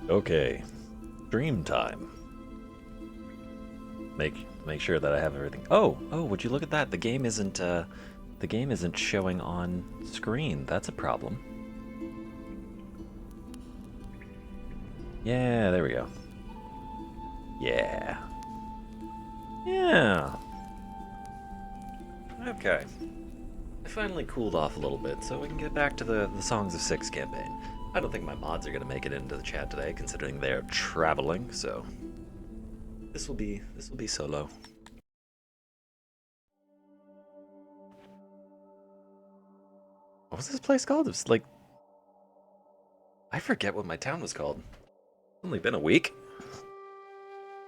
Okay, stream time. Make sure that I have everything. Oh, would you look at that? The game isn't showing on screen. That's a problem. Yeah, there we go. Yeah. Yeah. Okay. I finally cooled off a little bit, so we can get back to the Songs of Six campaign. I don't think my mods are gonna make it into the chat today, considering they're traveling. So this will be solo. What was this place called? It was like, I forget what my town was called. It's only been a week.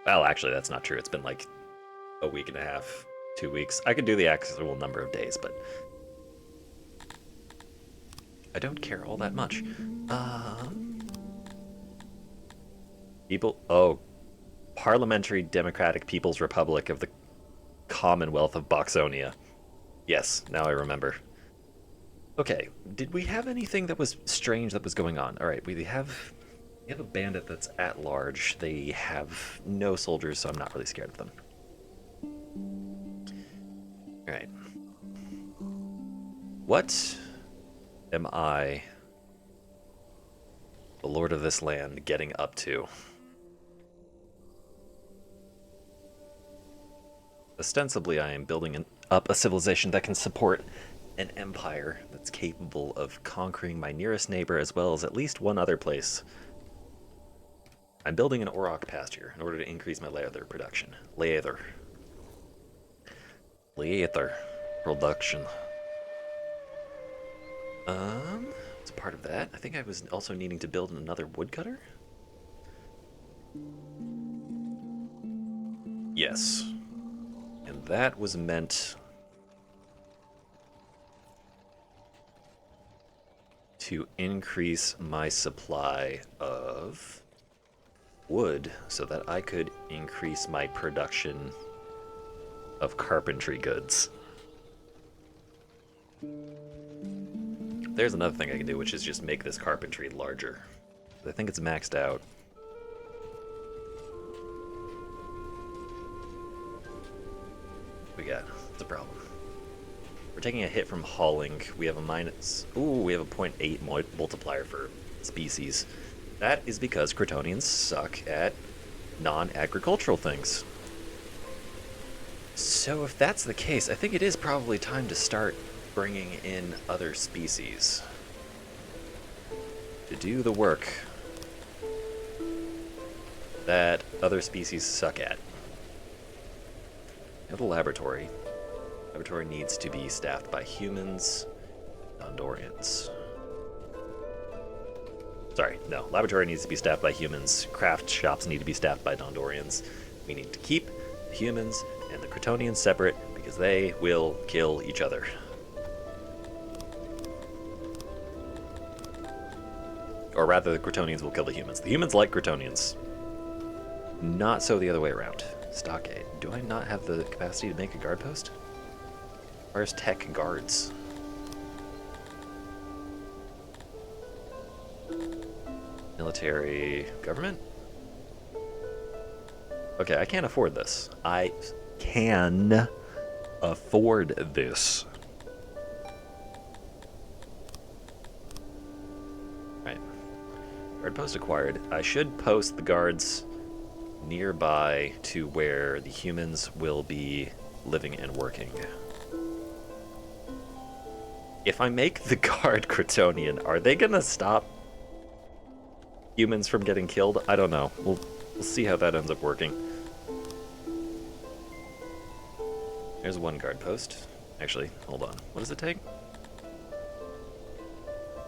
Well, actually, that's not true. It's been like a week and a half, 2 weeks. I could do the actual number of days, but I don't care all that much. People. Oh, Parliamentary Democratic People's Republic of the Commonwealth of Boxonia. Yes, now I remember. Okay, did we have anything that was strange that was going on? All right, we have a bandit that's at large. They have no soldiers, so I'm not really scared of them. All right. What am I, the lord of this land, getting up to? Ostensibly, I am building up a civilization that can support an empire that's capable of conquering my nearest neighbor as well as at least one other place. I'm building an auroch pasture in order to increase my leather production. Leather production. It's a part of that. I think I was also needing to build another woodcutter. Yes. And that was meant to increase my supply of wood so that I could increase my production of carpentry goods. There's another thing I can do, which is just make this carpentry larger. I think it's maxed out. We got, it's a problem. We're taking a hit from hauling. We have a minus, we have a 0.8 multiplier for species. That is because Crotonians suck at non-agricultural things. So if that's the case, I think it is probably time to start bringing in other species to do the work that other species suck at. Now the laboratory. Laboratory needs to be staffed by humans, Dondorians. Sorry, no. Laboratory needs to be staffed by humans. Craft shops need to be staffed by Dondorians. We need to keep the humans and the Crotonians separate because they will kill each other. Or rather, the Crotonians will kill the humans. The humans like Crotonians. Not so the other way around. Stockade. Do I not have the capacity to make a guard post? Where's tech guards? Military government? Okay, I can't afford this. I can afford this. Right. Guard post acquired. I should post the guards nearby to where the humans will be living and working. If I make the guard Crotonian, are they gonna stop humans from getting killed? I don't know. We'll see how that ends up working. There's one guard post. Actually, hold on. What does it take?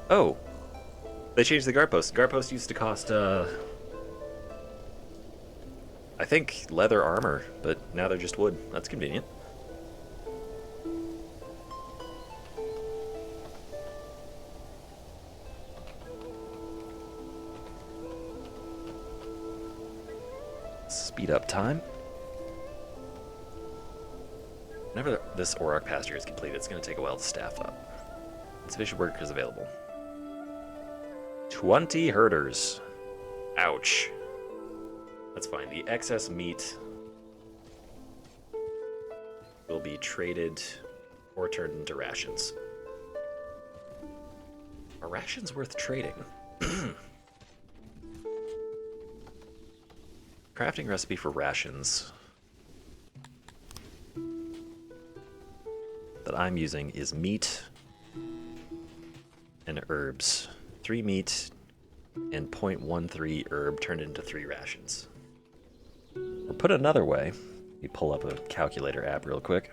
Oh! They changed the guard post. Guard post used to cost, I think leather armor, but now they're just wood. That's convenient. Speed up time. Whenever this auroch pasture is completed, it's going to take a while to staff up. Insufficient workers available. 20 herders. Ouch. That's fine. The excess meat will be traded or turned into rations. Are rations worth trading? Crafting recipe for rations that I'm using is meat and herbs. 3 meat and 0.13 herb turned into 3 rations. Or put another way, let me pull up a calculator app real quick.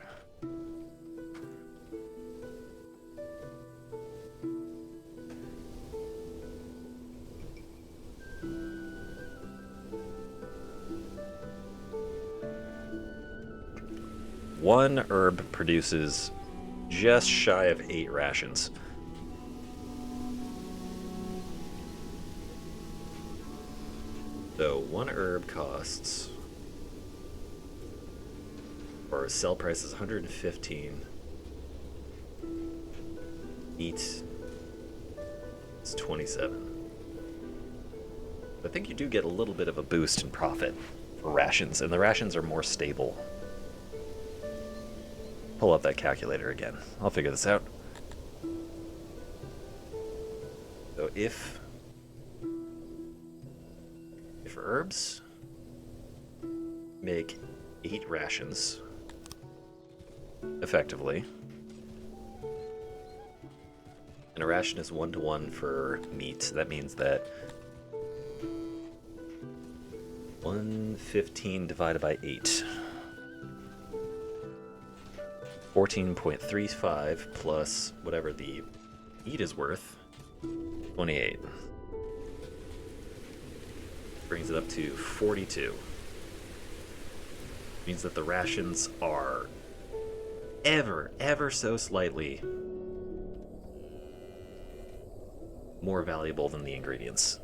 One herb produces just shy of 8 rations. So 1 herb costs, or sell price is 115. Meat is 27. I think you do get a little bit of a boost in profit for rations, and the rations are more stable. Pull up that calculator again. I'll figure this out. So if herbs make 8 rations effectively, and a ration is 1-to-1 for meat, that means that 115 divided by 8, 14.35 plus whatever the meat is worth, 28. Brings it up to 42. Means that the rations are ever so slightly more valuable than the ingredients.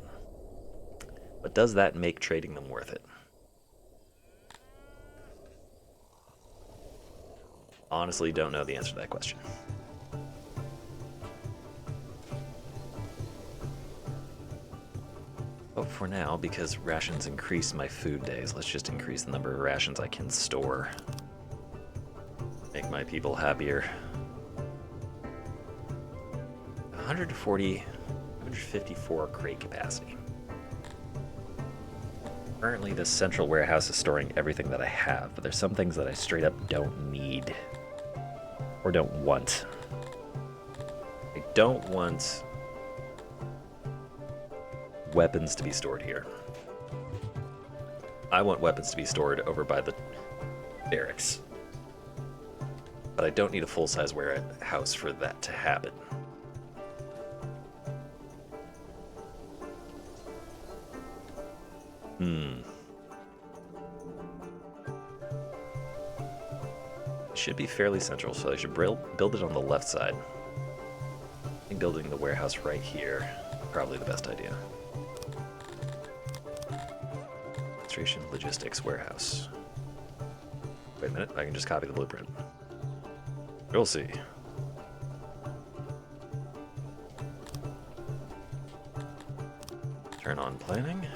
But does that make trading them worth it? Honestly, don't know the answer to that question. But for now, because rations increase my food days, let's just increase the number of rations I can store. Make my people happier. 154 crate capacity. Currently, this central warehouse is storing everything that I have, but there's some things that I straight up don't need or don't want. I don't want weapons to be stored here. I want weapons to be stored over by the barracks. But I don't need a full-size warehouse for that to happen. It should be fairly central, so I should build it on the left side. I think building the warehouse right here is probably the best idea. Administration, logistics, warehouse. Wait a minute, I can just copy the blueprint. We'll see. Turn on planning.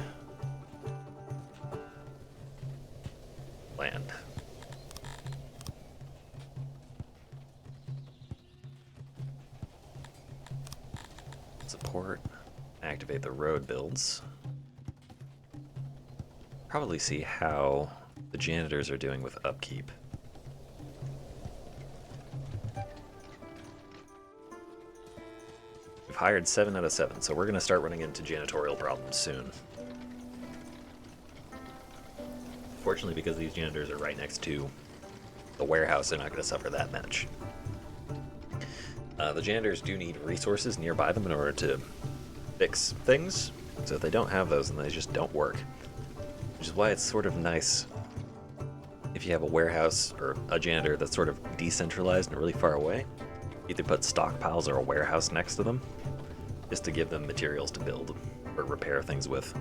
Land. Support. Activate the road builds. Probably see how the janitors are doing with upkeep. We've hired 7 out of 7, so we're going to start running into janitorial problems soon. Fortunately, because these janitors are right next to the warehouse, they're not going to suffer that much. The janitors do need resources nearby them in order to fix things, so if they don't have those, then they just don't work. Which is why it's sort of nice if you have a warehouse or a janitor that's sort of decentralized and really far away. Either put stockpiles or a warehouse next to them, just to give them materials to build or repair things with.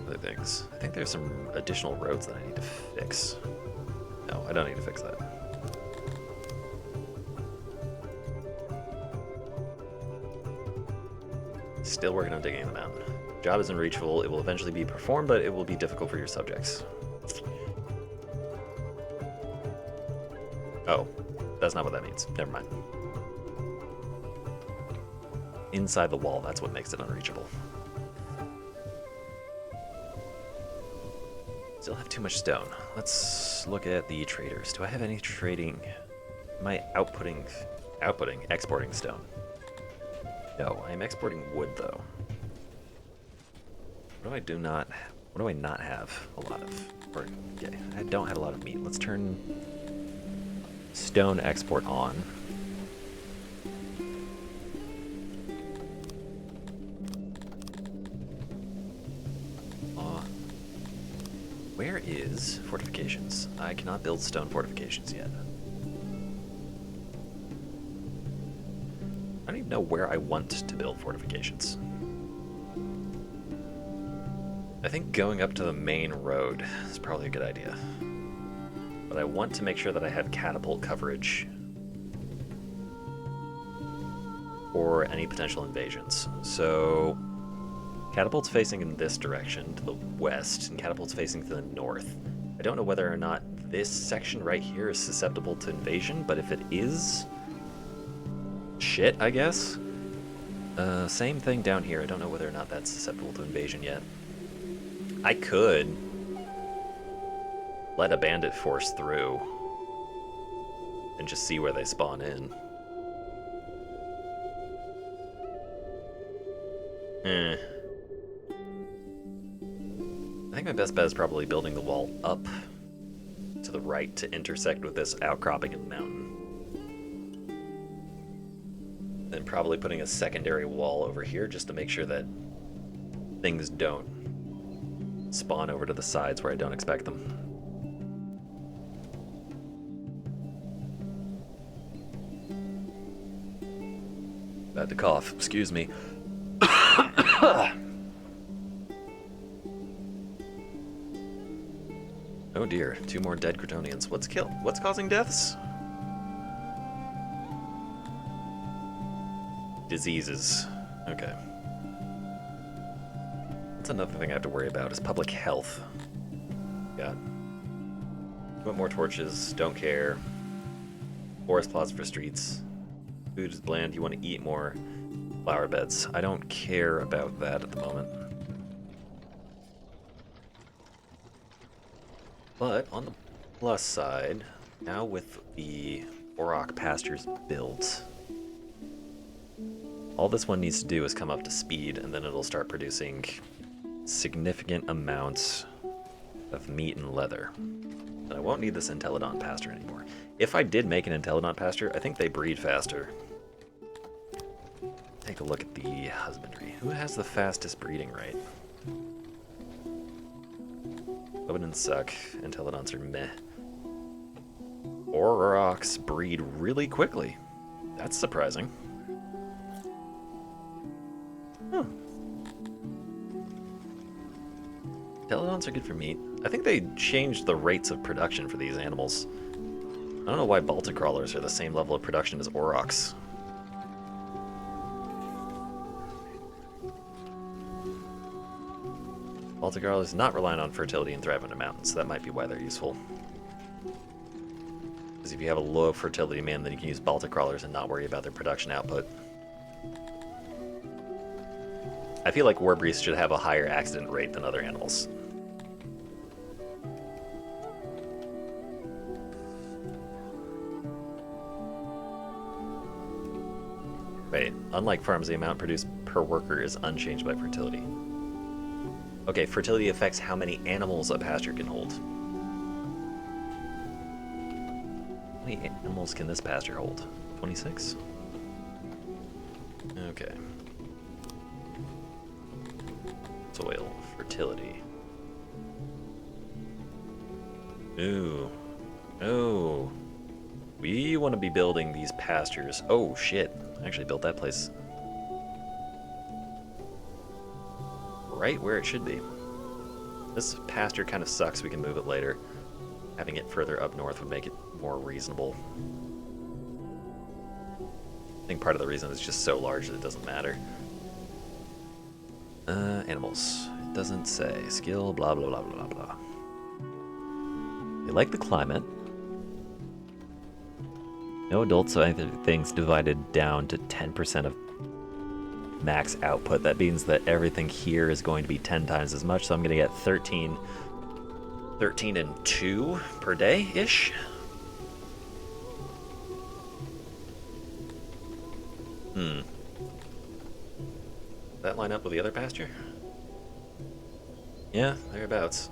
Other things. I think there's some additional roads that I need to fix. No, I don't need to fix that. Still working on digging the mountain. Job is unreachable. It will eventually be performed, but it will be difficult for your subjects. Oh, that's not what that means. Never mind. Inside the wall, that's what makes it unreachable. Still have too much stone. Let's look at the traders. Do I have any trading? Am I exporting stone? No, I am exporting wood though. What do I not have a lot of? Or, yeah, I don't have a lot of meat. Let's turn stone export on. Where is fortifications? I cannot build stone fortifications yet. I don't even know where I want to build fortifications. I think going up to the main road is probably a good idea. But I want to make sure that I have catapult coverage for any potential invasions. So catapult's facing in this direction to the west, and catapult's facing to the north. I don't know whether or not this section right here is susceptible to invasion, but if it is, shit, I guess. Same thing down here. I don't know whether or not that's susceptible to invasion yet. I could let a bandit force through and just see where they spawn in. I think my best bet is probably building the wall up to the right to intersect with this outcropping in the mountain. Then probably putting a secondary wall over here just to make sure that things don't spawn over to the sides where I don't expect them. About to cough, excuse me. Oh dear, 2 more dead Cretonians. What's causing deaths? Diseases. Okay. That's another thing I have to worry about is public health. Got. Want more torches, don't care. Forest plots for streets. Food is bland, you want to eat more flower beds. I don't care about that at the moment. But on the plus side, now with the Auroch pastures built, all this one needs to do is come up to speed, and then it'll start producing significant amounts of meat and leather. And I won't need this Entelodon pasture anymore. If I did make an Entelodon pasture, I think they breed faster. Take a look at the husbandry. Who has the fastest breeding rate? Hominins suck. Entelodons are meh. Aurochs breed really quickly. That's surprising. Huh. Entelodons are good for meat. I think they changed the rates of production for these animals. I don't know why Baltic crawlers are the same level of production as Aurochs. Baltic crawlers not relying on fertility and thrive under mountains, so that might be why they're useful. Because if you have a low fertility man, then you can use Baltic crawlers and not worry about their production output. I feel like warbeasts should have a higher accident rate than other animals. Wait, unlike farms, the amount produced per worker is unchanged by fertility. Okay, fertility affects how many animals a pasture can hold. How many animals can this pasture hold? 26? Okay. Soil, fertility. Ooh. Oh. We want to be building these pastures. Oh, shit. I actually built that place right where it should be. This pasture kind of sucks. We can move it later. Having it further up north would make it more reasonable. I think part of the reason it's just so large that it doesn't matter. Animals. It doesn't say. Skill, blah, blah, blah, blah, blah. They like the climate. No adults, so everything's divided down to 10% of max output. That means that everything here is going to be 10 times as much, so I'm going to get 13 and 2 per day-ish. Does that line up with the other pasture? Yeah, thereabouts.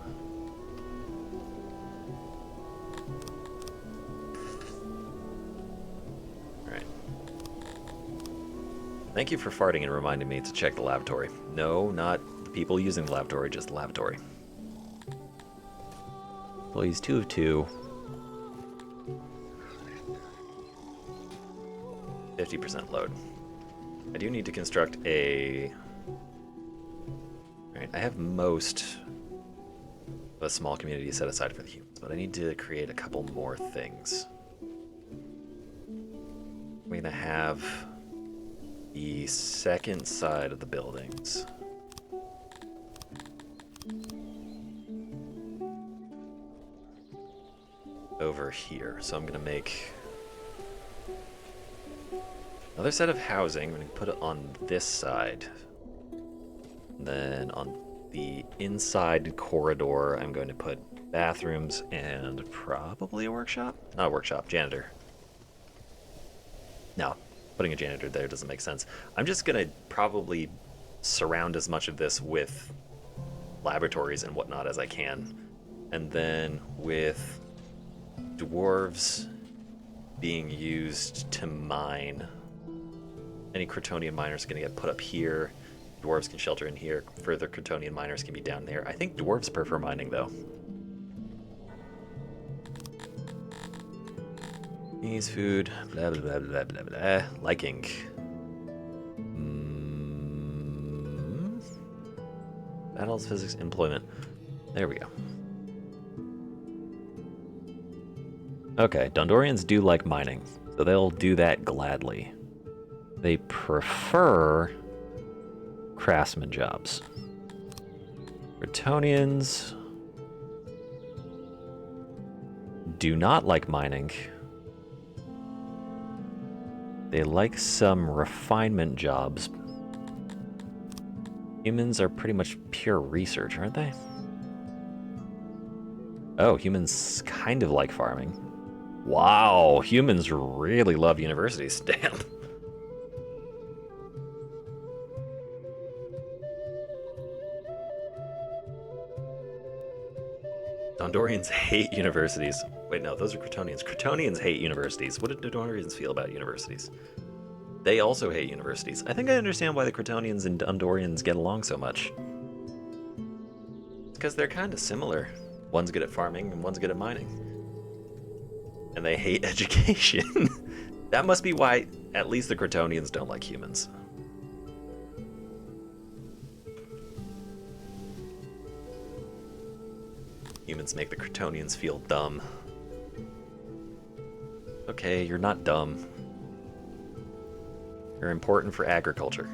Alright. Thank you for farting and reminding me to check the lavatory. No, not the people using the lavatory, just the lavatory. Employees 2 of 2. 50% load. I do need to construct a... Alright, I have most of a small community set aside for the humans, but I need to create a couple more things. I'm going to have the second side of the buildings over here. So I'm going to make another set of housing. I'm going to put it on this side. And then on the inside corridor, I'm going to put bathrooms and probably a workshop? Not a workshop, janitor. No, putting a janitor there doesn't make sense. I'm just going to probably surround as much of this with laboratories and whatnot as I can. And then with dwarves being used to mine. Any Crotonian miners are going to get put up here. Dwarves can shelter in here. Further Crotonian miners can be down there. I think dwarves prefer mining, though. Needs food. Blah, blah, blah, blah, blah, blah. Liking. Battles, physics, employment. There we go. Okay, Dondorians do like mining, so they'll do that gladly. They prefer craftsman jobs. Bretonians do not like mining. They like some refinement jobs. Humans are pretty much pure research, aren't they? Oh, humans kind of like farming. Wow, humans really love universities. Damn. Dondorians hate universities. Wait, no, those are Crotonians. Crotonians hate universities. What do Dondorians feel about universities? They also hate universities. I think I understand why the Crotonians and Dondorians get along so much. It's because they're kind of similar. One's good at farming and one's good at mining. And they hate education. That must be why at least the Crotonians don't like humans. Humans make the Crotonians feel dumb. Okay, you're not dumb. You're important for agriculture.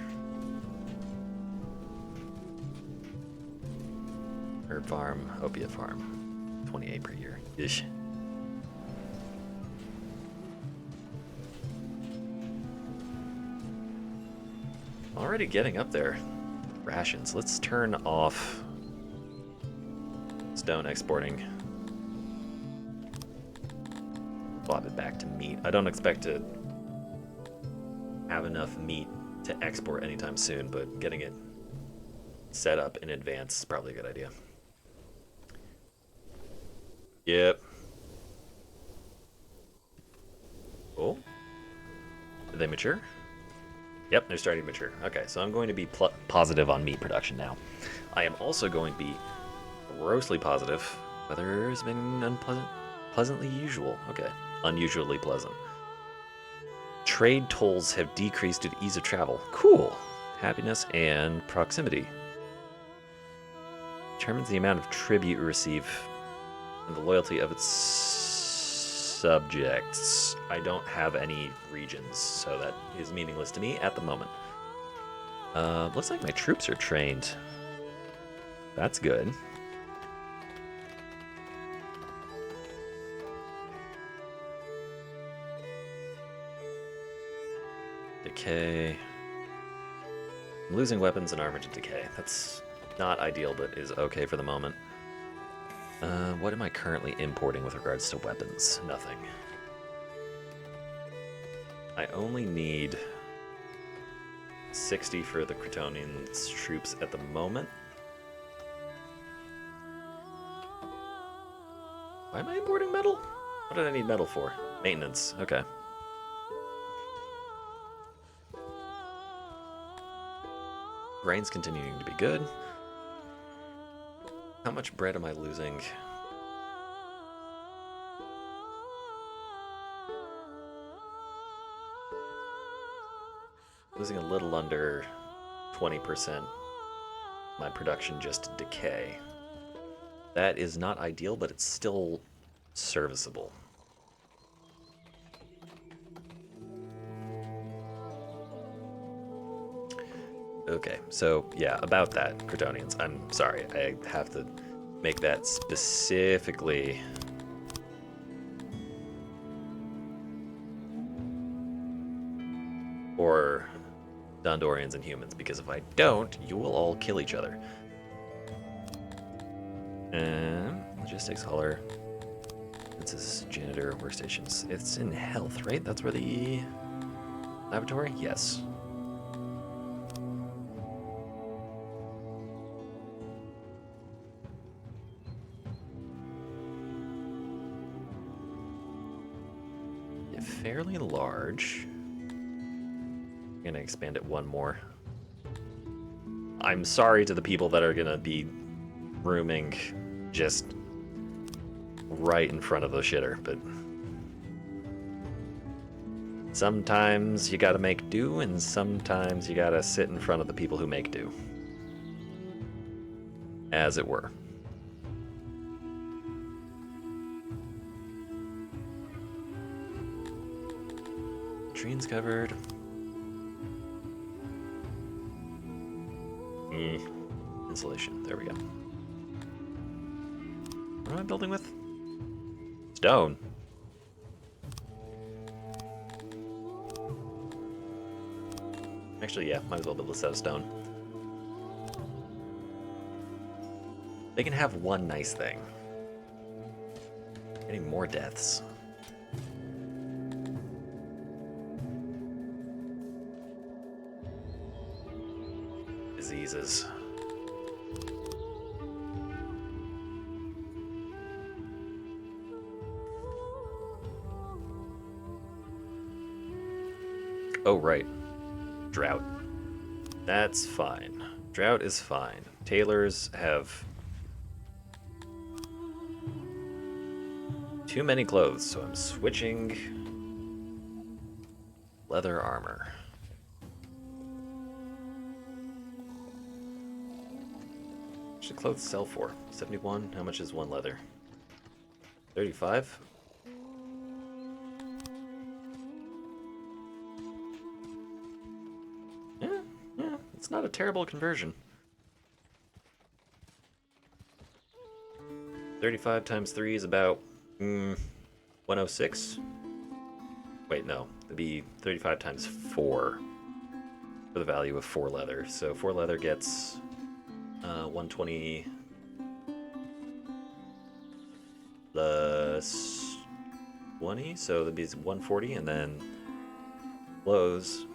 Herb farm, opiate farm. 28 per year. Ish. Already getting up there. Rations. Let's turn off stone exporting. Swap it back to meat. I don't expect to have enough meat to export anytime soon, but getting it set up in advance is probably a good idea. Yep. Cool. Did they mature? Yep, they're starting to mature. Okay, so I'm going to be positive on meat production now. I am also going to be grossly positive. Weather has been pleasantly usual. Okay, unusually pleasant. Trade tolls have decreased due to ease of travel. Cool. Happiness and proximity. Determines the amount of tribute you receive and the loyalty of its subjects. I don't have any regions, so that is meaningless to me at the moment. Looks like my troops are trained. That's good. Decay. I'm losing weapons and armor to decay. That's not ideal, but is okay for the moment. What am I currently importing with regards to weapons? Nothing. I only need 60 for the Cretonians troops at the moment. Why am I importing metal? What did I need metal for? Maintenance. Okay. Grain's continuing to be good. How much bread am I losing? Losing a little under 20%. My production just decay. That is not ideal, but it's still serviceable. Okay, so yeah, about that, Cretonians. I'm sorry, I have to make that specifically for Dondorians and humans, because if I don't, you will all kill each other. Logistics hauler. This is janitor workstations. It's in health, right? That's where the laboratory? Yes. Yeah, fairly large. I'm gonna expand it one more. I'm sorry to the people that are gonna be rooming just right in front of the shitter, but sometimes you gotta make do, and sometimes you gotta sit in front of the people who make do. As it were. Latrines covered. Insulation. There we go. What am I building with? Stone. Actually, yeah, might as well build a set of stone. They can have one nice thing. Getting more deaths. Diseases. Oh, right. Drought. That's fine. Drought is fine. Tailors have too many clothes, so I'm switching leather armor. What should clothes sell for? 71? How much is one leather? 35? Yeah, it's not a terrible conversion. 35 times 3 is about 106. Wait, no. It'd be 35 times 4 for the value of 4 leather. So 4 leather gets 120 plus 20, so that'd be 140, and then clothes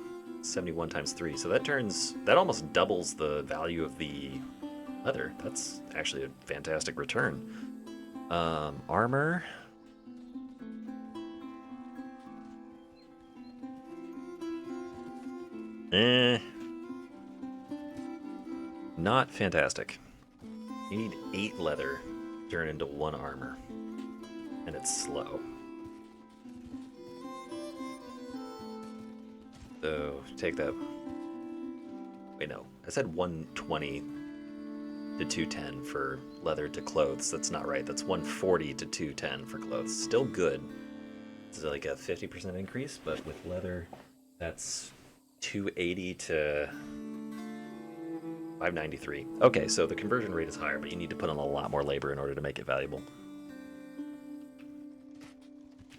71 times 3. So that almost doubles the value of the leather. That's actually a fantastic return. Armor. Not fantastic. You need 8 leather to turn into 1 armor. And it's slow. So, take that. Wait, no. I said 120 to 210 for leather to clothes. That's not right. That's 140 to 210 for clothes. Still good. It's like a 50% increase, but with leather, that's 280 to 593. Okay, so the conversion rate is higher, but you need to put in a lot more labor in order to make it valuable.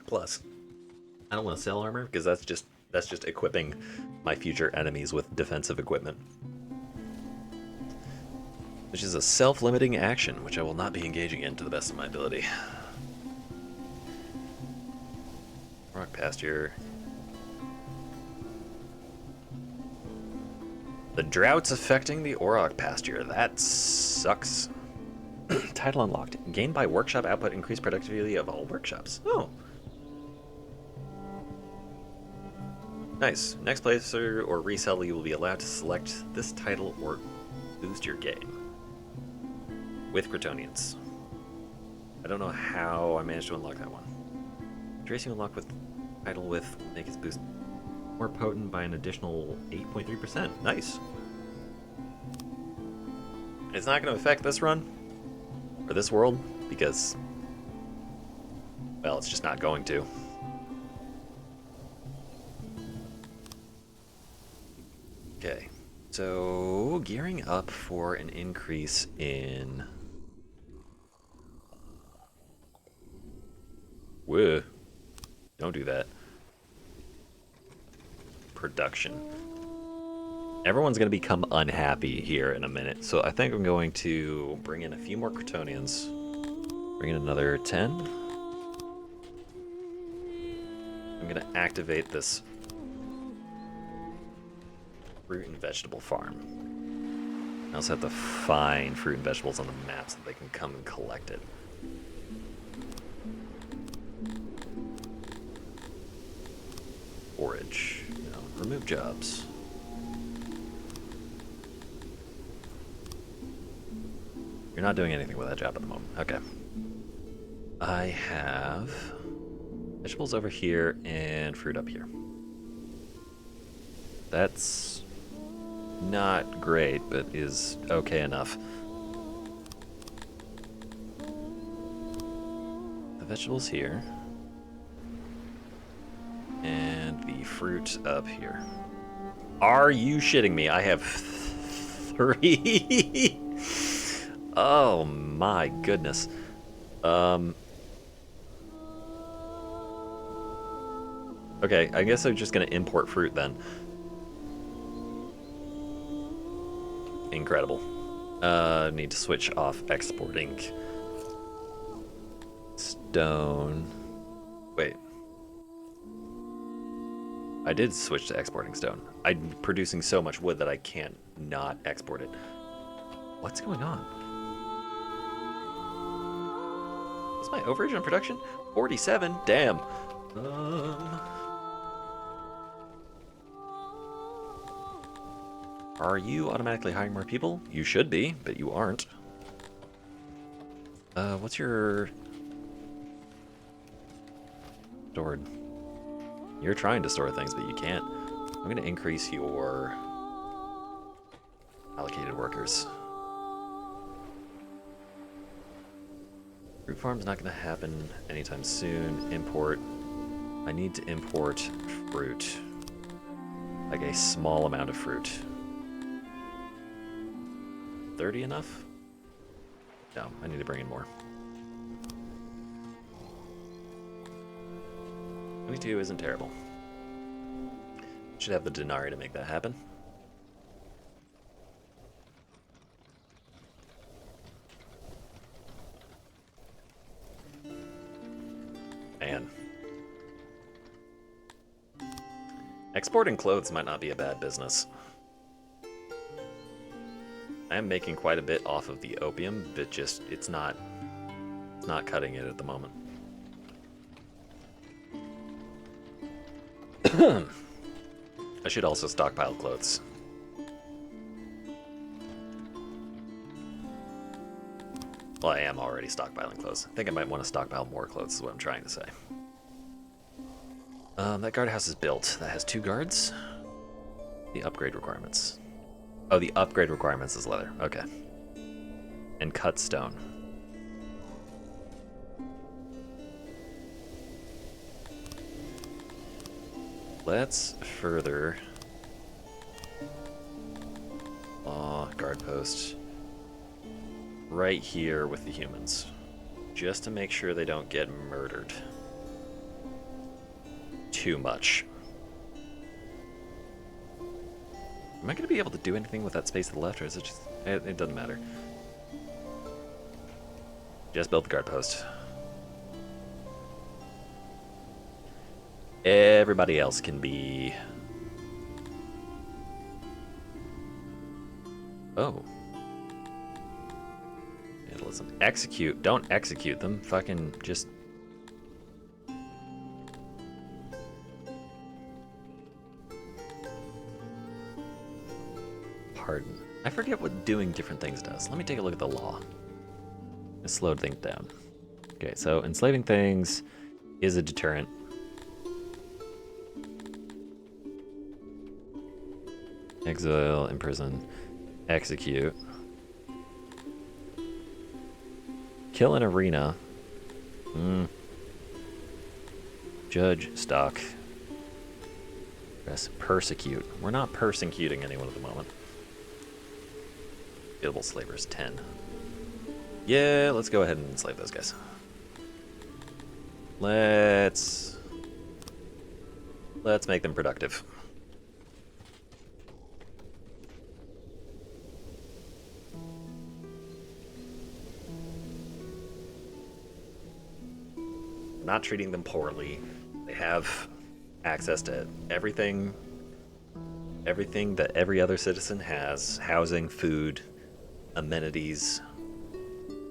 Plus, I don't want to sell armor because that's just equipping my future enemies with defensive equipment. Which is a self-limiting action, which I will not be engaging in to the best of my ability. Rock pasture. The drought's affecting the Auroch pasture. That sucks. Title unlocked. Gained by workshop output, increased productivity of all workshops. Oh. Nice. Next placer or reseller, you will be allowed to select this title or boost your game. With Cretonians. I don't know how I managed to unlock that one. Tracing unlock with title with make its boost more potent by an additional 8.3%. Nice. It's not going to affect this run or this world because, well, it's just not going to. Okay, so gearing up for an increase in. Whoa. Don't do that. Production. Everyone's going to become unhappy here in a minute, so I think I'm going to bring in a few more Cretonians. Bring in another 10. I'm going to activate this fruit and vegetable farm. I also have to find fruit and vegetables on the map so they can come and collect it. Forage. No, remove jobs. You're not doing anything with that job at the moment. Okay. I have vegetables over here and fruit up here. That's not great, but is okay enough. The vegetables here. And the fruit up here. Are you shitting me? I have 3. Oh my goodness. Okay, I guess I'm just gonna import fruit then. Incredible. Need to switch off exporting stone. Wait. I did switch to exporting stone. I'm producing so much wood that I can't not export it. What's going on? What's my overage on production? 47? Damn. Are you automatically hiring more people? You should be, but you aren't. What's your... stored? You're trying to store things, but you can't. I'm going to increase your allocated workers. Fruit farm's not going to happen anytime soon. Import. I need to import fruit. Like a small amount of fruit. 30 enough? No, I need to bring in more. 22 isn't terrible. Should have the denarii to make that happen. Man. Exporting clothes might not be a bad business. I am making quite a bit off of the opium, but just it's not cutting it at the moment. I should also stockpile clothes. Well, I am already stockpiling clothes. I think I might want to stockpile more clothes is what I'm trying to say. That guardhouse is built. That has 2 guards. The upgrade requirements. Oh, the upgrade requirements is leather. Okay. And cut stone. Let's further guard post right here with the humans, just to make sure they don't get murdered too much. Am I going to be able to do anything with that space to the left, or is it just... It doesn't matter. Just build the guard post. Everybody else can be... Oh. Listen, execute. Don't execute them. Fucking just... Pardon. I forget what doing different things does. Let me take a look at the law. It slowed things down. Okay, so enslaving things is a deterrent. Exile, imprison, execute. Kill an arena. Judge, stock. Press persecute. We're not persecuting anyone at the moment. Available slavers 10. Yeah, let's go ahead and enslave those guys. Let's make them productive. Not treating them poorly. They have access to everything that every other citizen has. Housing, food, amenities.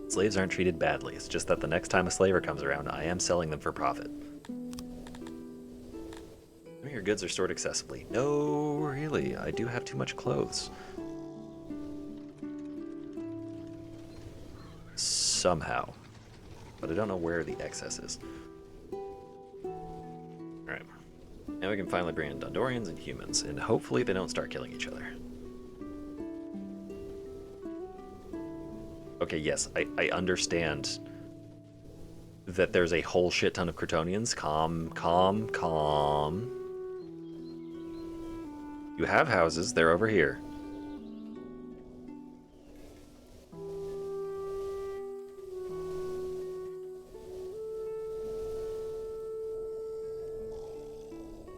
Slaves aren't treated badly. It's just that the next time a slaver comes around, I am selling them for profit. Your goods are stored excessively. No, really. I do have too much clothes. Somehow. But I don't know where the excess is. Alright. Now we can finally bring in Dondorians and humans, and hopefully they don't start killing each other. Okay, yes, I understand that there's a whole shit ton of Crotonians. Calm. You have houses, they're over here.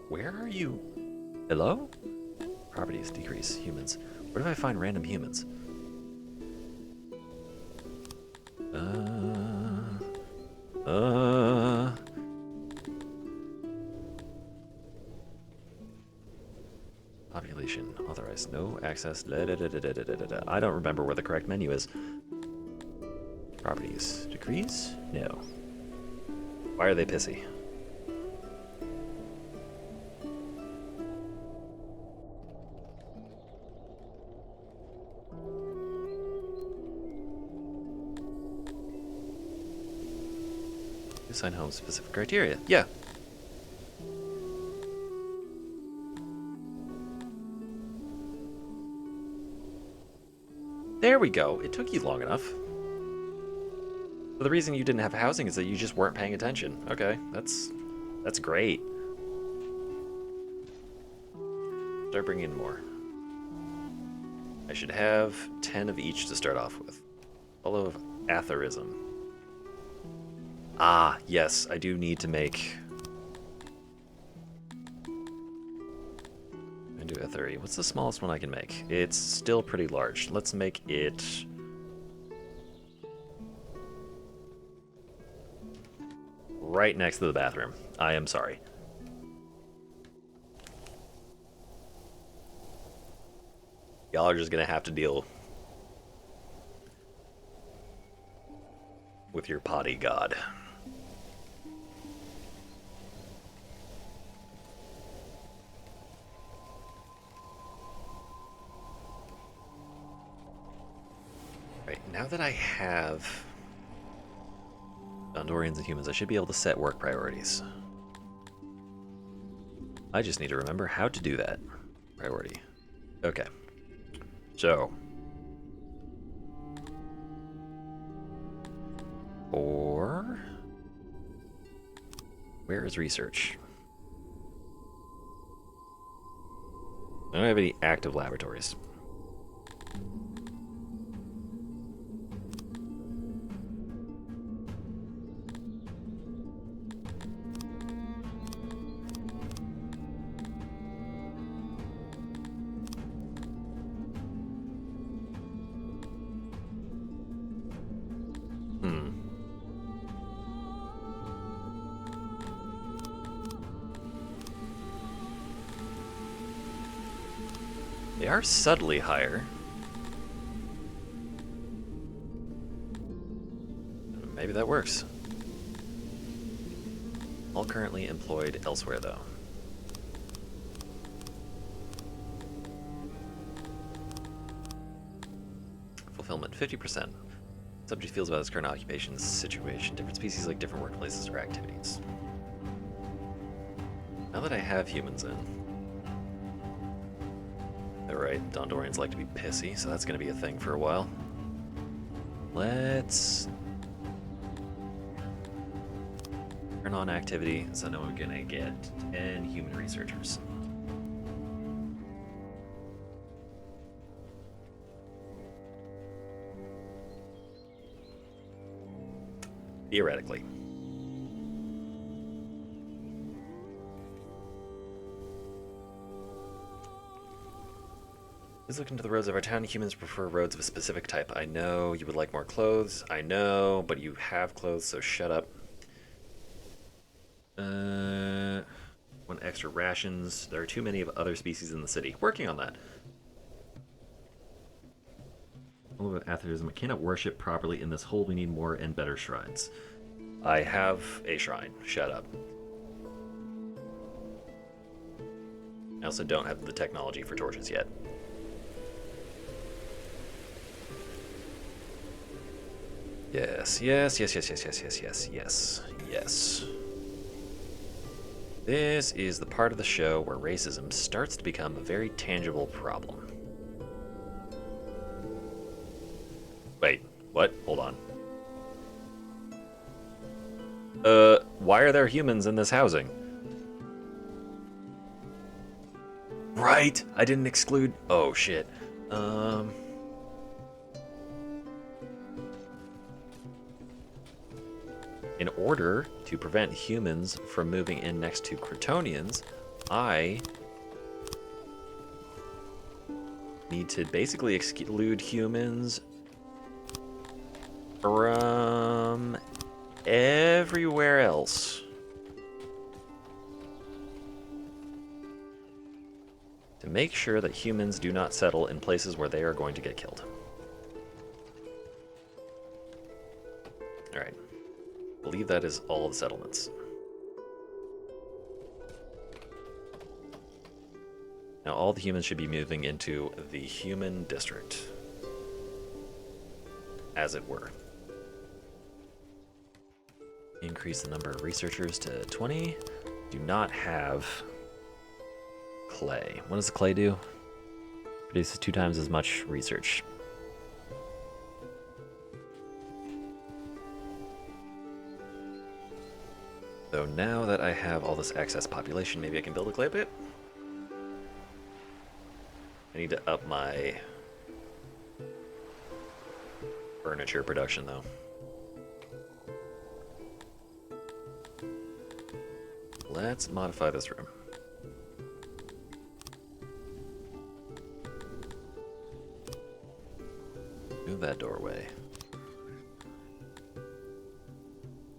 Where are you? Hello? Properties decrease, humans. Where do I find random humans? Population authorized, no access. I don't remember where the correct menu is. Properties decrease? No. Why are they pissy? Assign home specific criteria. Yeah. There we go. It took you long enough. But the reason you didn't have housing is that you just weren't paying attention. Okay, that's great. Start bringing in more. I should have 10 of each to start off with. Follow of Atherism. Ah, yes, I do need to make... do a 30. What's the smallest one I can make? It's still pretty large. Let's make it... right next to the bathroom. I am sorry. Y'all are just gonna have to deal with your potty god. Right, now that I have Gondorians and humans, I should be able to set work priorities. I just need to remember how to do that. Priority. Okay. So. Or... where is research? I don't have any active laboratories. They are subtly higher. Maybe that works. All currently employed elsewhere, though. Fulfillment, 50%. Subject feels about his current occupation situation. Different species like different workplaces or activities. Now that I have humans in... Alright, Dondorians like to be pissy, so that's going to be a thing for a while. Let's... turn on activity, so now we're going to get 10 human researchers. Theoretically. Please look into the roads of our town. Humans prefer roads of a specific type. I know you would like more clothes. I know, but you have clothes, so shut up. One extra rations. There are too many of other species in the city. Working on that. A little bit of atheism. I cannot worship properly in this hole. We need more and better shrines. I have a shrine. Shut up. I also don't have the technology for torches yet. Yes, yes, yes, yes, yes, yes, yes, yes, yes, yes. This is the part of the show where racism starts to become a very tangible problem. Wait, what? Hold on. Why are there humans in this housing? Right! I didn't exclude... Oh, shit. In order to prevent humans from moving in next to Kryptonians, I need to basically exclude humans from everywhere else. To make sure that humans do not settle in places where they are going to get killed. Alright. I believe that is all the settlements. Now all the humans should be moving into the human district. As it were. Increase the number of researchers to 20. Do not have clay. What does the clay do? Produces 2 times as much research. So now that I have all this excess population, maybe I can build a clay pit? I need to up my furniture production, though. Let's modify this room. Move that doorway.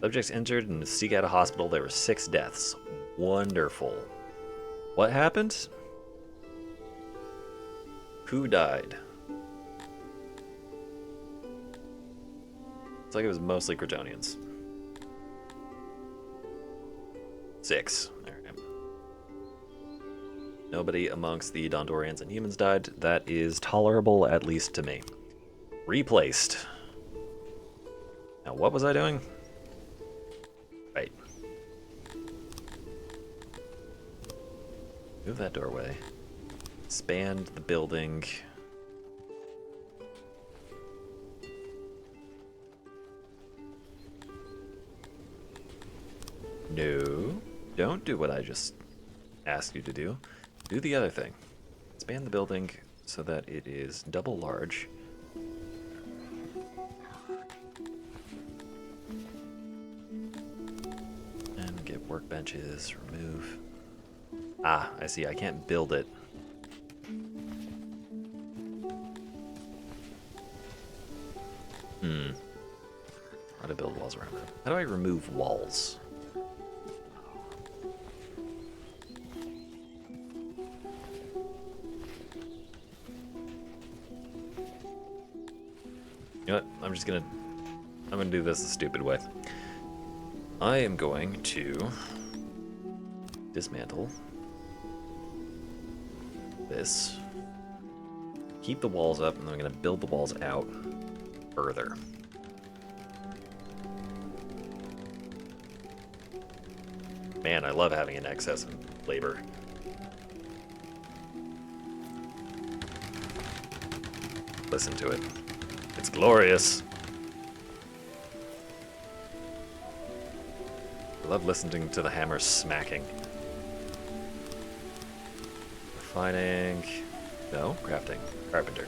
Subjects entered in the Seagate Hospital. There were 6 deaths. Wonderful. What happened? Who died? It's like it was mostly Kryptonians. 6. All right. Nobody amongst the Dondorians and humans died. That is tolerable, at least to me. Replaced. Now, what was I doing? Right. Move that doorway. Expand the building. No. Don't do what I just asked you to do. Do the other thing. Expand the building so that it is double large. And get workbenches, remove. Ah, I see, I can't build it. How to build walls around it. How do I remove walls? I'm gonna do this a stupid way. I am going to dismantle this, keep the walls up, and then I'm gonna build the walls out further. Man, I love having an excess in labor. Listen to it. It's glorious. I love listening to the hammer smacking. Refining. No, crafting. Carpenter.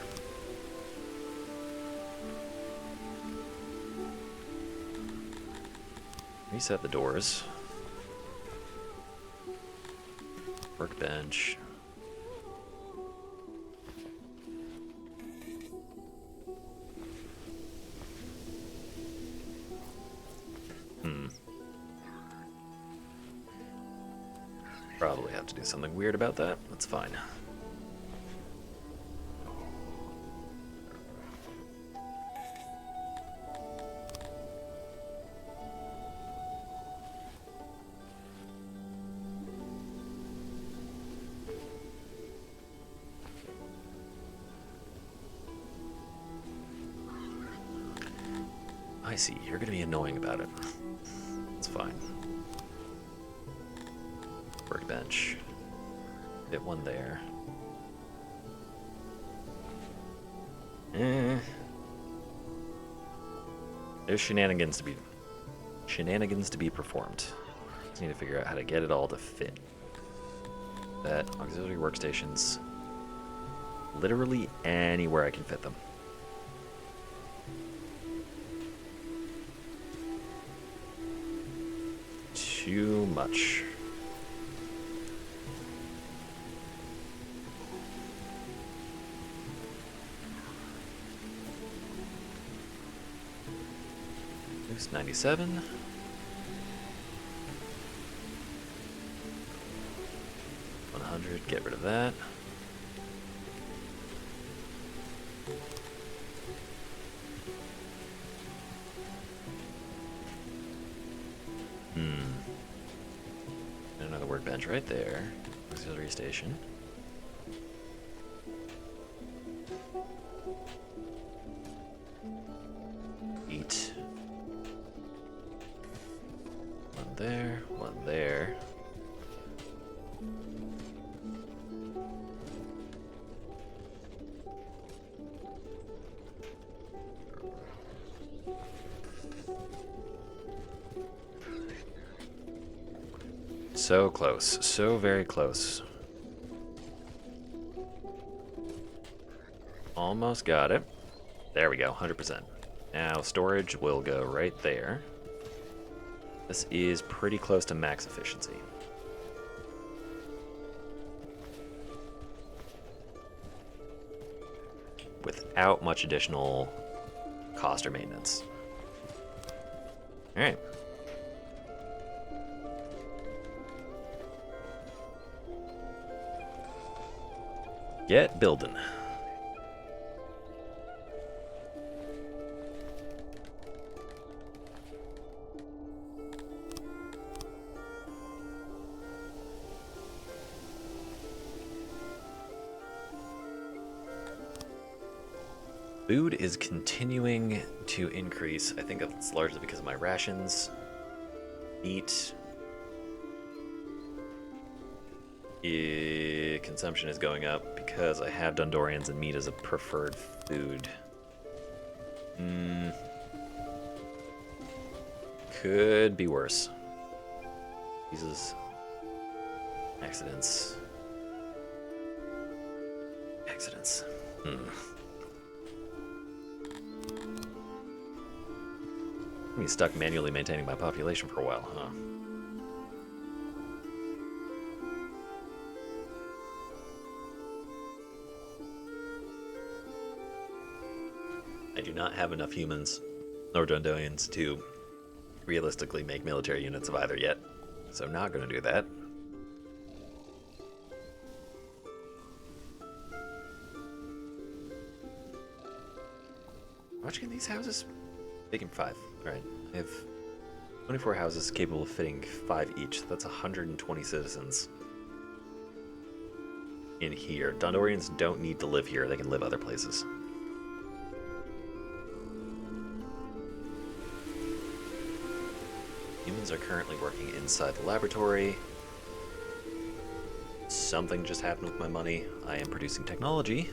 Reset the doors. Workbench. Probably have to do something weird about that. That's fine. I see. You're gonna be annoying about it. It's fine. Workbench. Fit one there. There's shenanigans to be performed. Just need to figure out how to get it all to fit. That auxiliary workstations. Literally anywhere I can fit them. Too much. Boost 97. Get rid of that. And another workbench right there. Auxiliary station. Eat. One there, one there. So close, so very close. Almost got it. There we go, 100%. Now storage will go right there. This is pretty close to max efficiency. Without much additional cost or maintenance. All right. Get building. Food is continuing to increase. I think that's largely because of my rations. Meat consumption is going up because I have Dundorians and meat as a preferred food. Could be worse. Jesus. Accidents. Accidents. I'm gonna be stuck manually maintaining my population for a while, huh? I do not have enough humans or Dundonians to realistically make military units of either yet, so I'm not going to do that. Watching these houses Taking 5. Alright. I have 24 houses capable of fitting 5 each. That's 120 citizens in here. Dondorians don't need to live here. They can live other places. Humans are currently working inside the laboratory. Something just happened with my money. I am producing technology.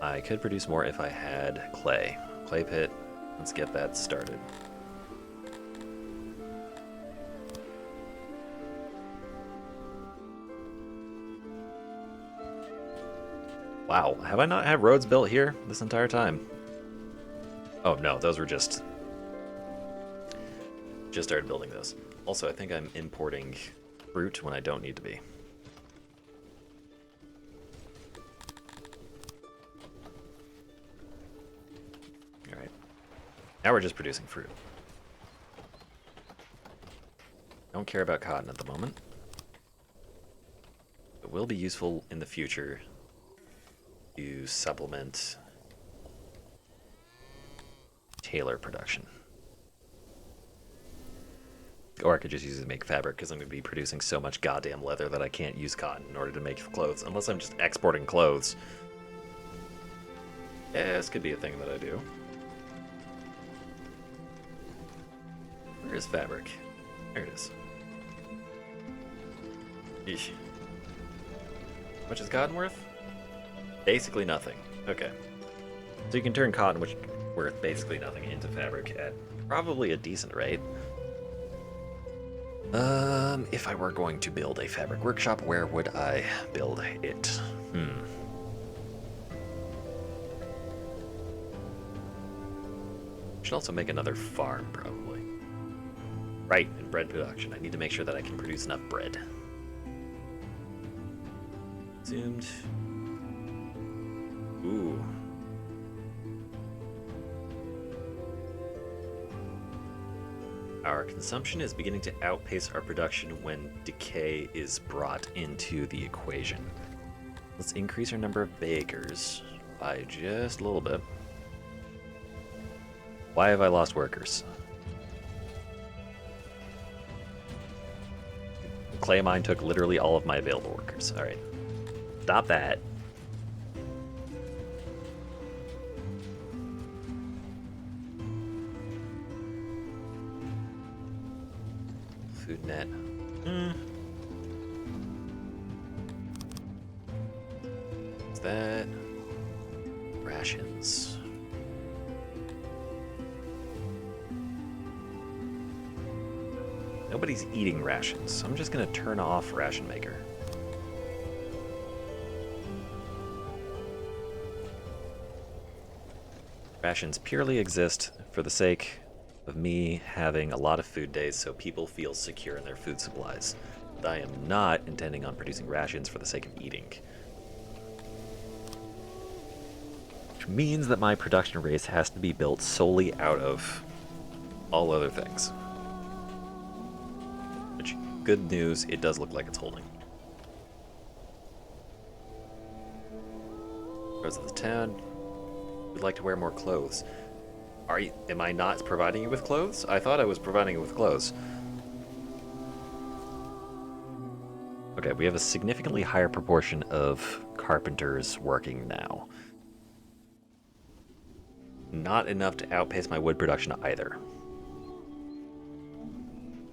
I could produce more if I had clay. Clay pit. Let's get that started. Wow, have I not had roads built here this entire time? Oh no, those were just started building those. Also, I think I'm importing fruit when I don't need to be. Alright. Now we're just producing fruit. Don't care about cotton at the moment. It will be useful in the future to supplement tailor production. Or I could just use it to make fabric, because I'm going to be producing so much goddamn leather that I can't use cotton in order to make clothes, unless I'm just exporting clothes. Yeah, this could be a thing that I do. Where is fabric? There it is. Eesh. How much is cotton worth? Basically nothing. Okay. So you can turn cotton, which worth basically nothing, into fabric at probably a decent rate. If I were going to build a fabric workshop, where would I build it? Should also make another farm, probably. Right, and bread production. I need to make sure that I can produce enough bread. Zoomed. Ooh. Our consumption is beginning to outpace our production when decay is brought into the equation. Let's increase our number of bakers by just a little bit. Why have I lost workers? The clay mine took literally all of my available workers. Alright. Stop that. Food net. What's that? Rations. Nobody's eating rations, so I'm just gonna turn off Ration Maker. Rations purely exist for the sake of me having a lot of food days so people feel secure in their food supplies. But I am not intending on producing rations for the sake of eating. Which means that my production race has to be built solely out of all other things. Which, good news, it does look like it's holding. Rose of the town. Would like to wear more clothes. Am I not providing you with clothes? I thought I was providing you with clothes. Okay, we have a significantly higher proportion of carpenters working now. Not enough to outpace my wood production either.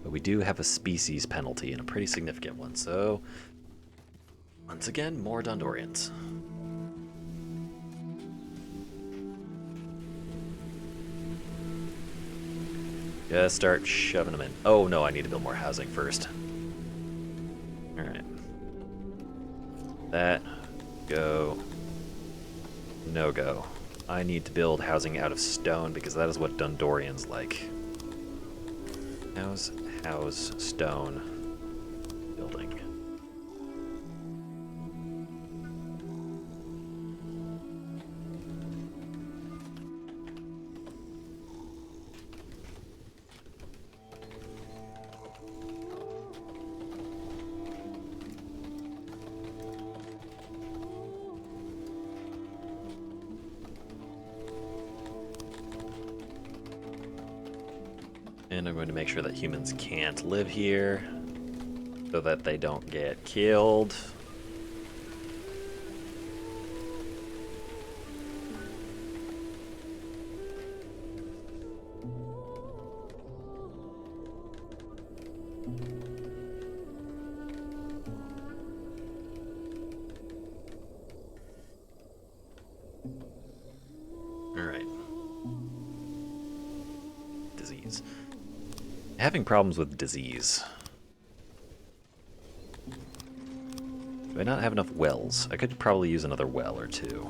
But we do have a species penalty, and a pretty significant one, so... once again, more Dondorians. Just start shoving them in. Oh no, I need to build more housing first. Alright. That. Go. No go. I need to build housing out of stone because that is what Dondorians like. House, stone, building. And I'm going to make sure that humans can't live here so that they don't get killed. Alright. Disease. Having problems with disease. Do I not have enough wells? I could probably use another well or two.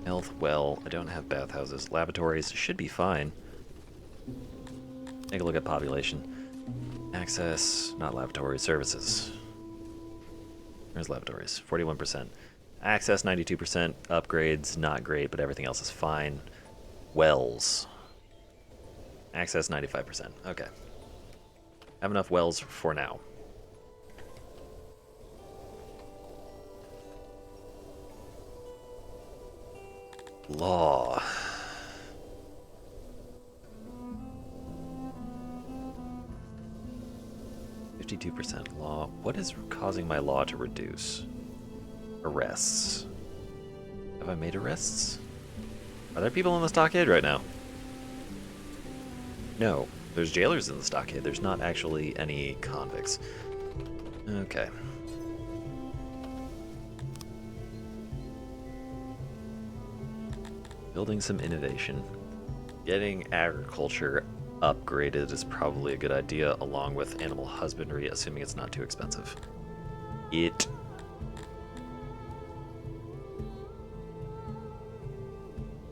Health, well, I don't have bathhouses. Lavatories should be fine. Take a look at population. Access, not lavatories, services. There's lavatories, 41%. Access, 92%. Upgrades, not great, but everything else is fine. Wells. Access, 95%. Okay. Have enough wells for now. Law. %. Law. What is causing my law to reduce? Arrests. Have I made arrests? Are there people in the stockade right now? No. There's jailers in the stockade. There's not actually any convicts. Okay. Building some innovation. Getting agriculture upgraded is probably a good idea, along with animal husbandry, assuming it's not too expensive. It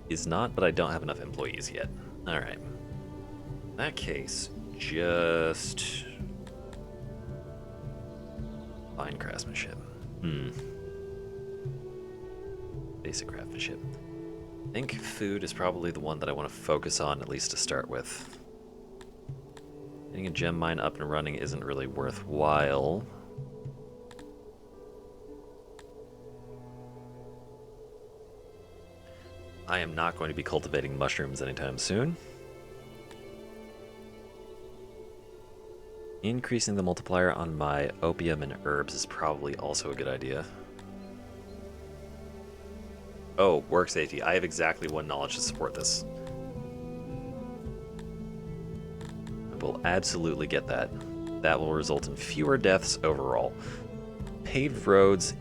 is not, but I don't have enough employees yet. Alright. In that case, just fine craftsmanship. Basic craftsmanship. I think food is probably the one that I want to focus on, at least to start with. Getting a gem mine up and running isn't really worthwhile. I am not going to be cultivating mushrooms anytime soon. Increasing the multiplier on my opium and herbs is probably also a good idea. Oh, work safety. I have exactly one knowledge to support this. I will absolutely get that. That will result in fewer deaths overall. Paved roads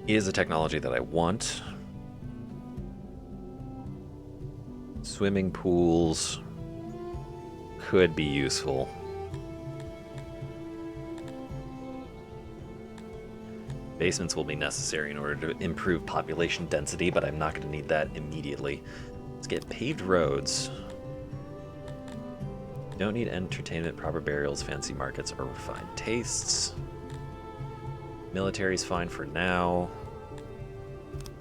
is a technology that I want. Swimming pools could be useful. Basements will be necessary in order to improve population density, but I'm not going to need that immediately. Let's get paved roads. Don't need entertainment, proper burials, fancy markets, or refined tastes. Military's fine for now.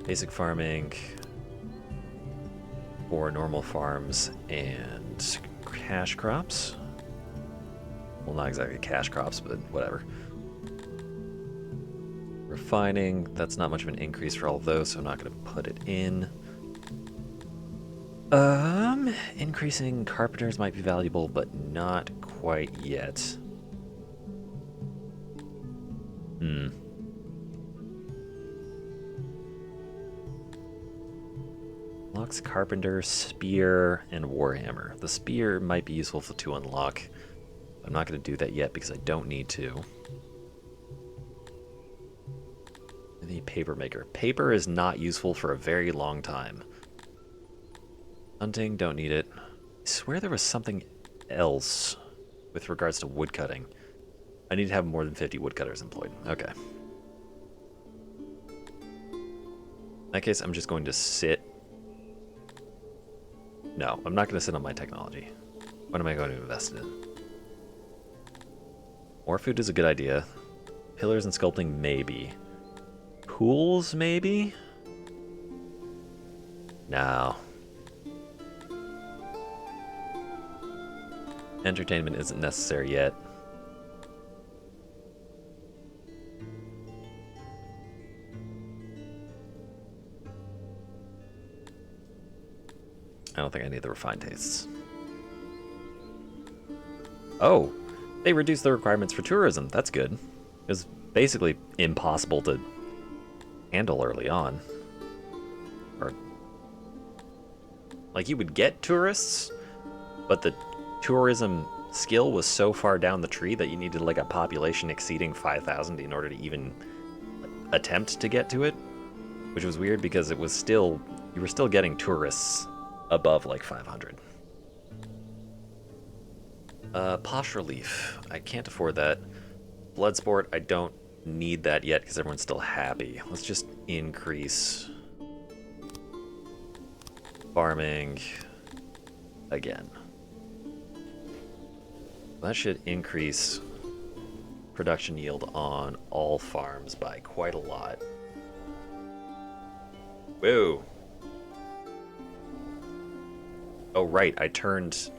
Basic farming. Or normal farms and cash crops. Well, not exactly cash crops, but whatever. Refining, that's not much of an increase for all those, so I'm not going to put it in. Increasing carpenters might be valuable, but not quite yet. Unlocks carpenter, spear, and warhammer. The spear might be useful to unlock. I'm not going to do that yet because I don't need to. The paper maker. Paper is not useful for a very long time. Hunting, don't need it. I swear there was something else with regards to woodcutting. I need to have more than 50 woodcutters employed. Okay. In that case, I'm just going to sit. No, I'm not going to sit on my technology. What am I going to invest in? More food is a good idea. Pillars and sculpting, maybe. Pools, maybe? No. Entertainment isn't necessary yet. I don't think I need the refined tastes. Oh, they reduced the requirements for tourism. That's good. It was basically impossible to handle early on. Or, like, you would get tourists, but the tourism skill was so far down the tree that you needed like a population exceeding 5,000 in order to even attempt to get to it, which was weird because it was still, you were still getting tourists above like 500. Posh Relief. I can't afford that. Bloodsport, I don't need that yet because everyone's still happy. Let's just increase farming again. That should increase production yield on all farms by quite a lot. Whoa. Oh, right, I turned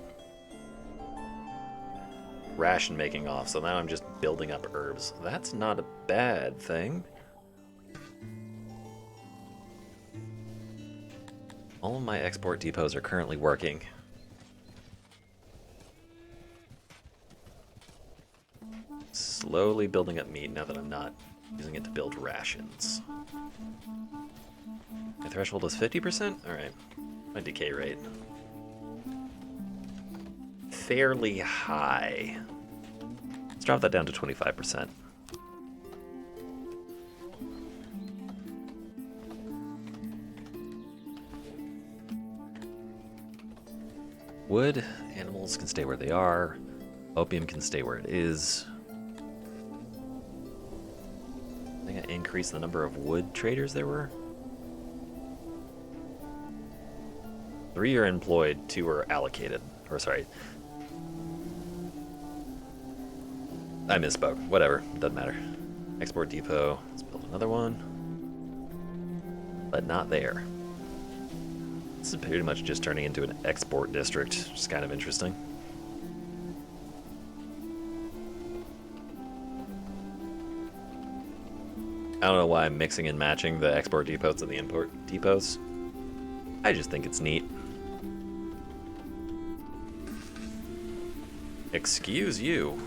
ration making off, so now I'm just building up herbs. That's not a bad thing. All of my export depots are currently working. Slowly building up meat now that I'm not using it to build rations. My threshold is 50%? Alright. My decay rate. Fairly high. Let's drop that down to 25%. Wood, animals can stay where they are. Opium can stay where it is. I think I increased the number of wood traders there were. 3 are employed, 2 are allocated. Or sorry. I misspoke. Whatever. Doesn't matter. Export depot. Let's build another one. But not there. This is pretty much just turning into an export district, which is kind of interesting. I don't know why I'm mixing and matching the export depots and the import depots. I just think it's neat. Excuse you.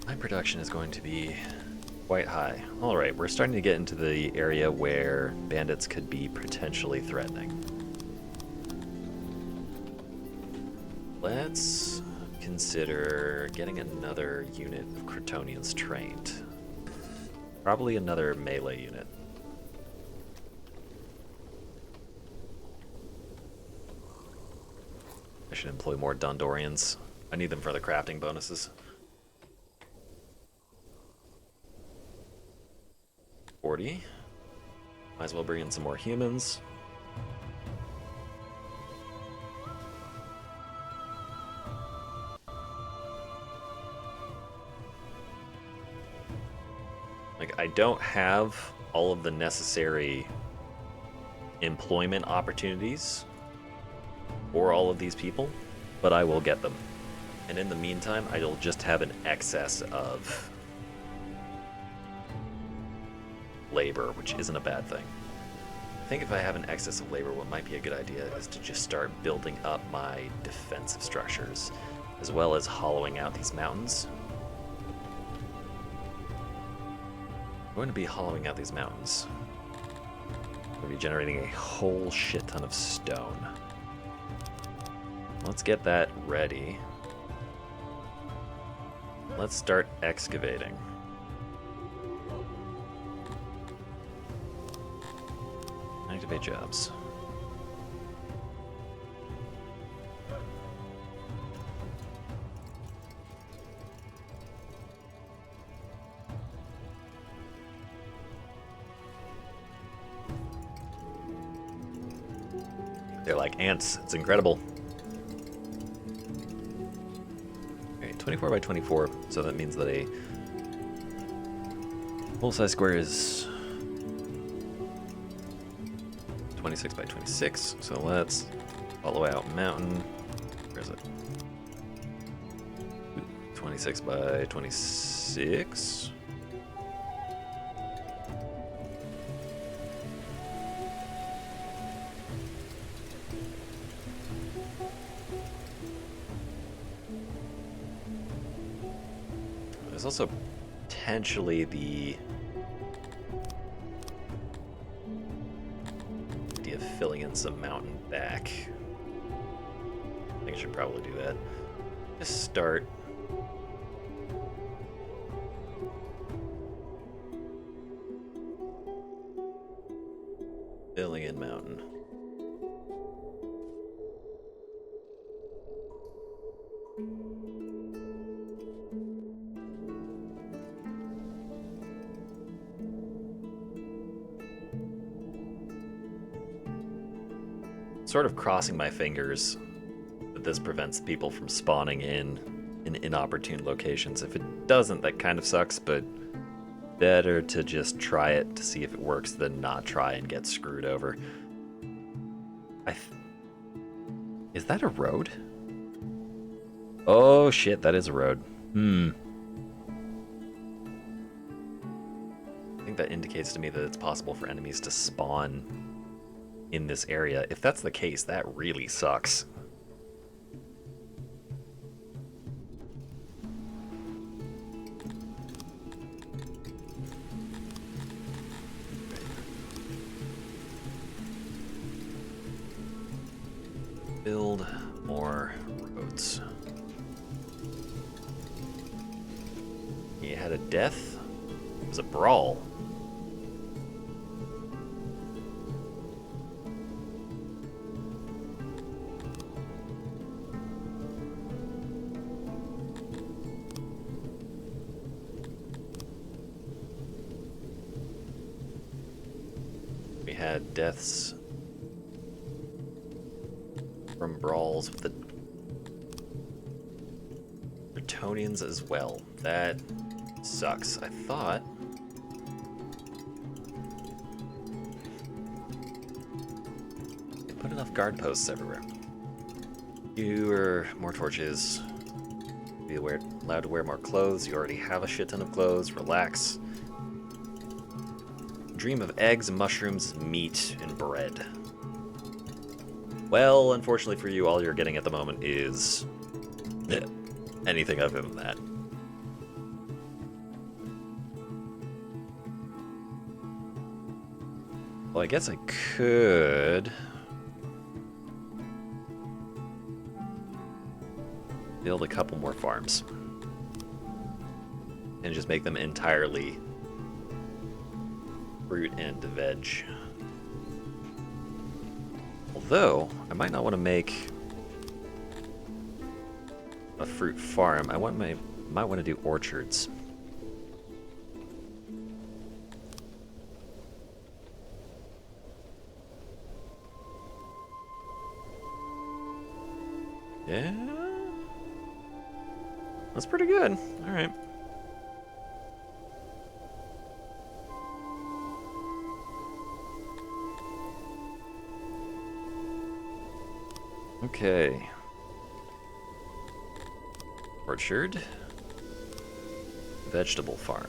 My production is going to be quite high. Alright, we're starting to get into the area where bandits could be potentially threatening. Let's consider getting another unit of Crotonians trained. Probably another melee unit. I should employ more Dondorians. I need them for the crafting bonuses. 40. Might as well bring in some more humans. Like, I don't have all of the necessary employment opportunities for all of these people, but I will get them. And in the meantime, I'll just have an excess of labor, which isn't a bad thing. I think if I have an excess of labor, what might be a good idea is to just start building up my defensive structures, as well as hollowing out these mountains. I'm going to be hollowing out these mountains. I'm going to be generating a whole shit ton of stone. Let's get that ready. Let's start excavating. Activate jobs. They're like ants. It's incredible. Okay, 24% 24 by 24, so that means that a full-size square is 26 by 26. So let's all the way out mountain. Where is it? 26 by 26. There's also potentially the idea of filling in some mountain back. I think I should probably do that. Just start. Filling in mountain. Sort of crossing my fingers that this prevents people from spawning in inopportune locations. If it doesn't, that kind of sucks, but better to just try it to see if it works than not try and get screwed over. Is that a road? Oh shit, that is a road. I think that indicates to me that it's possible for enemies to spawn in this area. If that's the case, that really sucks. Build more roads. You had a death? It was a brawl. We had deaths from brawls with the Bretonians as well. That sucks. I thought they put enough guard posts everywhere. Fewer, more torches. Be allowed to wear more clothes. You already have a shit ton of clothes. Relax. Dream of eggs, mushrooms, meat, and bread. Well, unfortunately for you, all you're getting at the moment is anything other than that. Well, I guess I could build a couple more farms and just make them entirely fruit and veg. Although, I might not want to make a fruit farm. I might want to do orchards. Yeah? That's pretty good. All right. Okay. Orchard. Vegetable farm.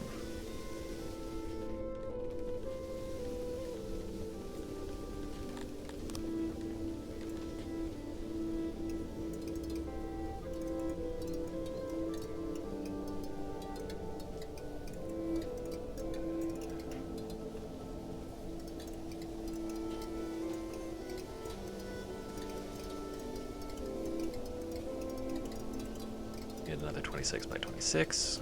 Get another 26 by 26.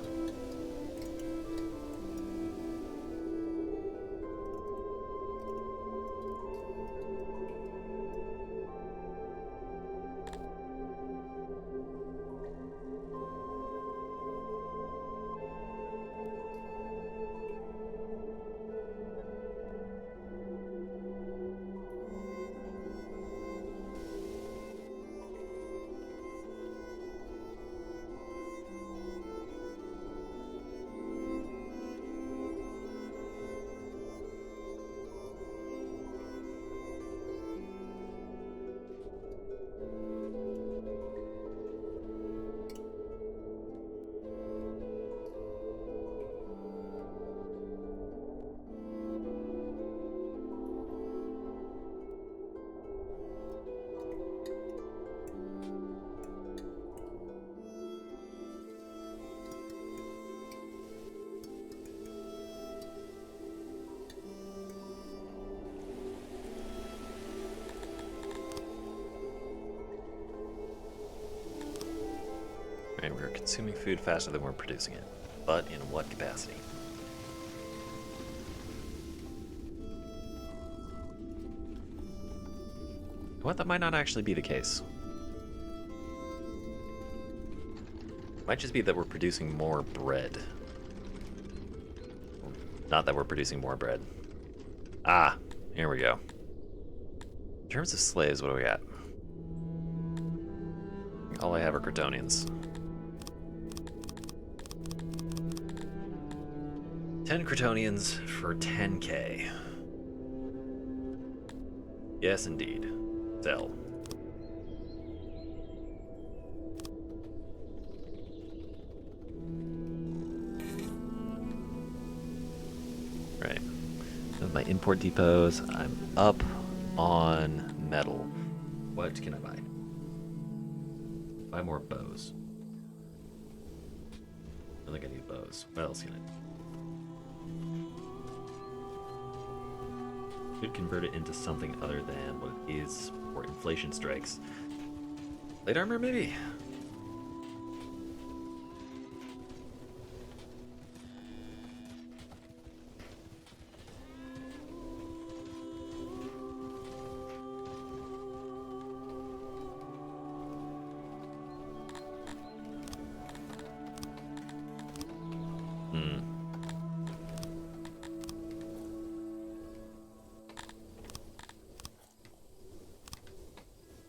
And we're consuming food faster than we're producing it. But in what capacity? What? That might not actually be the case. It might just be that we're producing more bread. Not that we're producing more bread. Ah, here we go. In terms of slaves, what do we got? All I have are Cretonians. 10 Cretonians for 10k. Yes, indeed. Sell. Right. With my import depots, I'm up on metal. What can I buy? Buy more bows. I think I need bows. What else can I do? Could convert it into something other than what it is for inflation strikes. Plate armor, maybe?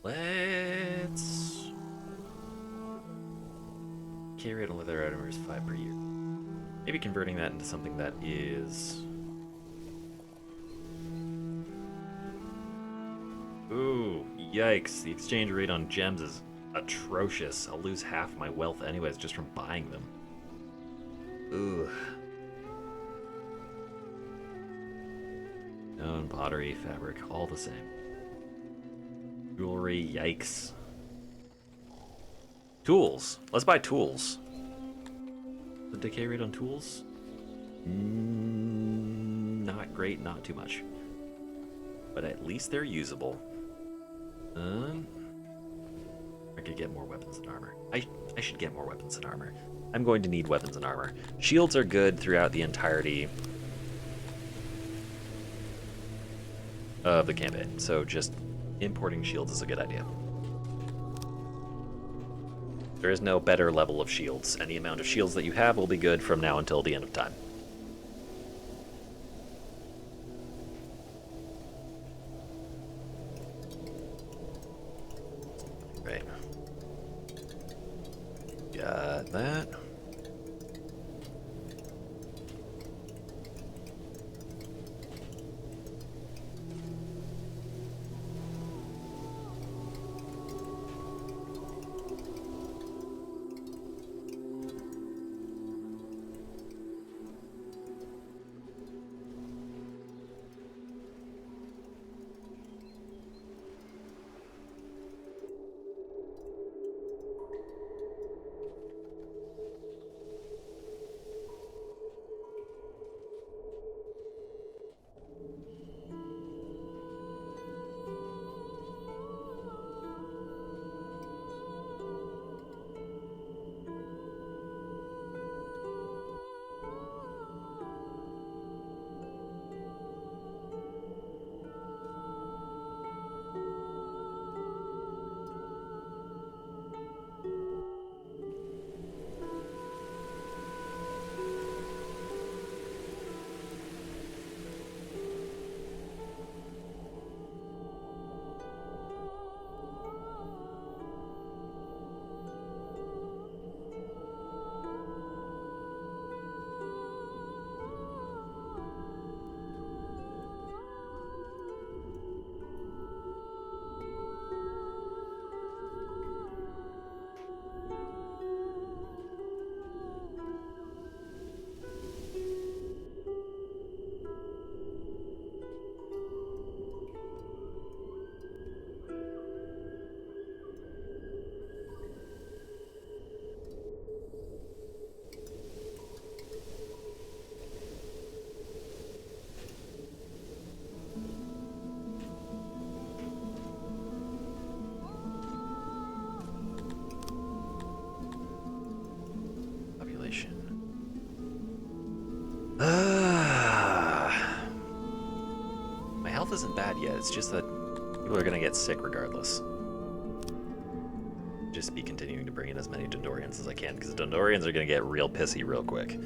Let's... K rate on leather armor is 5 per year. Maybe converting that into something that is... Ooh, yikes. The exchange rate on gems is atrocious. I'll lose half my wealth anyways just from buying them. Ooh. Stone, pottery, fabric, all the same. Jewelry, yikes. Tools. Let's buy tools. The decay rate on tools? Not great, not too much. But at least they're usable. I could get more weapons and armor. I should get more weapons and armor. I'm going to need weapons and armor. Shields are good throughout the entirety of the campaign, so just importing shields is a good idea. There is no better level of shields. Any amount of shields that you have will be good from now until the end of time. Right. Got that. population. My health isn't bad yet. It's just that people are gonna get sick regardless. Just be continuing to bring in as many Dondorians as I can, because the Dondorians are gonna get real pissy real quick.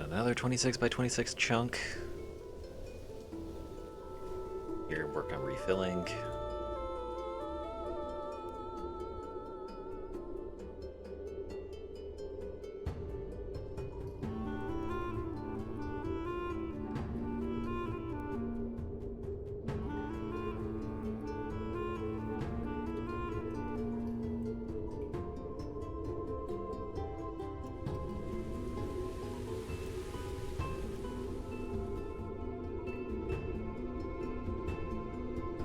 Another 26 by 26 chunk. Here, work on refilling.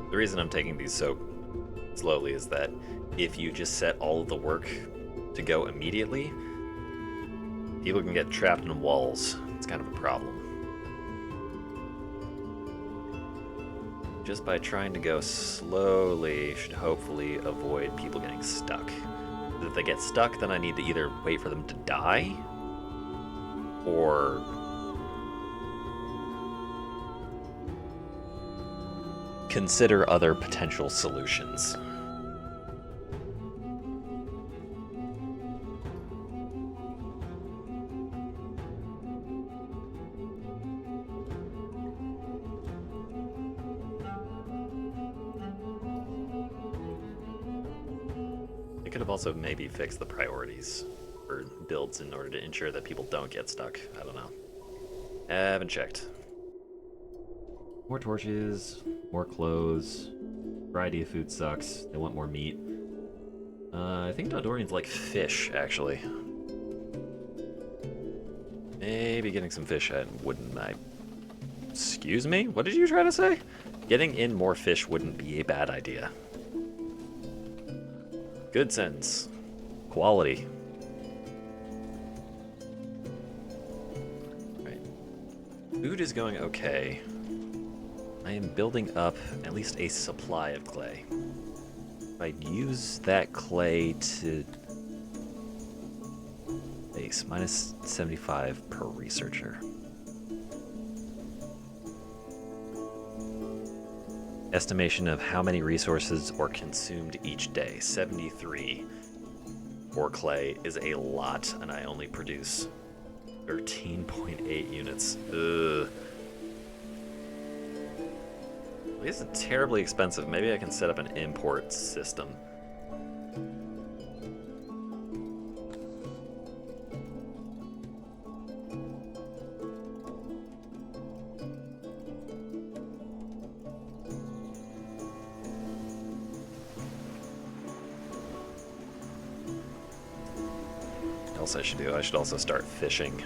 The reason I'm taking these so slowly is that if you just set all of the work to go immediately, people can get trapped in walls. It's kind of a problem. Just by trying to go slowly should hopefully avoid people getting stuck. If they get stuck, then I need to either wait for them to die or consider other potential solutions. It could have also maybe fixed the priorities for builds in order to ensure that people don't get stuck. I don't know. I haven't checked. More torches, more clothes. Variety of food sucks. They want more meat. I think Dondorians like fish, actually. Maybe getting some fish wouldn't I... Excuse me? What did you try to say? Getting in more fish wouldn't be a bad idea. Good sense. Quality. Right. Food is going okay. I am building up at least a supply of clay. If I use that clay to base, minus 75 per researcher. Estimation of how many resources are consumed each day. 73 for clay is a lot, and I only produce 13.8 units. Ugh. This is terribly expensive. Maybe I can set up an import system. What else I should do? I should also start fishing.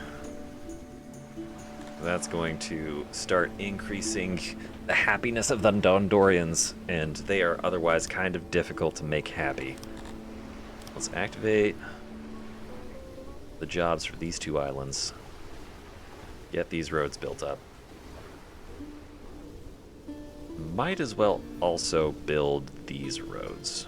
That's going to start increasing the happiness of the Dondorians, and they are otherwise kind of difficult to make happy. Let's activate the jobs for these two islands. Get these roads built up. Might as well also build these roads.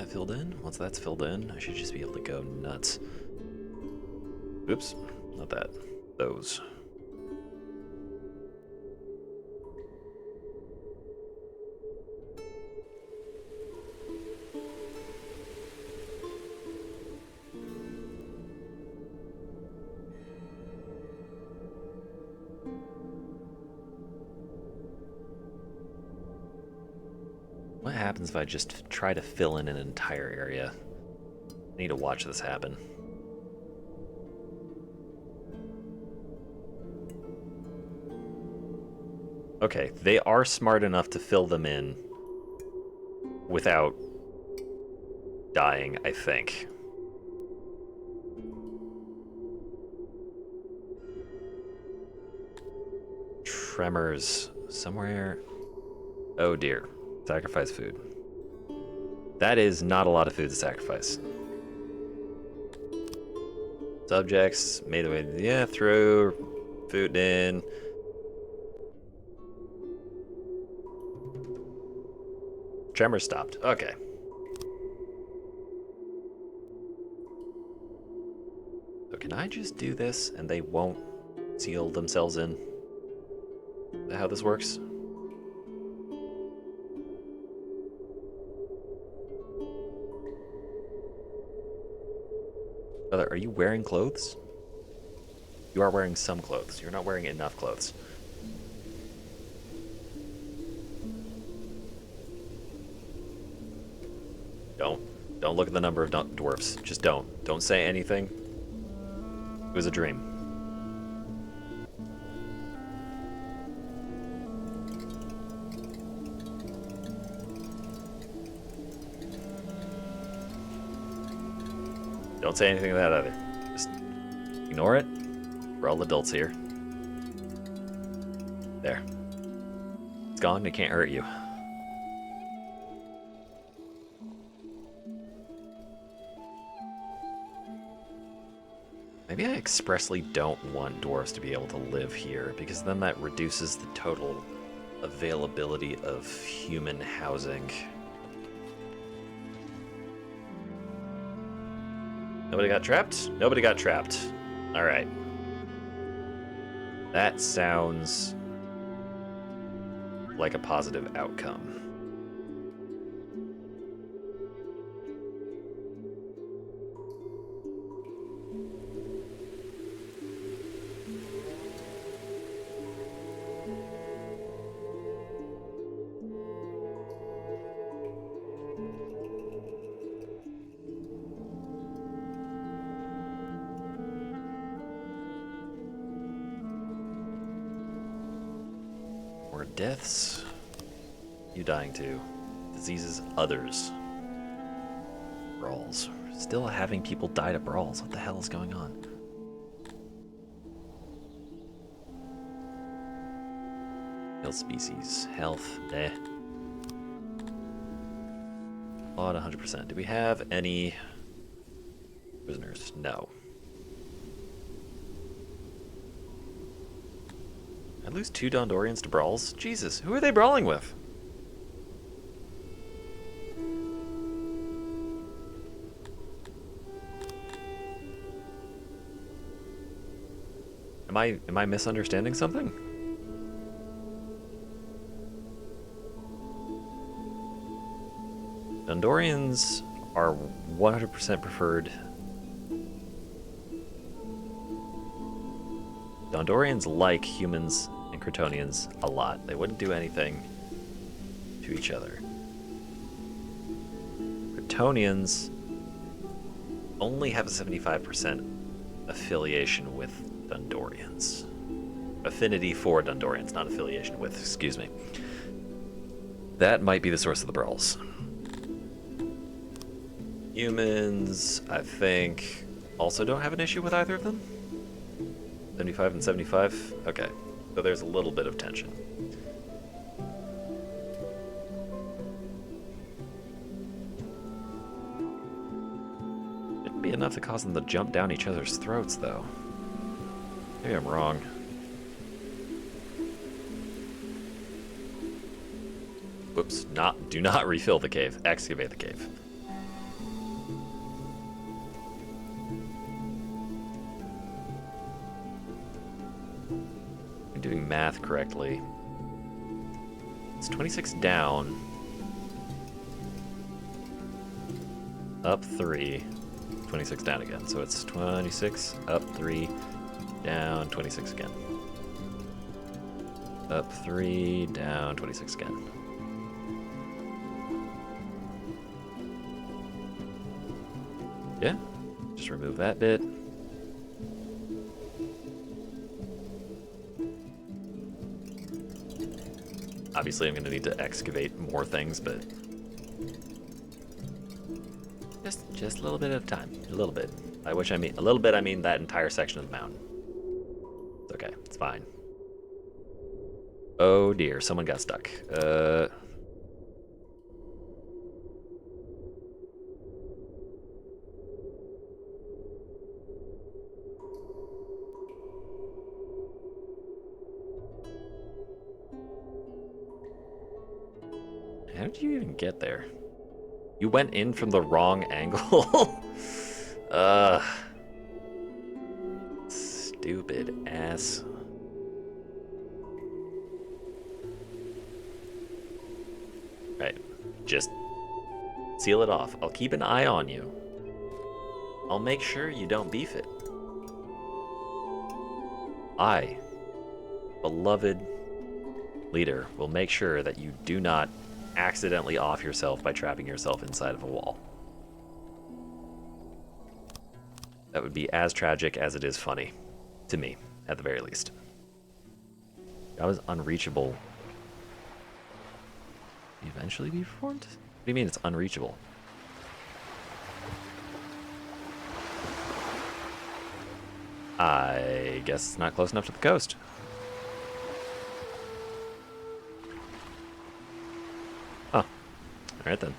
Filled in. Once that's filled in, I should just be able to go nuts. Oops, not that. Those. What happens if I just try to fill in an entire area? I need to watch this happen. Okay, they are smart enough to fill them in without dying, I think. Tremors somewhere. Oh dear. Sacrifice food. That is not a lot of food to sacrifice. Subjects made the way. Yeah, throw food in. Tremor stopped. Okay. So can I just do this and they won't seal themselves in? Is that how this works? Brother, are you wearing clothes? You are wearing some clothes. You're not wearing enough clothes. Don't look at the number of dwarfs. Just don't. Don't say anything. It was a dream. Don't say anything to that either. Just ignore it. We're all adults here. There. It's gone. It can't hurt you. Maybe I expressly don't want dwarves to be able to live here, because then that reduces the total availability of human housing. Nobody got trapped? Nobody got trapped. Alright. That sounds like a positive outcome. Deaths. You dying too. Diseases, others. Brawls. Still having people die to brawls. What the hell is going on? Kill species. Health. Eh. Flawed 100%. Do we have any prisoners? No. I lose 2 Dondorians to brawls? Jesus, who are they brawling with? Am I misunderstanding something? Dondorians are 100% preferred. Dondorians like humans and Crotonians a lot. They wouldn't do anything to each other. Crotonians only have a 75% affiliation with Dondorians. Affinity for Dondorians, not affiliation with, excuse me. That might be the source of the brawls. Humans, I think, also don't have an issue with either of them. 75 and 75? Okay, so there's a little bit of tension. Shouldn't be enough to cause them to jump down each other's throats, though. Maybe I'm wrong. Whoops, do not refill the cave. Excavate the cave. Doing math correctly. It's 26 down. Up 3. 26 down again. So it's 26, up 3, down 26 again. Up 3, down 26 again. Yeah, just remove that bit. Obviously, I'm going to need to excavate more things, but Just a little bit at a time. A little bit. By which I mean a little bit, I mean that entire section of the mountain. It's okay. It's fine. Oh dear, someone got stuck. How did you even get there? You went in from the wrong angle? Stupid ass. Right. Just seal it off. I'll keep an eye on you. I'll make sure you don't beef it. I, beloved leader, will make sure that you do not accidentally off yourself by trapping yourself inside of a wall. That would be as tragic as it is funny. To me, at the very least. That was unreachable. Eventually be performed? What do you mean it's unreachable? I guess it's not close enough to the coast. Huh. Alright then.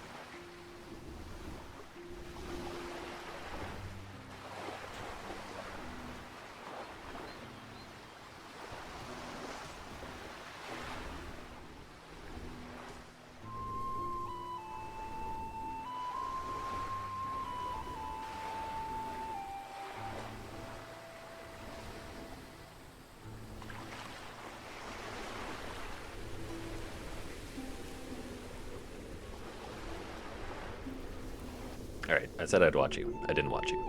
Alright, I said I'd watch you. I didn't watch you.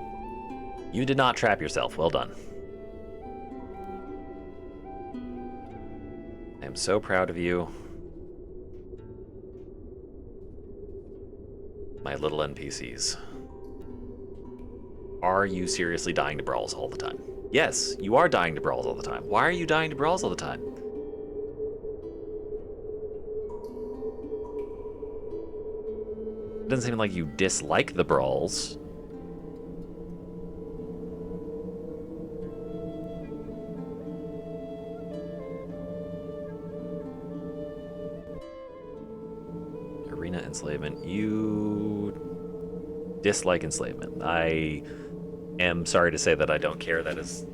You did not trap yourself. Well done. I am so proud of you. My little NPCs. Are you seriously dying to brawls all the time? Yes, you are dying to brawls all the time. Why are you dying to brawls all the time? It doesn't seem like you dislike the brawls. Arena enslavement. You dislike enslavement. I am sorry to say that I don't care. That is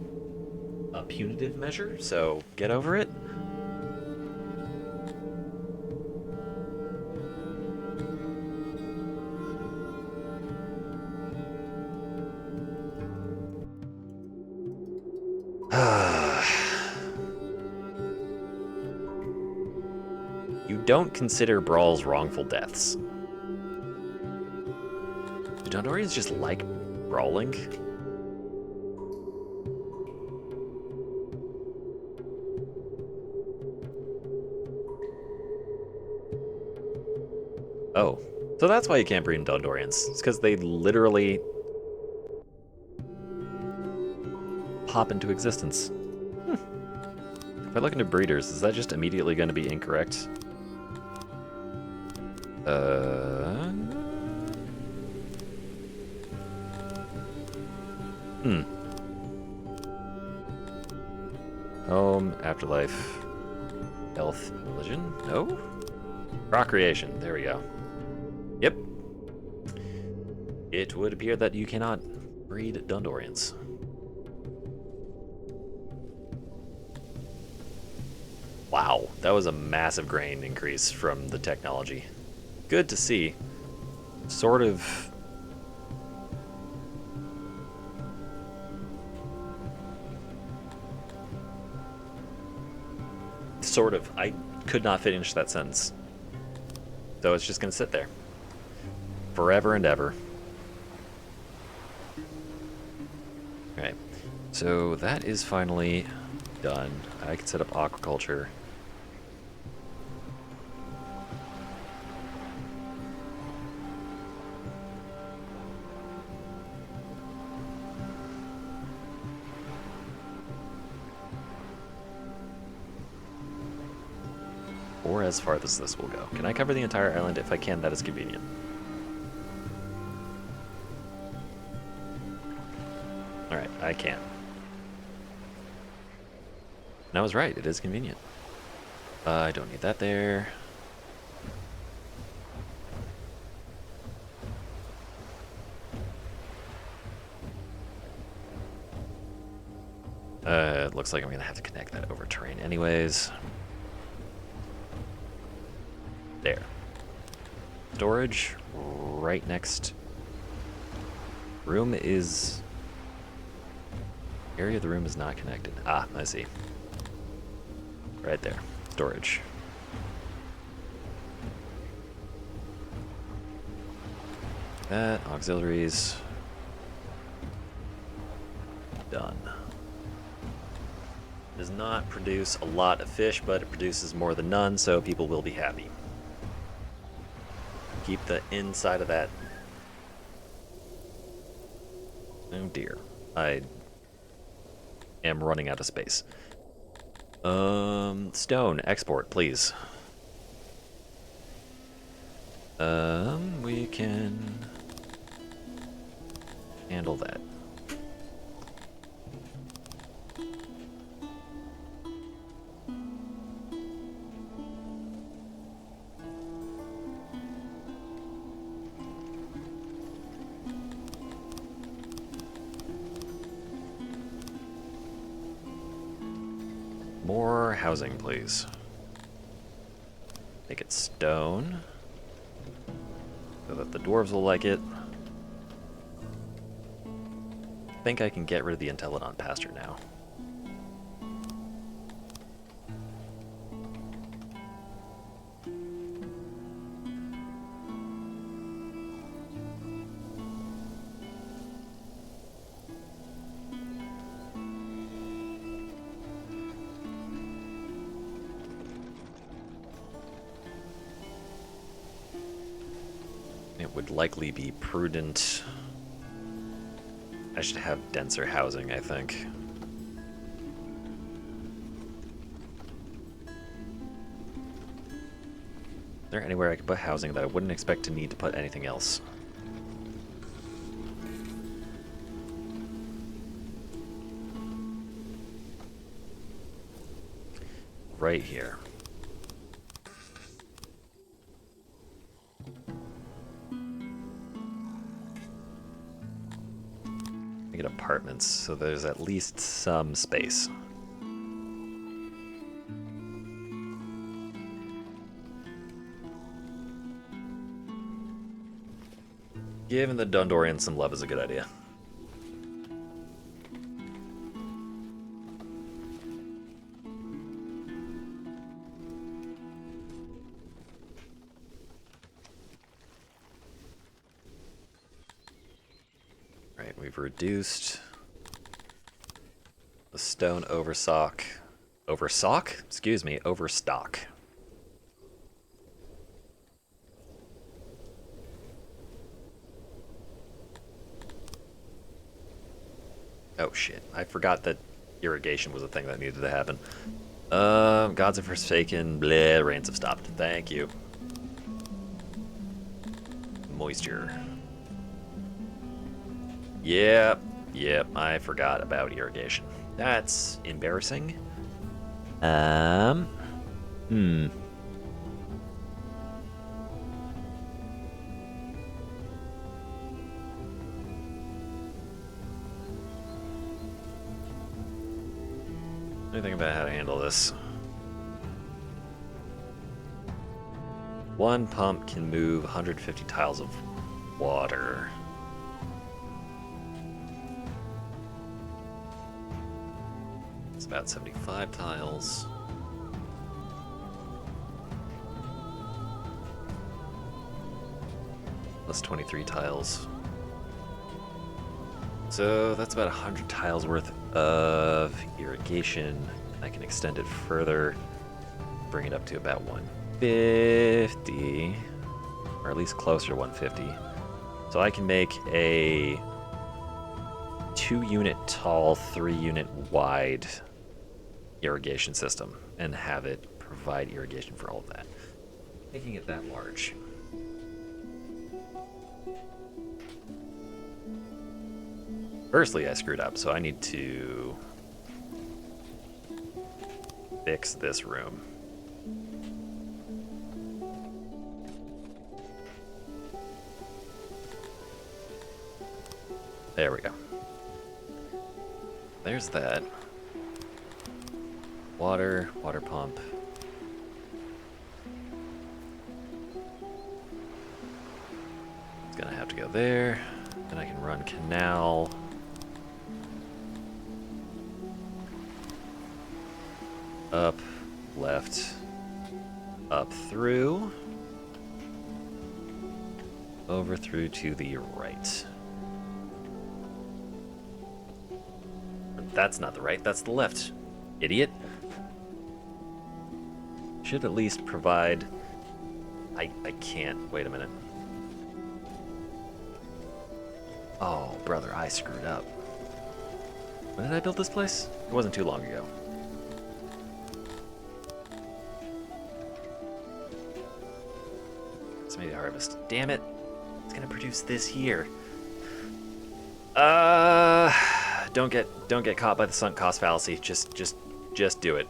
a punitive measure, so get over it. You don't consider brawls wrongful deaths. Do Dondorians just like brawling? Oh, so that's why you can't breed in Dondorians. It's because they literally pop into existence. If I look into breeders, is that just immediately going to be incorrect? Home, afterlife, health, religion? No? Procreation. There we go. Yep. It would appear that you cannot breed Dondorians. Wow, that was a massive grain increase from the technology. Good to see. Sort of... I could not finish that sentence. So it's just going to sit there. Forever and ever. Okay, so that is finally done. I can set up aquaculture. Or as far as this will go. Can I cover the entire island? If I can, that is convenient. Alright, I can. And I was right, it is convenient. I don't need that there. It looks like I'm gonna have to connect that over terrain anyways. There. Storage right next. Room is... Area of the room is not connected. Ah, I see. Right there. Storage. That, auxiliaries. Done. Does not produce a lot of fish, but it produces more than none, so people will be happy. Keep the inside of that. Oh dear. I am running out of space. Stone, export, please. We can handle that. More housing, please. Make it stone, so that the dwarves will like it. I think I can get rid of the Intellidon pasture now. It would likely be prudent. I should have denser housing, I think. Is there anywhere I could put housing that I wouldn't expect to need to put anything else? Right here. Get apartments, so there's at least some space. Giving the Dundorians some love is a good idea. We've reduced the stone overstock. Overstock? Excuse me, overstock. Oh shit, I forgot that irrigation was a thing that needed to happen. Gods have forsaken, bleh, rains have stopped. Thank you. Moisture. Yep, I forgot about irrigation. That's embarrassing. Hmm. Let me think about how to handle this. One pump can move 150 tiles of water. It's about 75 tiles. Plus 23 tiles. So that's about 100 tiles worth of irrigation. I can extend it further, bring it up to about 150, or at least closer to 150. So I can make a 2-unit tall, 3-unit wide irrigation system and have it provide irrigation for all of that. Making it that large. Firstly, I screwed up, so I need to fix this room. There we go. There's that. Water pump. It's gonna have to go there. Then I can run canal. Up, left, up through. Over through to the right. That's not the right, that's the left. Idiot. Should at least provide... I can't. Wait a minute. Oh, brother, I screwed up. When did I build this place? It wasn't too long ago. Maybe harvest. Damn it. It's gonna produce this here. Don't get caught by the sunk cost fallacy. Just do it.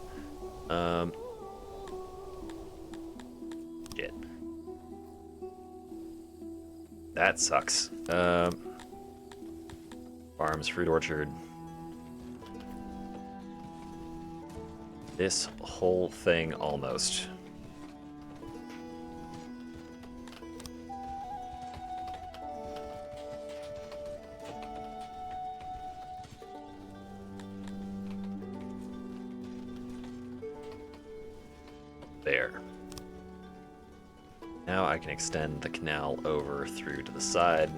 Shit. That sucks. Farms, fruit orchard. This whole thing almost. There. Now I can extend the canal over through to the side.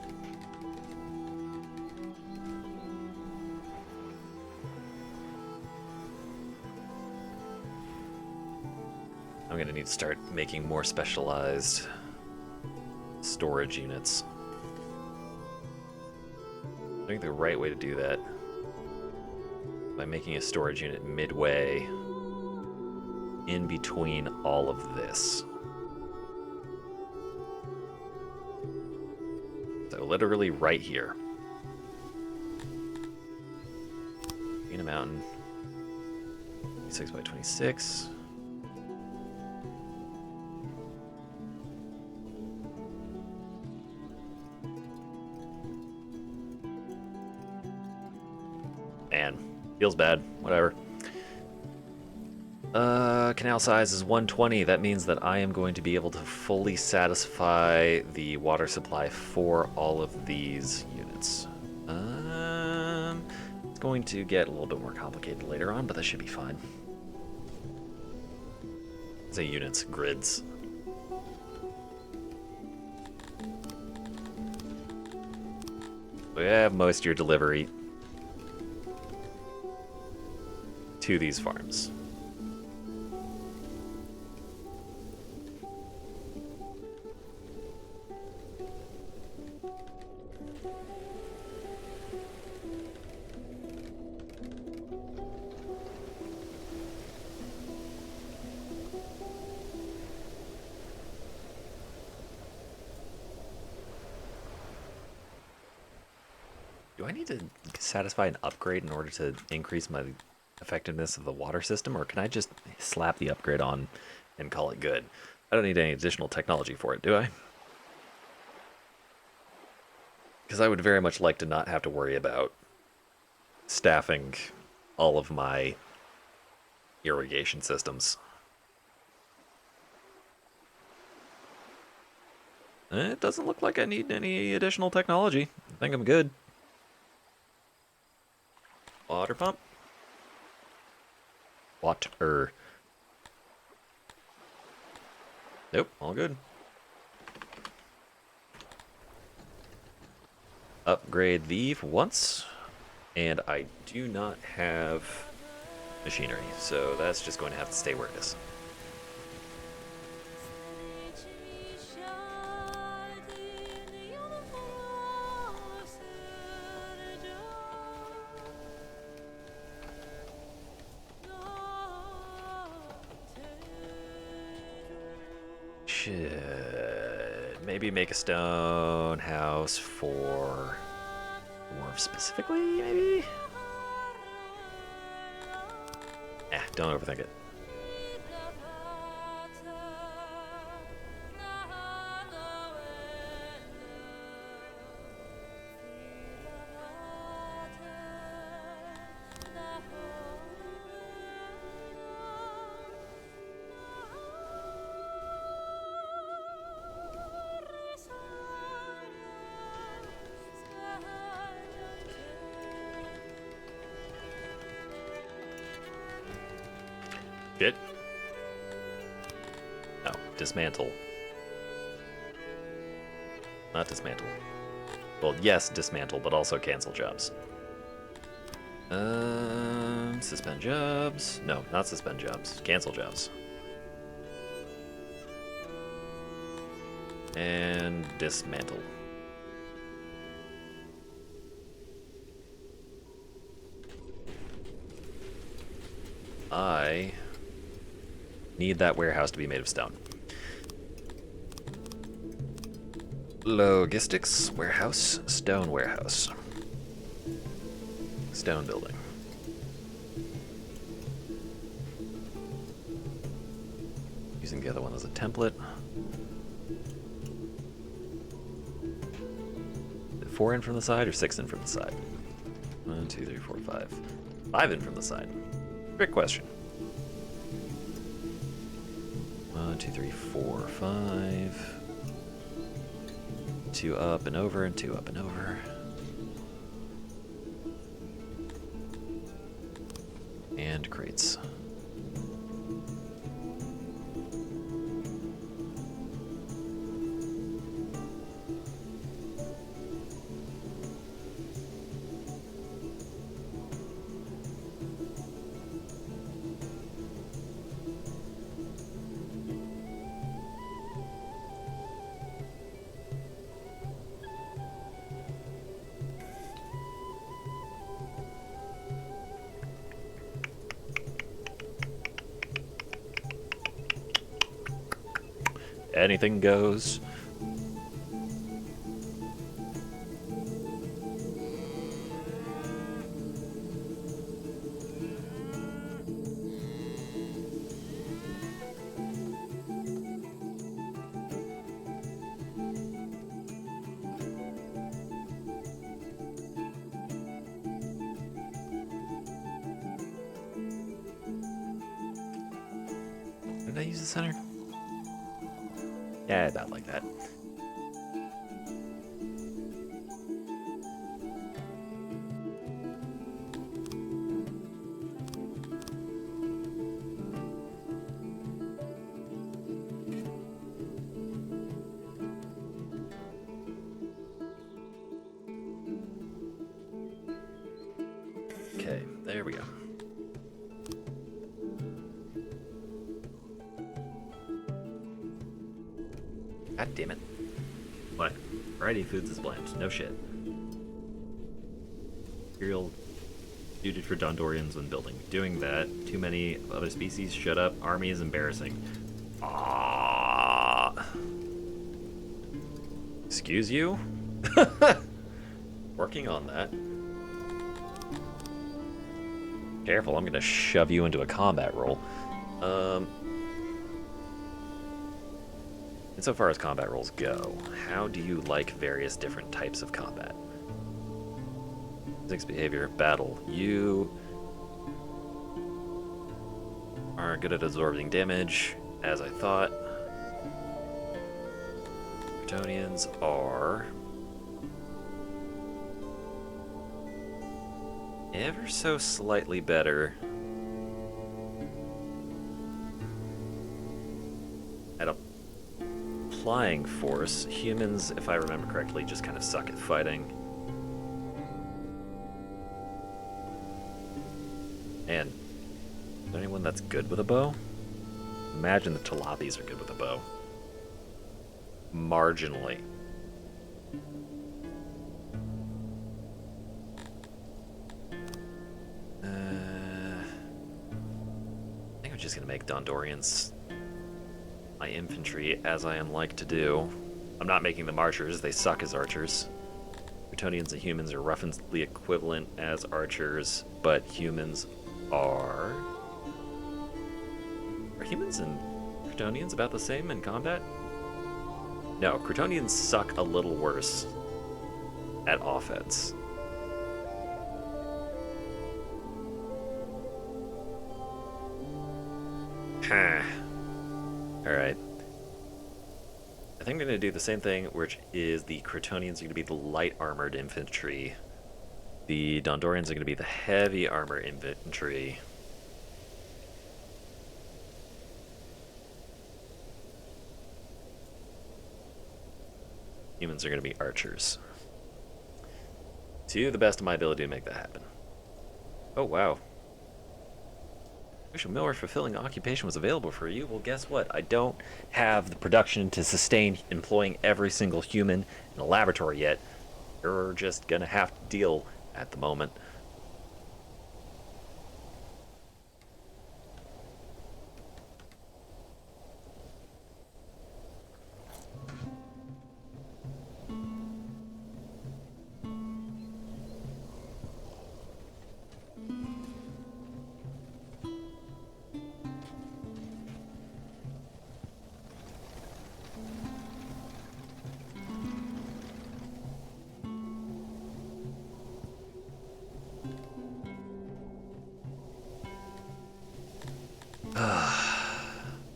I'm gonna need to start making more specialized storage units. I think the right way to do that by making a storage unit midway in between all of this. So literally right here. In a mountain. 6 by 26. Man, feels bad. Whatever. Canal size is 120. That means that I am going to be able to fully satisfy the water supply for all of these units. It's going to get a little bit more complicated later on, but that should be fine. Say units, grids. We have moisture delivery to these farms. Do I need to satisfy an upgrade in order to increase my effectiveness of the water system, or can I just slap the upgrade on and call it good? I don't need any additional technology for it, do I? Because I would very much like to not have to worry about staffing all of my irrigation systems. It doesn't look like I need any additional technology. I think I'm good. Water pump. Water. Nope, all good. Upgrade the once. And I do not have machinery, so that's just going to have to stay where it is. Should maybe make a stone house for Dwarf specifically, maybe? Don't overthink it. Shit. No, dismantle. Not dismantle. Well, yes, dismantle, but also cancel jobs. Suspend jobs. No, not suspend jobs. Cancel jobs. And dismantle. I need that warehouse to be made of stone. Logistics, warehouse, stone warehouse. Stone building. Using the other one as a template. 4 in from the side or 6 in from the side? 1, 2, 3, 4, 5. 5 in from the side. Trick question. 1, 2, 3, 4, 5. 2 up and over and 2 up and over. And crates. Anything goes. Did I use the center? Yeah, about like that. Okay, there we go. God damn it. What? Variety of foods is bland. No shit. Material suited for Dondorians when building. Doing that. Too many other species. Shut up. Army is embarrassing. Ah. Excuse you? Working on that. Careful, I'm gonna shove you into a combat role. Insofar as combat roles go, how do you like various different types of combat? Physics, behavior, battle. You are good at absorbing damage, as I thought. Bretonians are ever so slightly better at applying force. Humans, if I remember correctly, just kind of suck at fighting. And is there anyone that's good with a bow? Imagine the Talapis are good with a bow. Marginally. I think I'm just gonna make Dondorians my infantry, as I am like to do. I'm not making them archers, they suck as archers. Kryptonians and humans are roughly equivalent as archers, but humans are... Are humans and Kryptonians about the same in combat? No, Kryptonians suck a little worse at offense. Alright. I think I'm going to do the same thing, which is the Kryptonians are going to be the light armored infantry. The Dondorians are going to be the heavy armor infantry. Humans are going to be archers. To the best of my ability to make that happen. Oh, wow. Wish a more fulfilling occupation was available for you. Well, guess what? I don't have the production to sustain employing every single human in a laboratory yet. You're just going to have to deal at the moment.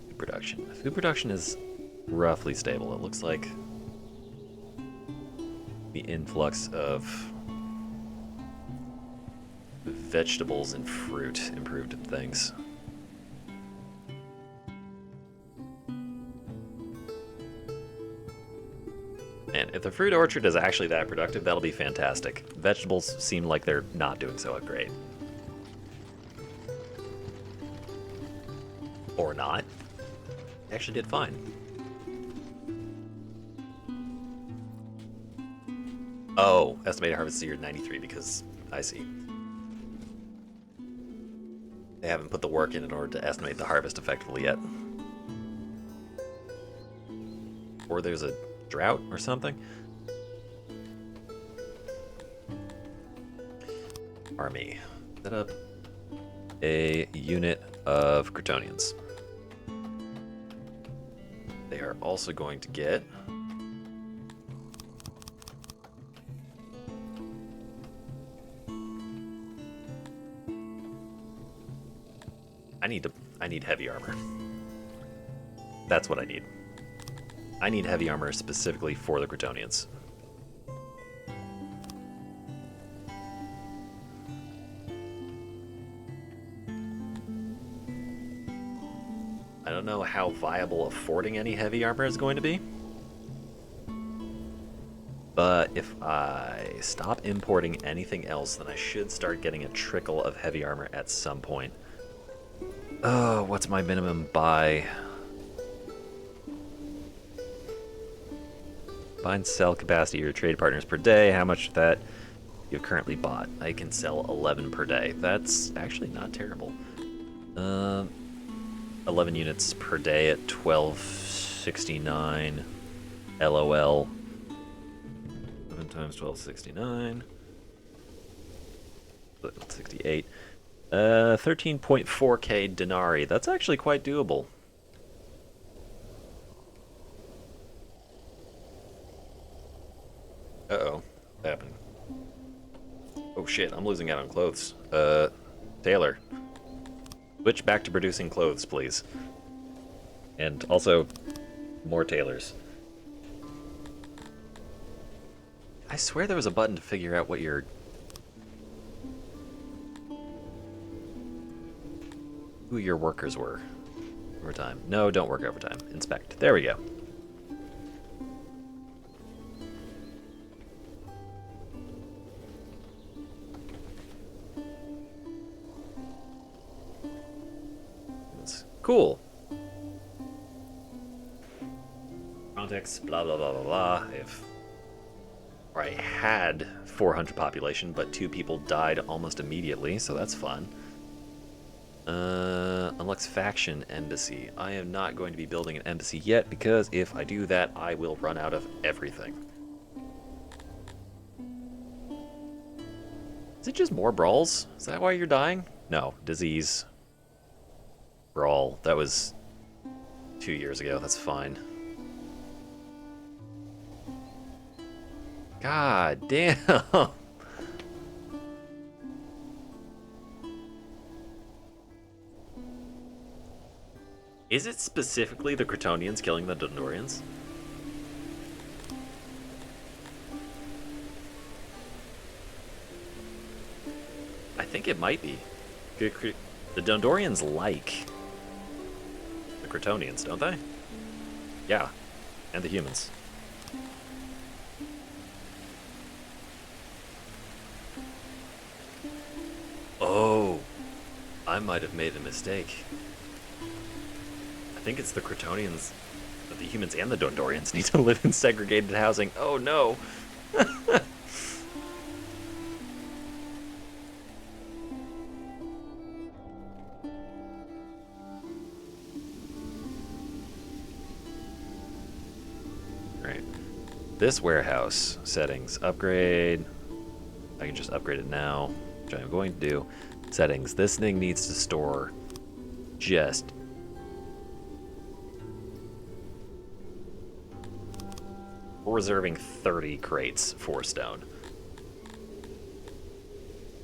Food production. Food production is roughly stable. It looks like the influx of vegetables and fruit improved things. And if the fruit orchard is actually that productive, that'll be fantastic. Vegetables seem like they're not doing so great. Or not. They actually did fine. Oh, estimated harvest year 93 because I see. They haven't put the work in order to estimate the harvest effectively yet. Or there's a drought or something. Army. Set up a unit of Kryptonians. They are also going to get I need heavy armor. That's what I need. I need heavy armor specifically for the Kryptonians. I don't know how viable affording any heavy armor is going to be. But if I stop importing anything else, then I should start getting a trickle of heavy armor at some point. Oh, what's my minimum buy? Buy and sell capacity of your trade partners per day. How much of that you've currently bought? I can sell 11 per day. That's actually not terrible. 11 units per day at 1269. LOL. 7 times 1269. 68. 13.4k denarii. That's actually quite doable. Uh-oh. What happened? Oh shit, I'm losing out on clothes. Tailor. Switch back to producing clothes, please. And also, more tailors. I swear there was a button to figure out what your... who your workers were. Overtime. No, don't work overtime. Inspect. There we go. Cool. Context, blah, blah, blah, blah, blah. I had 400 population, but 2 people died almost immediately, so that's fun. Unlocks faction embassy. I am not going to be building an embassy yet, because if I do that, I will run out of everything. Is it just more brawls? Is that why you're dying? No, disease. Brawl. That was 2 years ago. That's fine. God damn. Is it specifically the Kryptonians killing the Dondorians? I think it might be. The Dondorians like the Kryptonians, don't they? Yeah, and the humans. Oh, I might have made a mistake. I think it's the Kryptonians, the humans and the Dondorians need to live in segregated housing. Oh no. Right. This warehouse settings upgrade. I can just upgrade it now, which I'm going to do. Settings. This thing needs to store just we're reserving 30 crates for stone.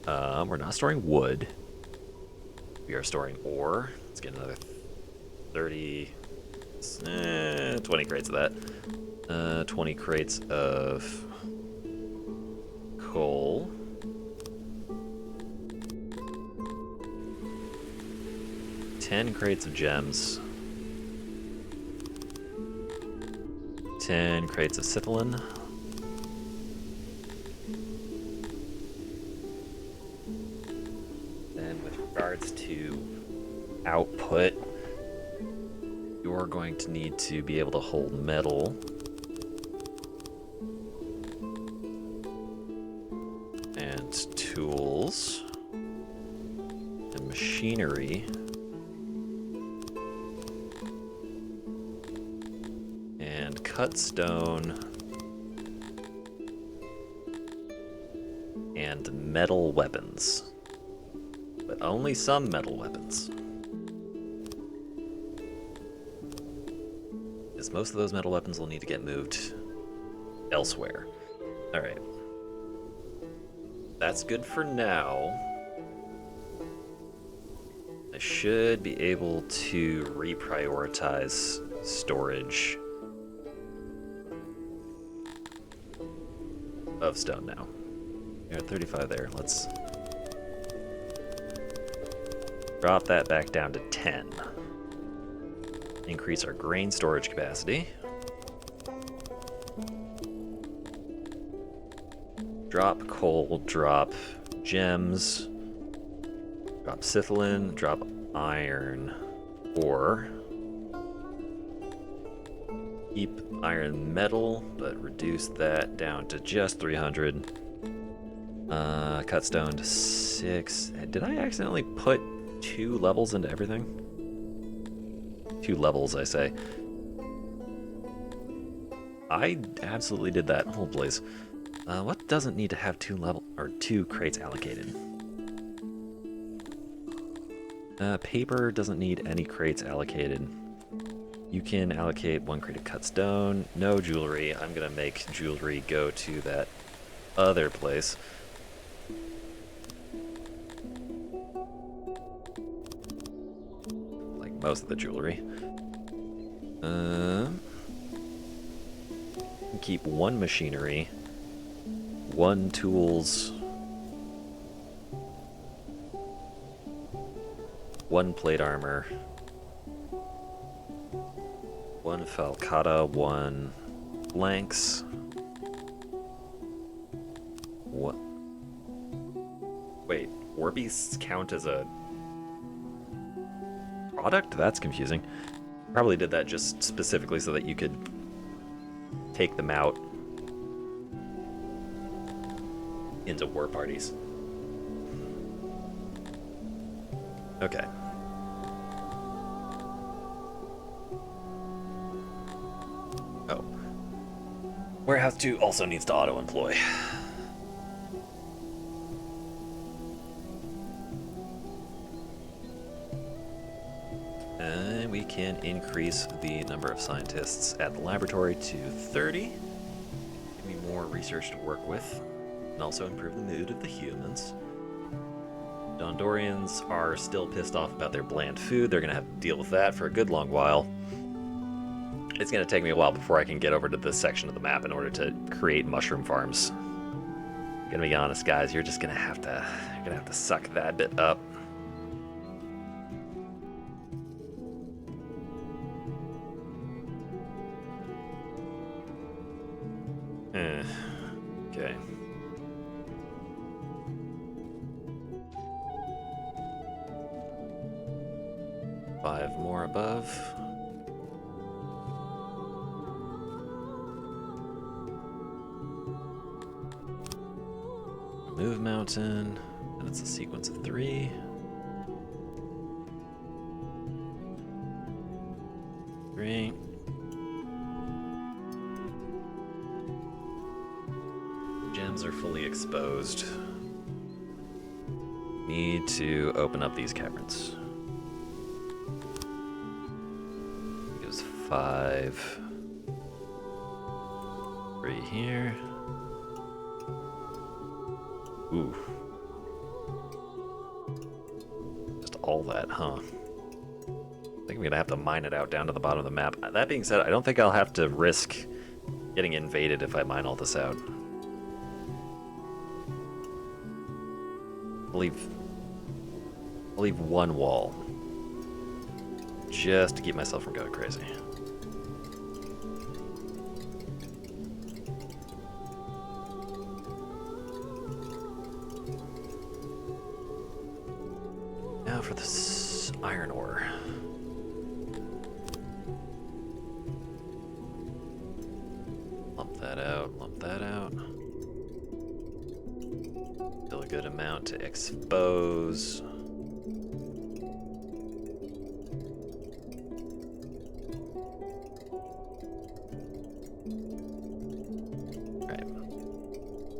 We're not storing wood. We are storing ore. Let's get another 30, 20 crates of that. 20 crates of coal. Ten crates of gems. 10 crates of sithilin. Then with regards to output, you're going to need to be able to hold metal. And tools. And machinery. Cut stone and metal weapons, but only some metal weapons, because most of those metal weapons will need to get moved elsewhere. All right, that's good for now. I should be able to reprioritize storage of stone now. You're at 35 there. Let's drop that back down to 10. Increase our grain storage capacity. Drop coal, drop gems, drop sithilin, drop iron ore. Keep iron metal, but reduce that down to just 300. Cut stone to 6. Did I accidentally put 2 levels into everything? 2 levels, I say. I absolutely did that. Hold please. What doesn't need to have 2 crates allocated? Paper doesn't need any crates allocated. You can allocate 1 crate of cut stone. No jewelry. I'm gonna make jewelry go to that other place. Like most of the jewelry. Keep 1 machinery, 1 tools, 1 plate armor, 1 falcata, 1 blanks. What? Wait, Orbeez count as a product? That's confusing. Probably did that just specifically so that you could take them out into war parties. Okay. Oh. Warehouse 2 also needs to auto-employ. we can increase the number of scientists at the laboratory to 30. Give me more research to work with, and also improve the mood of the humans. Dondorians are still pissed off about their bland food. They're going to have to deal with that for a good long while. It's going to take me a while before I can get over to this section of the map in order to create mushroom farms. Gonna be honest, guys, you're just gonna have to suck that bit up. Okay. Five more above. Move mountain, and it's a sequence of 3. 3. Gems are fully exposed. Need to open up these caverns. It was 5. 3 here. Ooh. Just all that, huh? I think I'm gonna have to mine it out down to the bottom of the map. That being said, I don't think I'll have to risk getting invaded if I mine all this out. I'll leave one wall. Just to keep myself from going crazy. Now for this iron ore. Lump that out, lump that out. Still a good amount to expose. Right.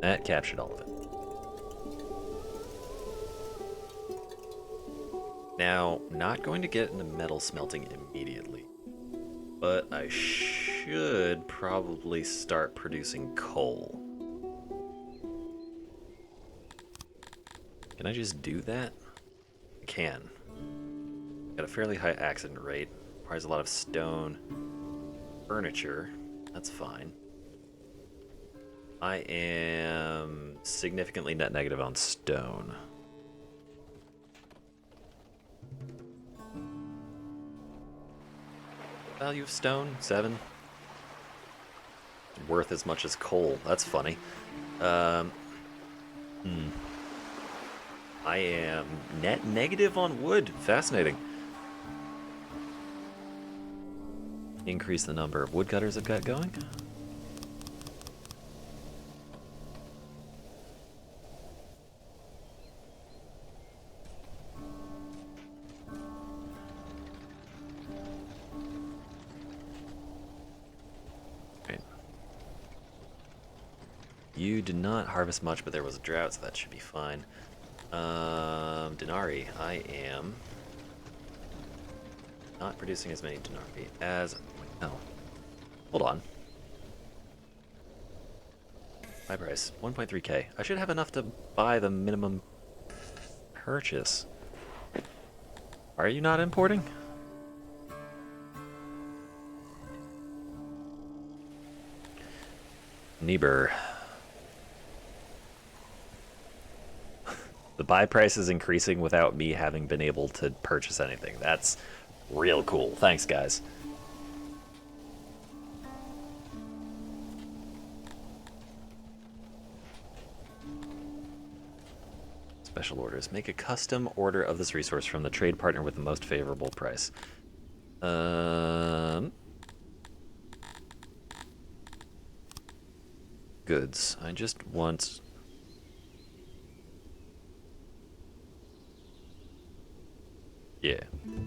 That captured all of it. Now, not going to get into metal smelting immediately, but I should probably start producing coal. Can I just do that? I can. Got a fairly high accident rate, requires a lot of stone. Furniture, that's fine. I am significantly net negative on stone. Value of stone, 7. Worth as much as coal. That's funny. I am net negative on wood. Fascinating. Increase the number of woodcutters I've got going. You did not harvest much, but there was a drought, so that should be fine. Denari, I am not producing as many Denari as... No. Hold on. Buy price, 1.3k. I should have enough to buy the minimum purchase. Are you not importing? Niebuhr. The buy price is increasing without me having been able to purchase anything. That's real cool. Thanks, guys. Special orders. Make a custom order of this resource from the trade partner with the most favorable price. Goods. I just want... Yeah. Give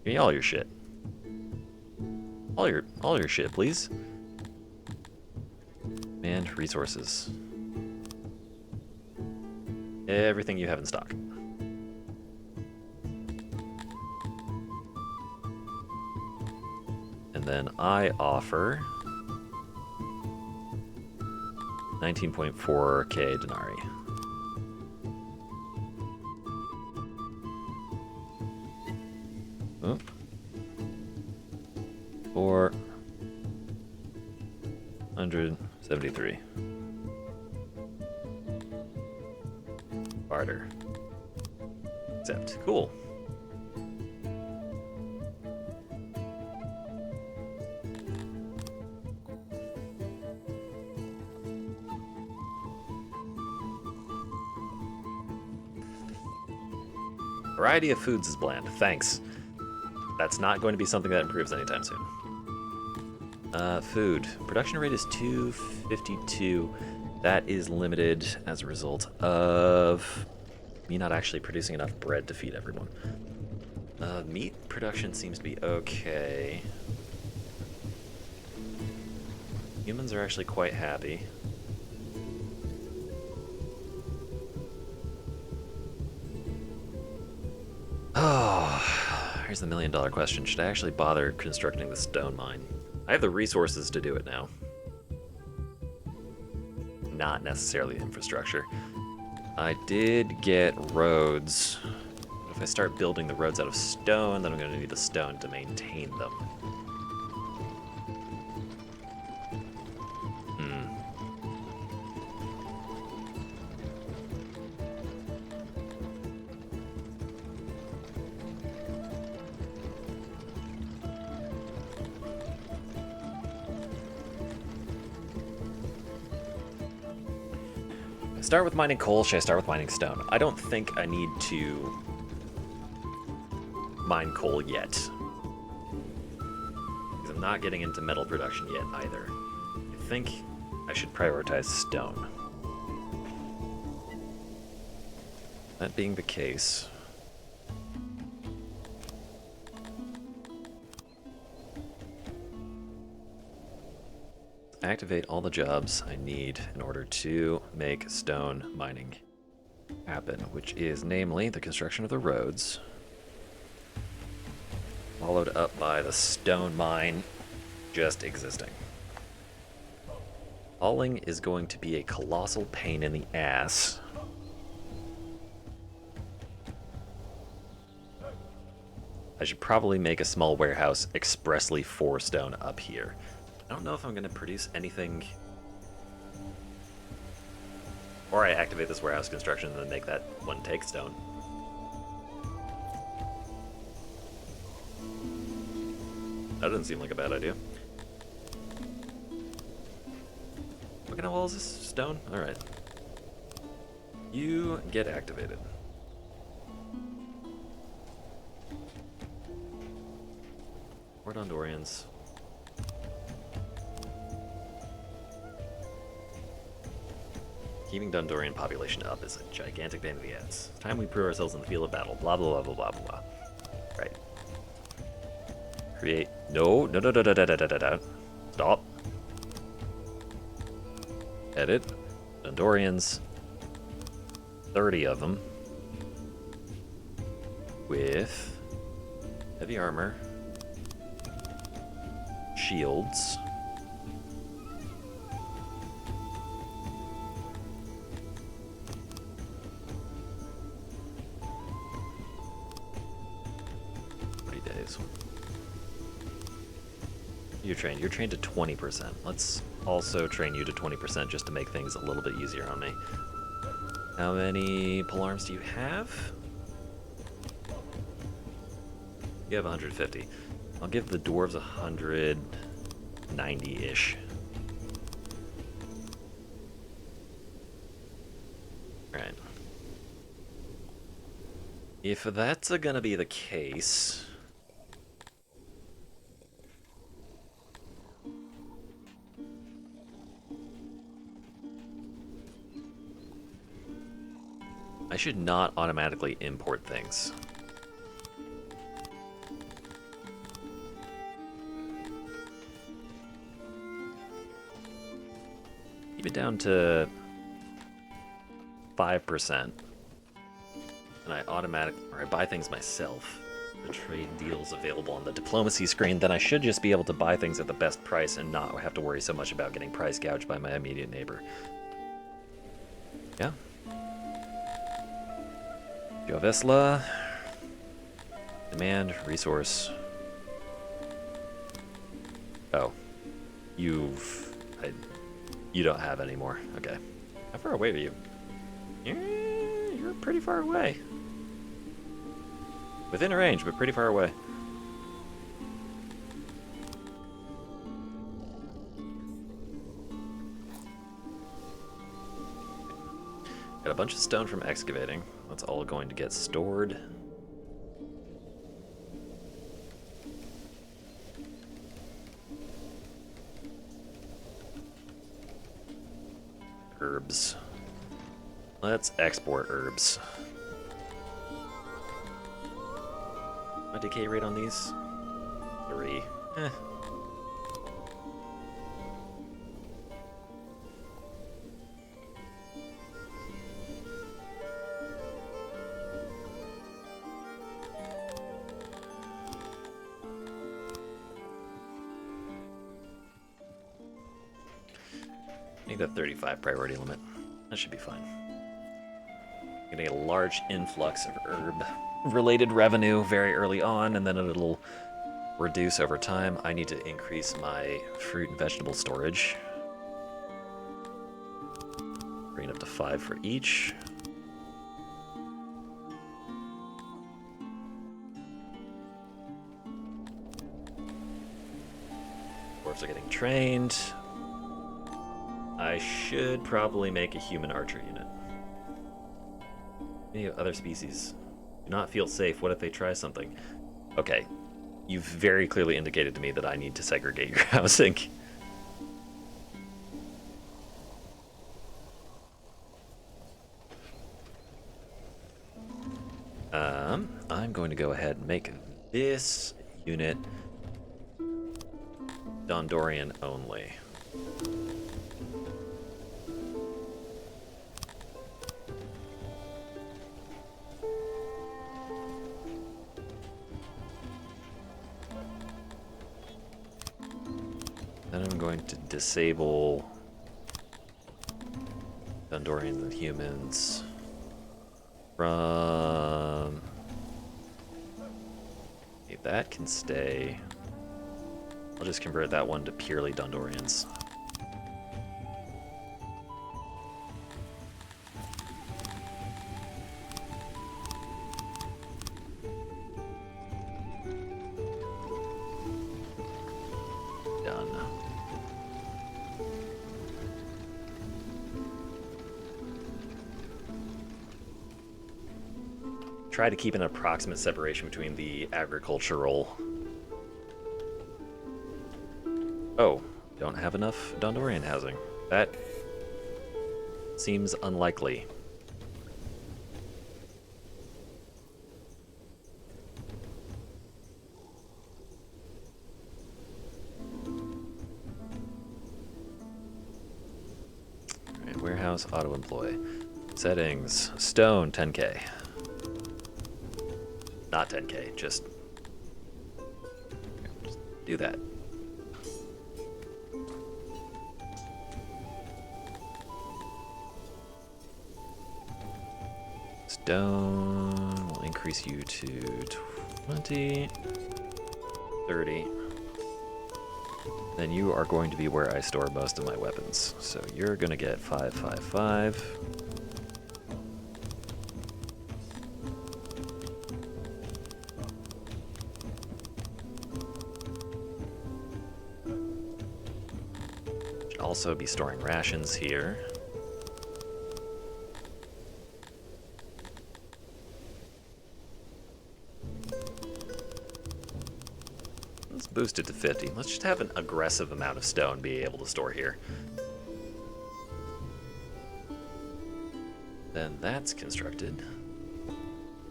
me all your shit. All your shit, please. And resources. Everything you have in stock. then I offer 19.4k denarii. Oh. 473. Barter. Accept. Cool. Variety of foods is bland. Thanks. That's not going to be something that improves anytime soon. Food. Production rate is 252. That is limited as a result of me not actually producing enough bread to feed everyone. Meat production seems to be okay. Humans are actually quite happy. Oh, here's the million-dollar question. Should I actually bother constructing the stone mine? I have the resources to do it now. Not necessarily infrastructure. I did get roads. But if I start building the roads out of stone, then I'm going to need the stone to maintain them. Start with mining coal, should I start with mining stone? I don't think I need to mine coal yet. Because I'm not getting into metal production yet either. I think I should prioritize stone. That being the case... activate all the jobs I need in order to make stone mining happen, which is namely the construction of the roads, followed up by the stone mine just existing. Hauling is going to be a colossal pain in the ass. I should probably make a small warehouse expressly for stone up here. I don't know if I'm going to produce anything... Or I activate this warehouse construction and then make that one take stone. That doesn't seem like a bad idea. What kind of wall is this? Stone? Alright. You get activated. More Dondorians. Keeping Dondorian population up is a gigantic pain in the ass. It's time we prove ourselves in the field of battle. Blah, blah, blah, blah, blah, blah. Right. Create... No. Stop. Edit. Dondorians. 30 of them. With... heavy armor. Shields. You're trained to 20%. Let's also train you to 20% just to make things a little bit easier on me. How many polearms do you have? You have 150. I'll give the dwarves 190-ish. Alright. If that's gonna be the case... I should not automatically import things. Keep it down to 5%. And I buy things myself. the trade deals available on the diplomacy screen, then I should just be able to buy things at the best price and not have to worry so much about getting price gouged by my immediate neighbor. Yeah. Jovesla. Demand, resource. Oh. You don't have any more. Okay. How far away are you? You're pretty far away. Within range, but pretty far away. Got a bunch of stone from excavating. That's all going to get stored. Herbs. Let's export herbs. My decay rate on these? 3. Eh. I need that 35 priority limit. That should be fine. Getting a large influx of herb-related revenue very early on, and then it'll reduce over time. I need to increase my fruit and vegetable storage. Bring it up to 5 for each. Dwarves are getting trained. I should probably make a human archer unit. Any other species do not feel safe. What if they try something? Okay, you've very clearly indicated to me that I need to segregate your housing. I'm going to go ahead and make this unit Dondorian only. Then I'm going to disable Dondorians and humans from... Okay, that can stay. I'll just convert that one to purely Dondorians. Try to keep an approximate separation between the agricultural... Oh, don't have enough Dondorian housing. That seems unlikely. Alright, warehouse, auto-employ. Settings, stone, 10k. Not 10k, just do that. Stone will increase you to 20, 30. Then you are going to be where I store most of my weapons. So you're gonna get 5, 5, 5. Also be storing rations here. Let's boost it to 50. Let's just have an aggressive amount of stone be able to store here. Then that's constructed.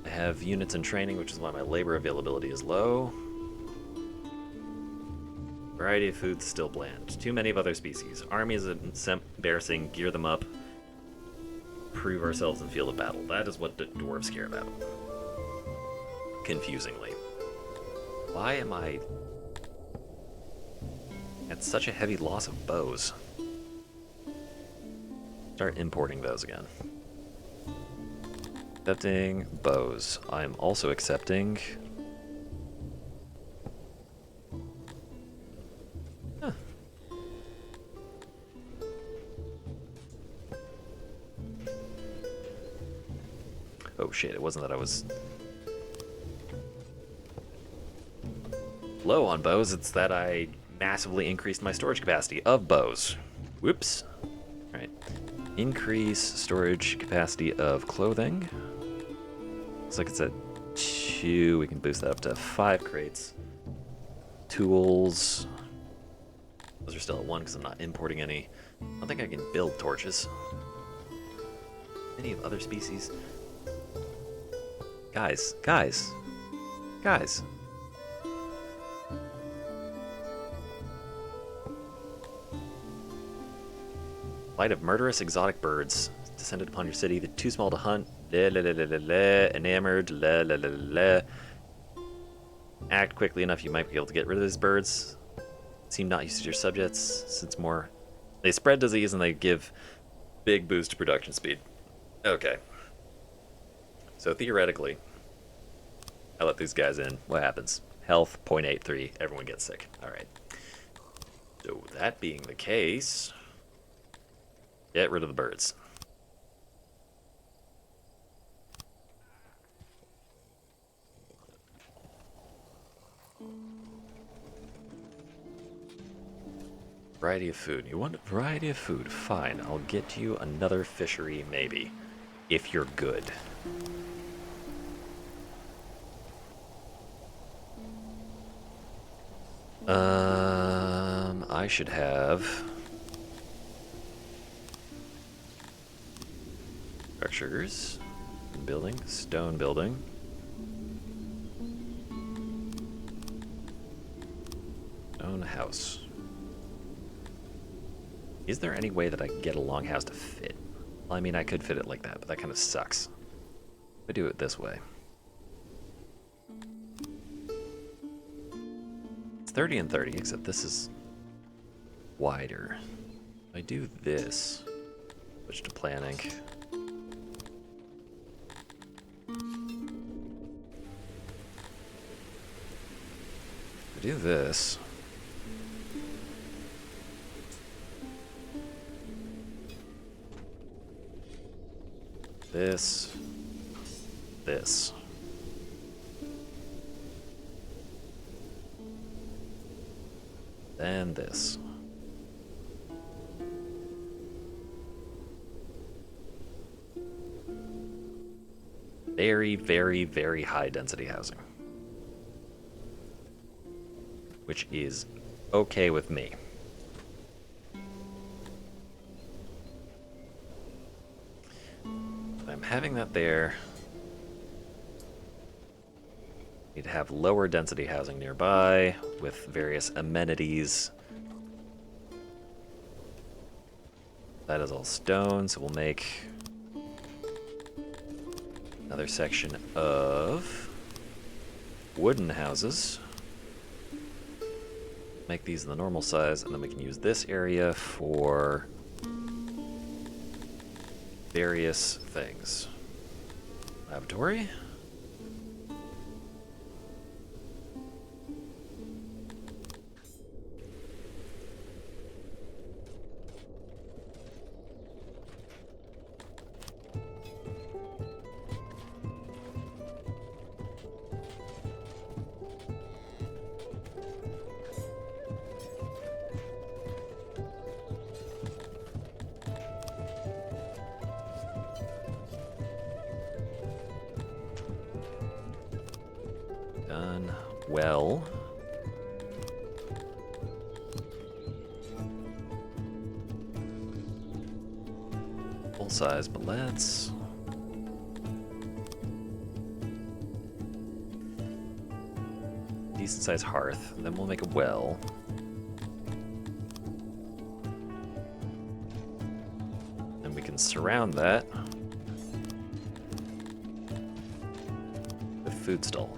I have units in training, which is why my labor availability is low. Variety of foods still bland. Too many of other species. Army is embarrassing. Gear them up. Prove ourselves in field of battle. That is what the dwarves care about. Confusingly. Why am I at such a heavy loss of bows? Start importing those again. Accepting bows. I'm also accepting... Huh. Oh shit, it wasn't that I was low on bows, it's that I massively increased my storage capacity of bows. Whoops. Alright. Increase storage capacity of clothing. Looks like it's at 2. We can boost that up to 5 crates. Tools. Those are still at 1 because I'm not importing any. I don't think I can build torches. Any of other species? Guys. Flight of murderous exotic birds descended upon your city. They're too small to hunt. Enamored. Act quickly enough, you might be able to get rid of these birds. Seem not used to your subjects, since more... They spread disease and they give big boost to production speed. Okay. So theoretically, I let these guys in. What happens? Health, 0.83. Everyone gets sick. Alright. So that being the case... Get rid of the birds. Variety of food. You want a variety of food? Fine, I'll get you another fishery, maybe. If you're good. I should have... Structures. Building. Stone building. Stone house. Is there any way that I can get a longhouse to fit? Well, I mean, I could fit it like that, but that kind of sucks. I do it this way. It's 30 and 30, except this is wider. If I do this, switch to planning. I do this. This. Then this. Very, very, very high density housing. Which is okay with me. I'm having that there. Need to have lower density housing nearby with various amenities. That is all stone, so we'll make another section of wooden houses. Make these in the normal size, and then we can use this area for various things. Laboratory. Done well. Full size bullets. Decent size hearth. Then we'll make a well. And we can surround that with food stall.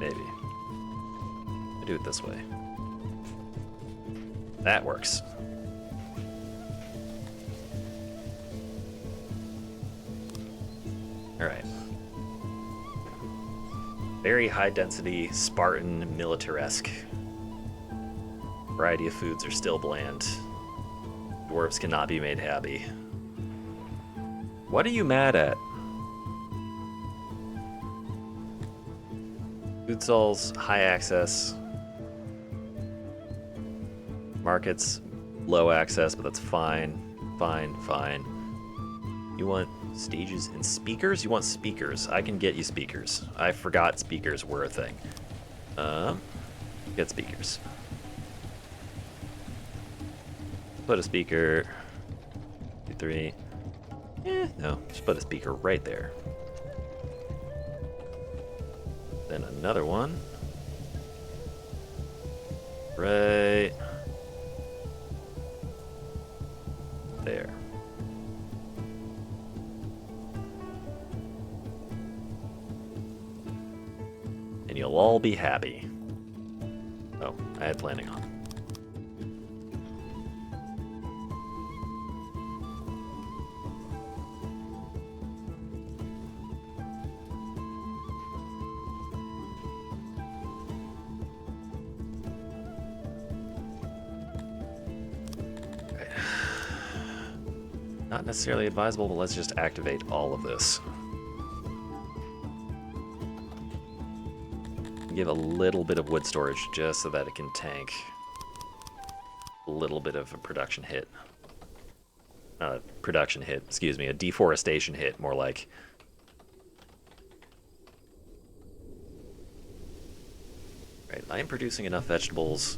Maybe. I do it this way. That works. Alright. Very high density, Spartan, militaresque. Variety of foods are still bland. Dwarves cannot be made happy. What are you mad at? Food stalls, high access. Markets, low access, but that's fine. Fine, fine. You want stages and speakers? You want speakers. I can get you speakers. I forgot speakers were a thing. Get speakers. Put a speaker. 2, 3. No, just put a speaker right there. Then another one. Right there. And you'll all be happy. Oh, I had planning on. Not necessarily advisable, but let's just activate all of this. Give a little bit of wood storage just so that it can tank a little bit of a production hit. Excuse me, a deforestation hit, more like. Right, I am producing enough vegetables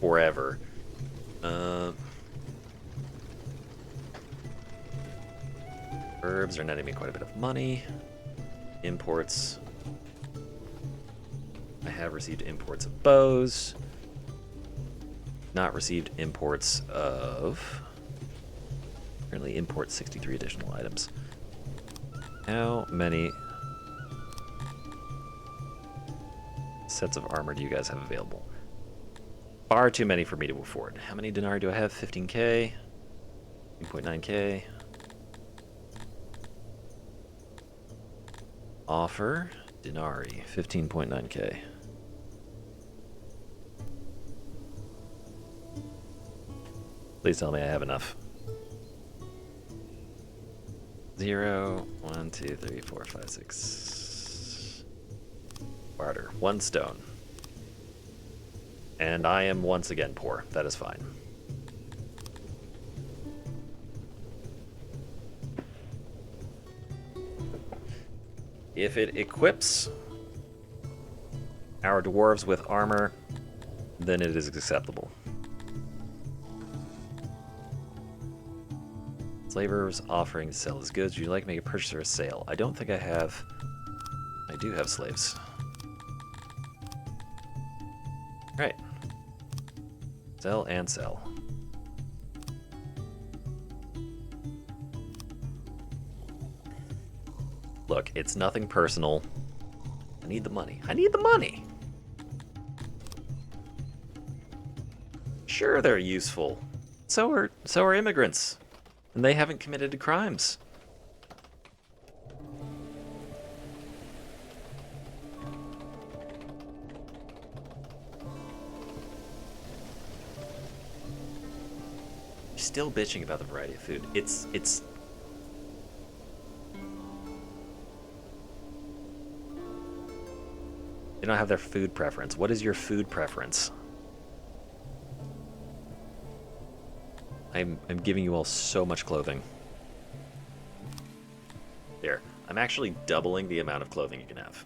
forever. Herbs are netting me quite a bit of money. Imports. I have received imports of bows. Not received imports of... Currently import 63 additional items. How many sets of armor do you guys have available? Far too many for me to afford. How many denarii do I have? 15k? 2.9k? Offer denarii, 15.9k. Please tell me I have enough. 0, 1, 2, 3, 4, 5, 6. Barter. 1 stone. And I am once again poor. That is fine. If it equips our dwarves with armor, then it is acceptable. Slavers offering to sell his goods. Would you like to make a purchase or a sale? I don't think I have. I do have slaves. Right. Sell and sell. Look, it's nothing personal. I need the money. I need the money! Sure, they're useful. So are immigrants. And they haven't committed crimes. You're still bitching about the variety of food. It's they don't have their food preference. What is your food preference? I'm giving you all so much clothing. There. I'm actually doubling the amount of clothing you can have.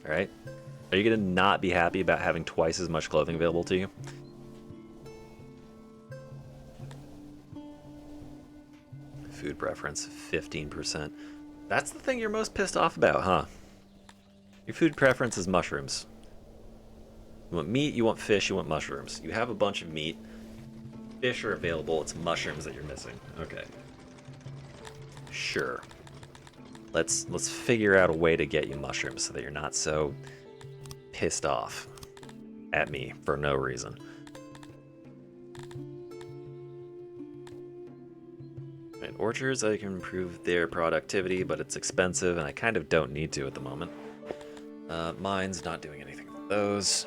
Alright? Are you gonna not be happy about having twice as much clothing available to you? Food preference, 15%. That's the thing you're most pissed off about, huh? Your food preference is mushrooms. You want meat, you want fish, you want mushrooms. You have a bunch of meat. Fish are available, it's mushrooms that you're missing. Okay. Sure. let's figure out a way to get you mushrooms so that you're not so pissed off at me for no reason. Right, orchards, I can improve their productivity, but it's expensive, and I kind of don't need to at the moment. Mines, not doing anything with those.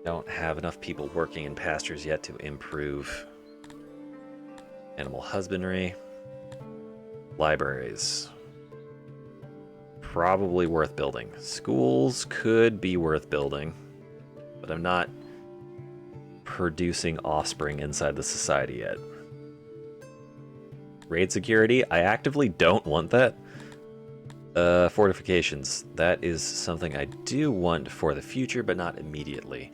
Don't have enough people working in pastures yet to improve animal husbandry. Libraries. Probably worth building. Schools could be worth building, but I'm not producing offspring inside the society yet. Raid security, I actively don't want that. Fortifications, that is something I do want for the future, but not immediately.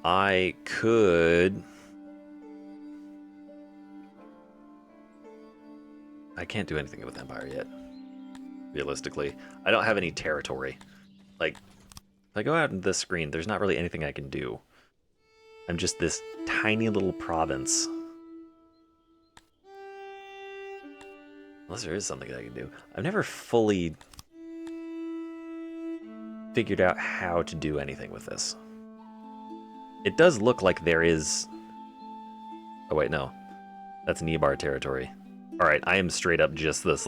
I could... I can't do anything with Empire yet, realistically. I don't have any territory. Like, if I go out in this screen, there's not really anything I can do. I'm just this tiny little province. Unless there is something I can do. I've never fully figured out how to do anything with this. It does look like there is... Oh wait, no. That's Nibar territory. Alright, I am straight up just this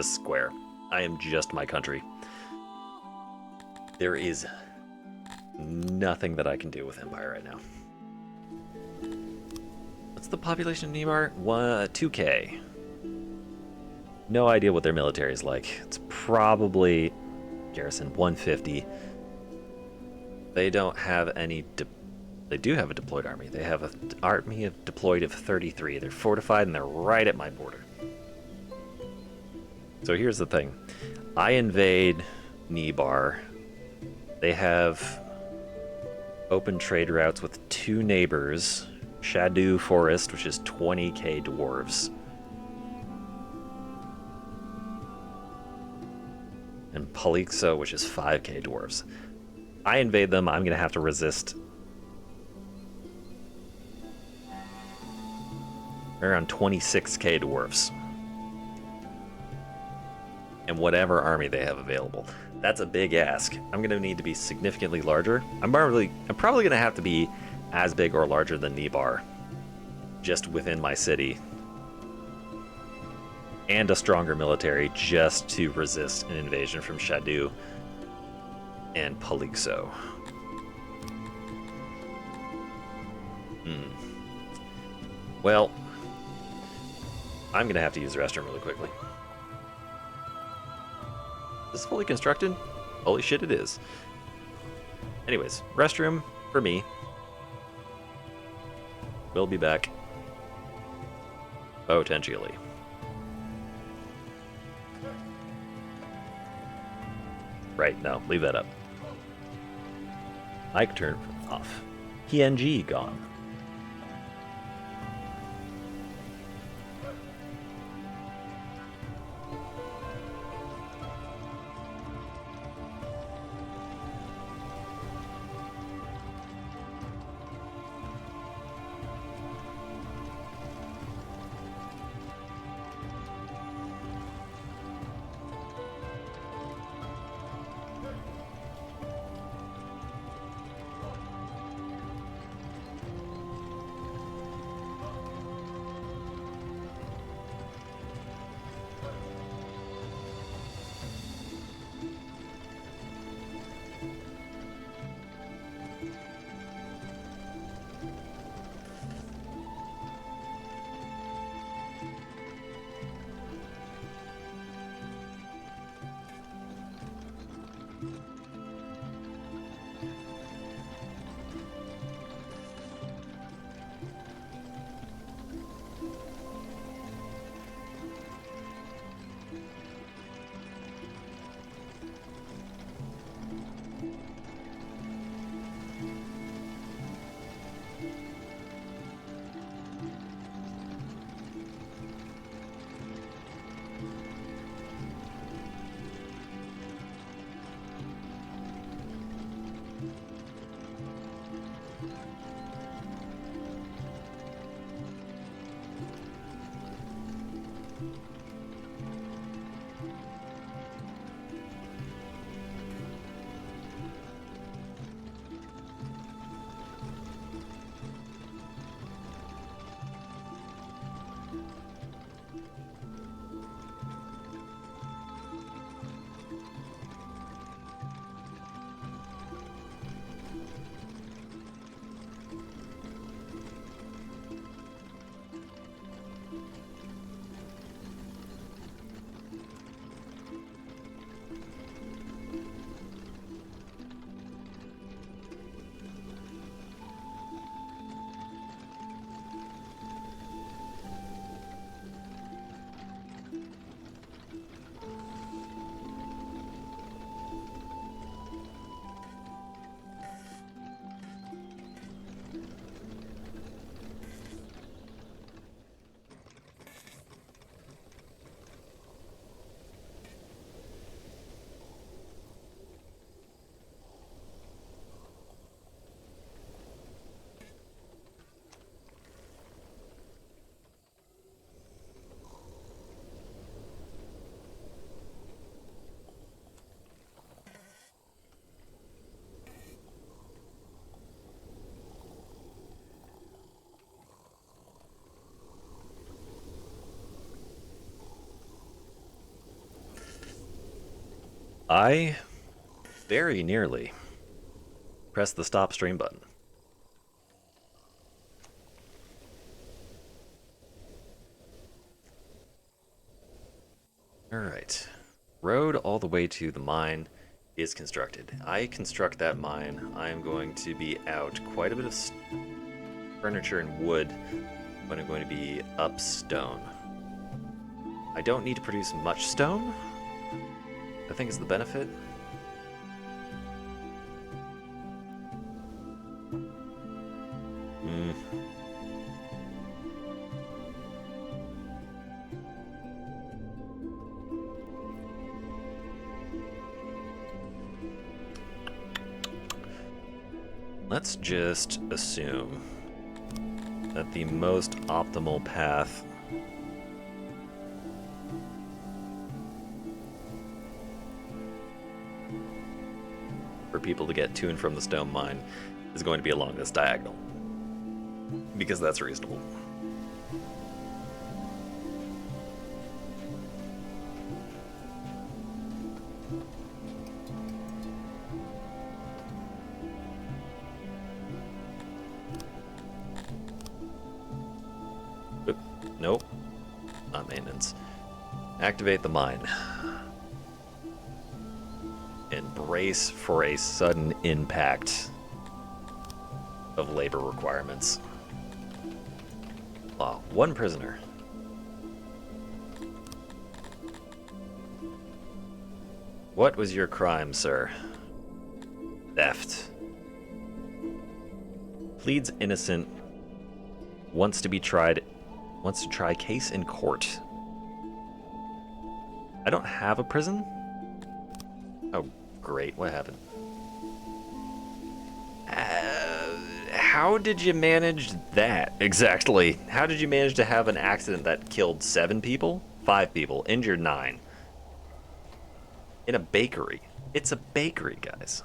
square. I am just my country. There is nothing that I can do with Empire right now. What's the population of Nibar? 2K. No idea what their military is like. It's probably garrison 150. They don't have any... They do have a deployed army. They have an army deployed of 33. They're fortified and they're right at my border. So here's the thing. I invade Nibar. They have open trade routes with 2 neighbors. Shadu Forest, which is 20k dwarves. And Palixo, which is 5k dwarves. I invade them, I'm going to have to resist around 26k dwarves. And whatever army they have available. That's a big ask. I'm going to need to be significantly larger. I'm probably going to have to be as big or larger than Nibar, just within my city. And a stronger military just to resist an invasion from Shadu and Palixo. Well, I'm gonna have to use the restroom really quickly. Is this fully constructed? Holy shit, it is. Anyways, restroom for me. We'll be back. Potentially. Right, no, leave that up. Mic turn off. PNG gone. I very nearly pressed the stop stream button. Alright. Road all the way to the mine is constructed. I construct that mine. I am going to be out quite a bit of furniture and wood, but I'm going to be up stone. I don't need to produce much stone, I think is the benefit. Let's just assume that the most optimal path for people to get to and from the stone mine is going to be along this diagonal, because that's reasonable. Nope. Not maintenance. Activate the mine. And brace for a sudden impact of labor requirements. Wow, one prisoner. What was your crime, sir? Theft. Pleads innocent. Wants to try case in court. I don't have a prison? Oh, great. What happened? How did you manage that exactly? How did you manage to have an accident that killed 7 people? 5 people, injured 9. In a bakery. It's a bakery, guys.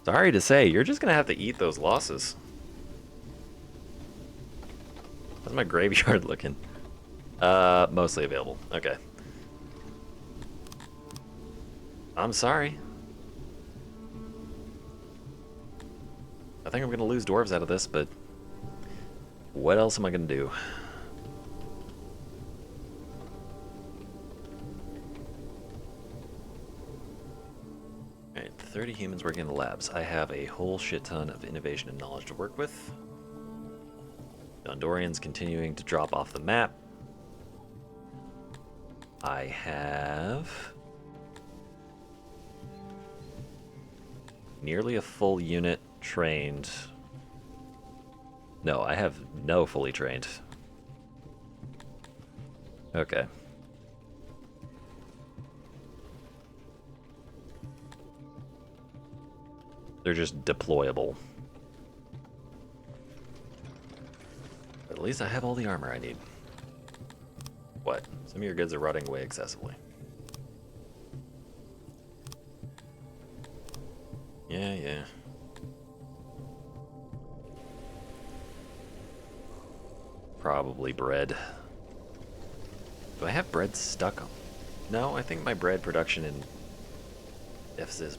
Sorry to say, you're just gonna have to eat those losses. How's my graveyard looking? Mostly available. Okay. I'm sorry. I think I'm gonna lose dwarves out of this, but what else am I gonna do? Alright, 30 humans working in the labs. I have a whole shit ton of innovation and knowledge to work with. Gondorians continuing to drop off the map. I have nearly a full unit trained. No, I have no fully trained. Okay. They're just deployable. But at least I have all the armor I need. What? Some of your goods are rotting away excessively. Yeah. Probably bread. Do I have bread stuck on? No, I think my bread production in Ifs is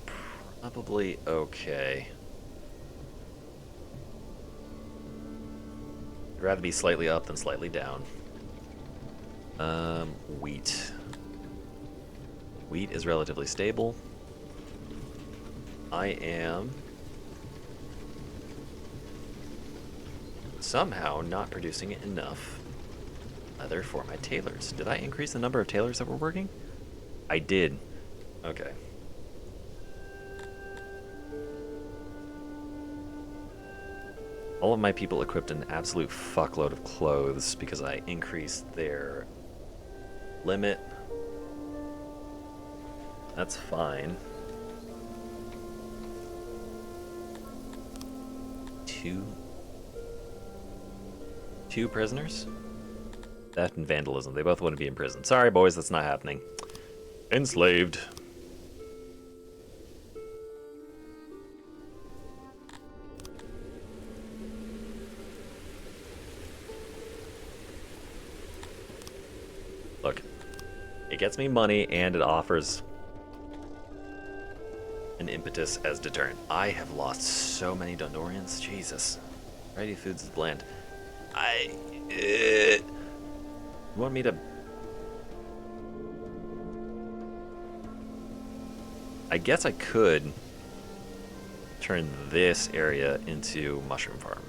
probably okay. I'd rather be slightly up than slightly down. Wheat. Wheat is relatively stable. I am somehow not producing enough leather for my tailors. Did I increase the number of tailors that were working? I did. Okay. All of my people equipped an absolute fuckload of clothes because I increased their limit. That's fine. Two prisoners? Theft and vandalism. They both want to be in prison. Sorry, boys, that's not happening. Enslaved. Look, It gets me money, and it offers an impetus as deterrent. I have lost so many Dondorians. Jesus. Variety of foods is bland. You want me to... I guess I could turn this area into mushroom farm.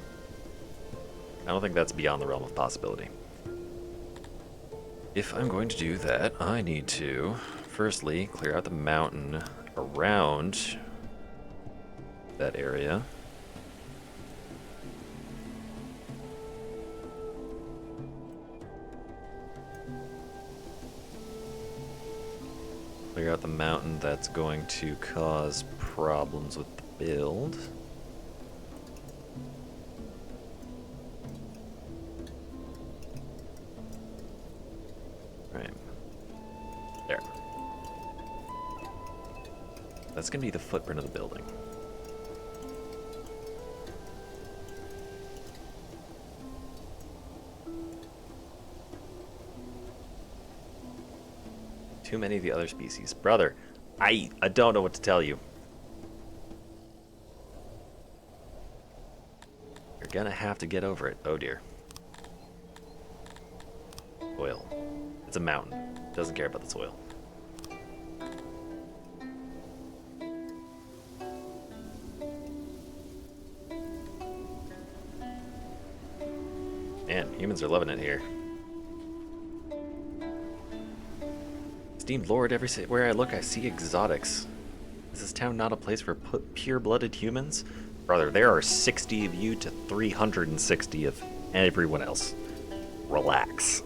I don't think that's beyond the realm of possibility. If I'm going to do that, I need to firstly clear out the mountain around that area. Clear out the mountain that's going to cause problems with the build. Right. There. That's going to be the footprint of the building. Too many of the other species. Brother, I don't know what to tell you. You're gonna have to get over it. Oh dear. Soil. It's a mountain. Doesn't care about the soil. Man, humans are loving it here. Esteemed Lord, everywhere I look, I see exotics. Is this town not a place for pure-blooded humans? Brother, there are 60 of you to 360 of everyone else. Relax.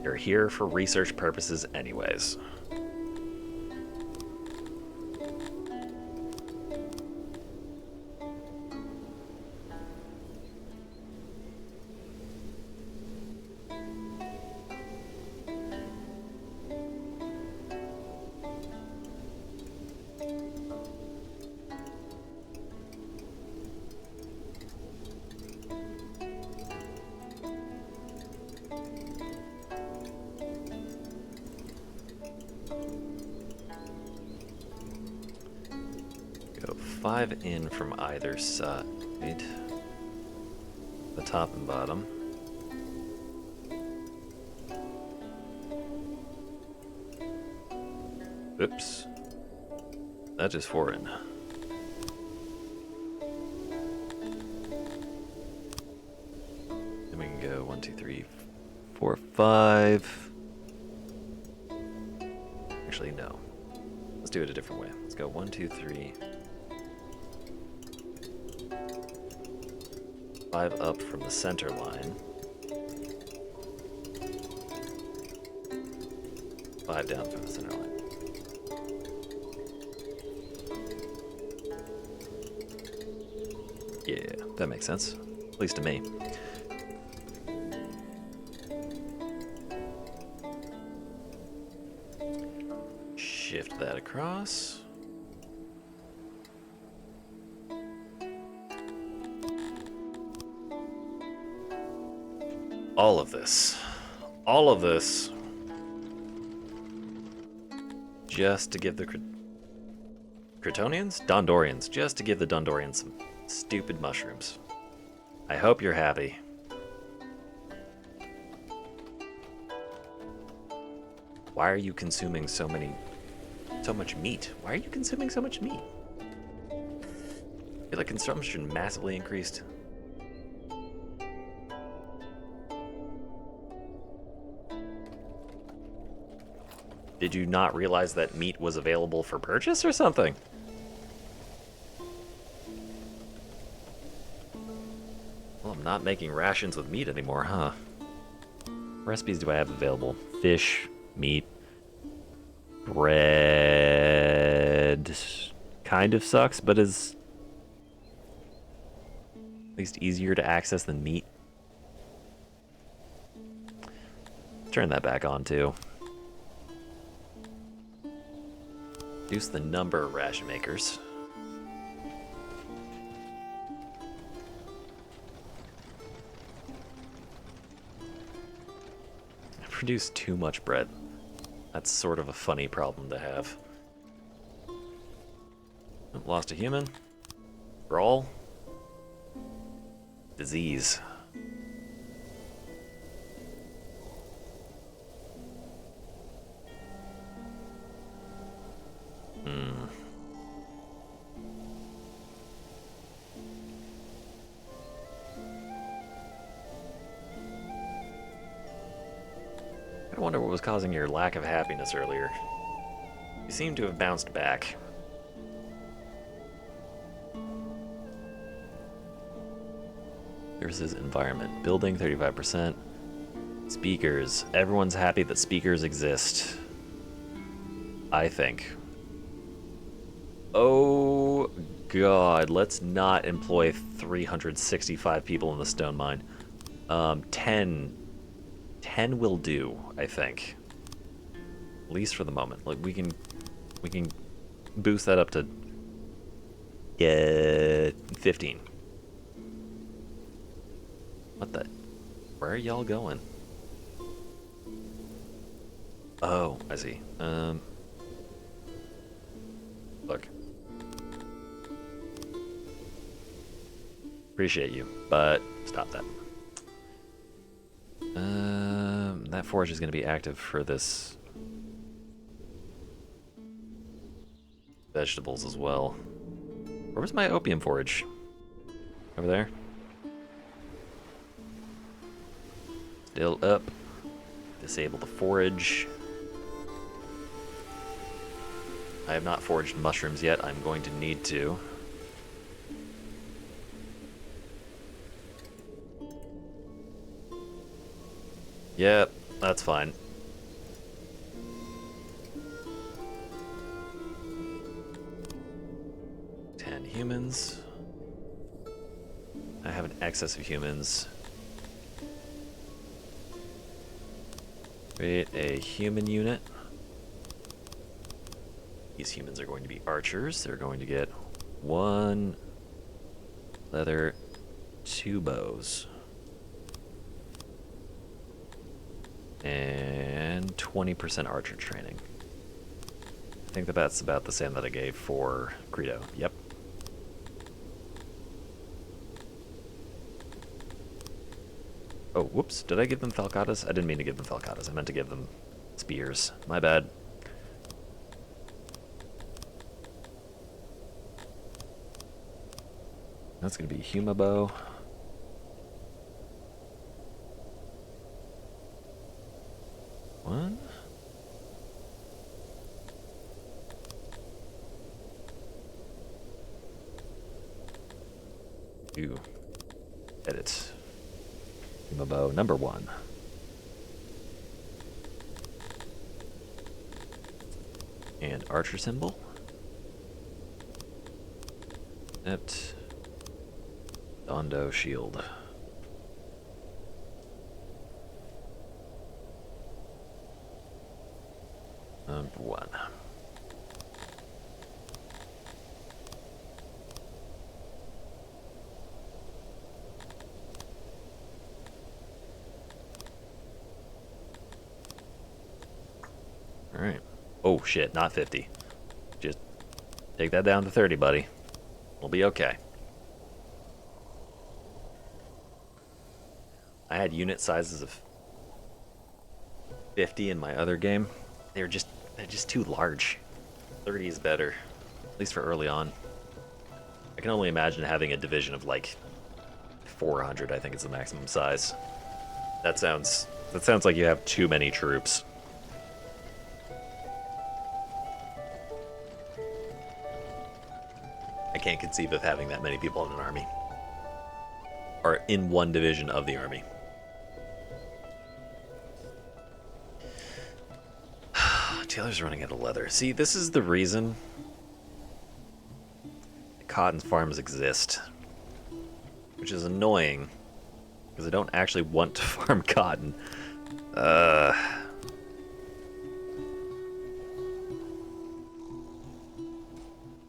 You're here for research purposes anyways. Go 5 in from either side. The top and bottom. Oops. That just 4 in. Then we can go 1, 2, 3, 4, 5. Actually, no. Let's do it a different way. Let's go 1, 2, 3. 5 up from the center line. 5 down from the center line. Yeah, that makes sense. At least to me. Shift that across. All of this, just to give the Cretonians? Dondorians, just to give the Dondorians some stupid mushrooms. I hope you're happy. Why are you consuming so much meat? Why are you consuming so much meat? I feel like consumption massively increased. Did you not realize that meat was available for purchase or something? Well, I'm not making rations with meat anymore, huh? What recipes do I have available? Fish, meat, bread. Kind of sucks, but is at least easier to access than meat. Turn that back on, too. Reduce the number of ration makers. produce too much bread. That's sort of a funny problem to have. Oh, lost a human. Brawl. Disease. I wonder what was causing your lack of happiness earlier. You seem to have bounced back. Versus environment. Building 35%. Speakers. Everyone's happy that speakers exist. I think. Oh god, let's not employ 365 people in the stone mine. 10 will do, I think. At least for the moment. Like we can boost that up to 15. What the? Where are y'all going? Oh, I see. Look. Appreciate you, but stop that. That forge is going to be active for this vegetables as well. Where was my opium forge? Over there? Still up. Disable the forage. I have not foraged mushrooms yet. I'm going to need to. Yep, that's fine. Humans. I have an excess of humans. Create a human unit. These humans are going to be archers. They're going to get 1 leather, 2 bows. And 20% archer training. I think that's about the same that I gave for Greedo. Yep. Oh, whoops. Did I give them falcatas? I didn't mean to give them falcatas. I meant to give them spears. My bad. That's going to be Humabow. One. Two. Edit. Humabow number 1. And archer symbol. Ept. Dondo shield. Number 1. Alright. Oh shit, not 50. Just take that down to 30, buddy. We'll be okay. I had unit sizes of 50 in my other game. They're just too large. 30 is better, at least for early on. I can only imagine having a division of like 400. I think is the maximum size. That sounds like you have too many troops. I can't conceive of having that many people in an army. Or in one division of the army. Taylor's running out of leather. See, this is the reason cotton farms exist. Which is annoying. Because I don't actually want to farm cotton.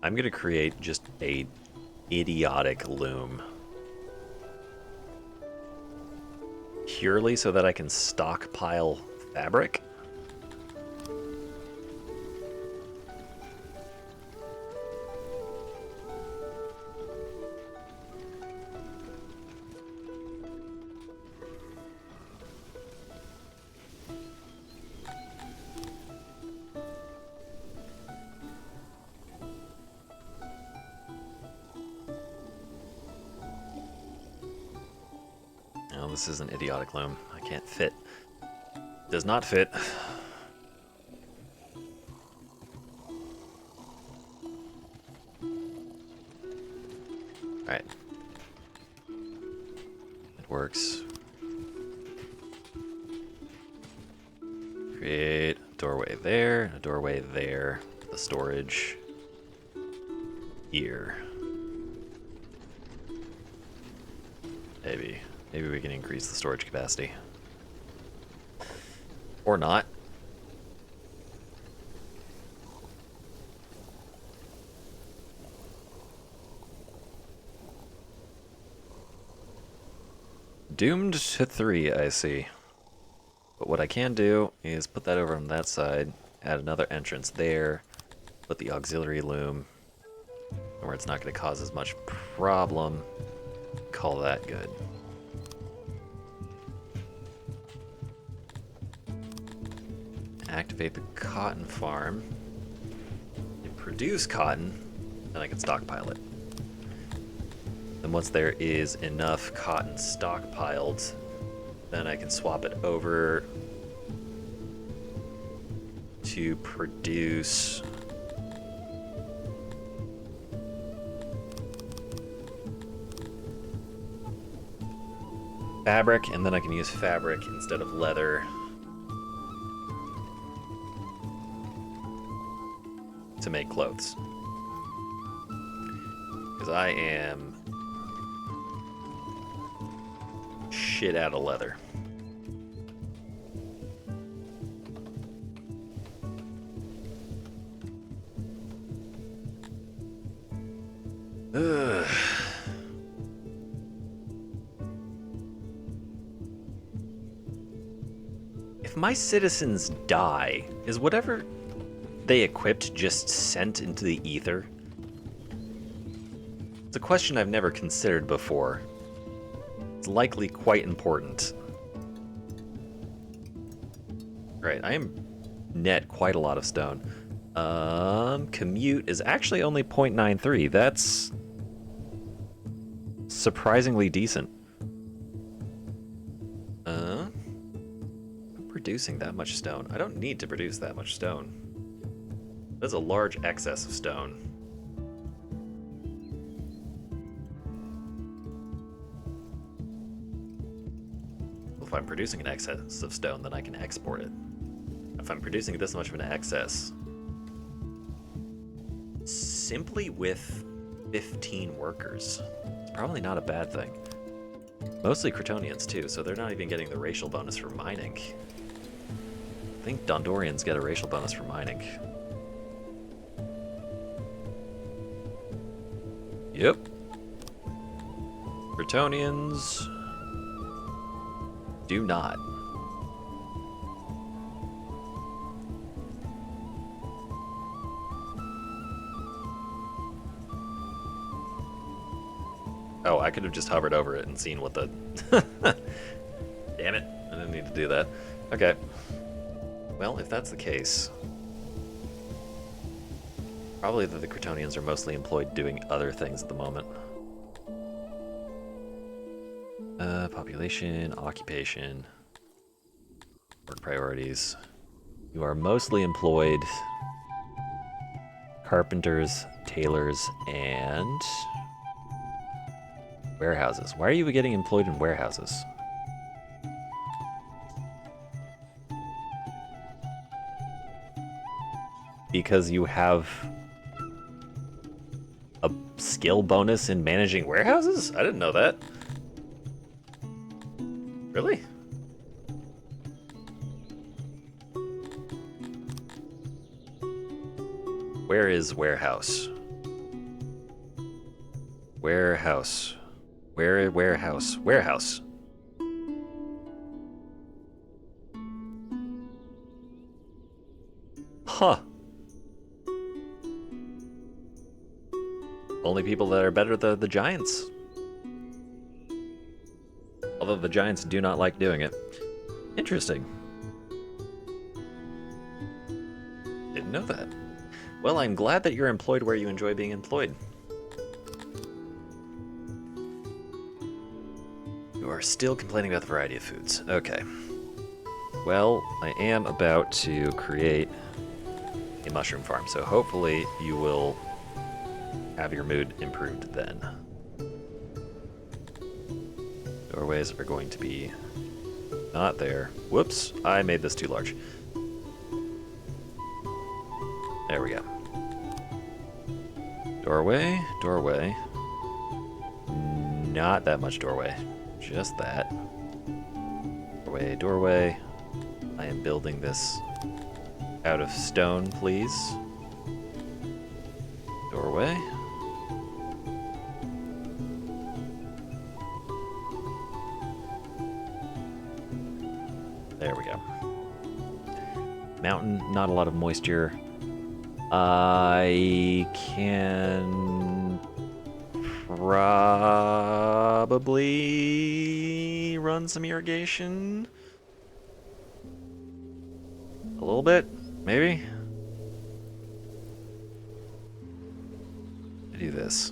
I'm gonna create just a idiotic loom. Purely so that I can stockpile Fabric? No, this is an idiotic loom. I can't fit. Does not fit. Alright. It works. Create a doorway there, a doorway there, the storage here. Maybe. Maybe we can increase the storage capacity. Or not. Doomed to 3, I see. But what I can do is put that over on that side, add another entrance there, put the auxiliary loom where it's not going to cause as much problem. Call that good. Activate the cotton farm and produce cotton, then I can stockpile it. Then once there is enough cotton stockpiled, then I can swap it over to produce fabric, and then I can use fabric instead of leather to make clothes. Because I am shit out of leather. Ugh. If my citizens die, is whatever they equipped just sent into the ether? It's a question I've never considered before. It's likely quite important. Right, I am net quite a lot of stone. Commute is actually only 0.93. That's surprisingly decent. I'm producing that much stone. I don't need to produce that much stone. That's a large excess of stone. If I'm producing an excess of stone, then I can export it. If I'm producing this much of an excess, simply with 15 workers, it's probably not a bad thing. Mostly Crotonians too, so they're not even getting the racial bonus for mining. I think Dondorians get a racial bonus for mining. Yep. Crotonians do not. Oh, I could have just hovered over it and seen what the... Damn it. I didn't need to do that. Okay. Well, if that's the case... Probably that the Crotonians are mostly employed doing other things at the moment. Population, occupation, work priorities. You are mostly employed carpenters, tailors, and warehouses. Why are you getting employed in warehouses? Because you have a skill bonus in managing warehouses? I didn't know that. Really? Where is warehouse? Warehouse. Warehouse? Warehouse. Huh. Only people that are better than the Giants. Although the Giants do not like doing it. Interesting. Didn't know that. Well, I'm glad that you're employed where you enjoy being employed. You are still complaining about the variety of foods. Okay. Well, I am about to create a mushroom farm, so hopefully you will have your mood improved then. Doorways are going to be not there. Whoops, I made this too large. There we go. Doorway, doorway. Not that much doorway, just that. Doorway, doorway. I am building this out of stone, please. Doorway. There we go. Mountain, not a lot of moisture. I can probably run some irrigation. A little bit, maybe. I do this.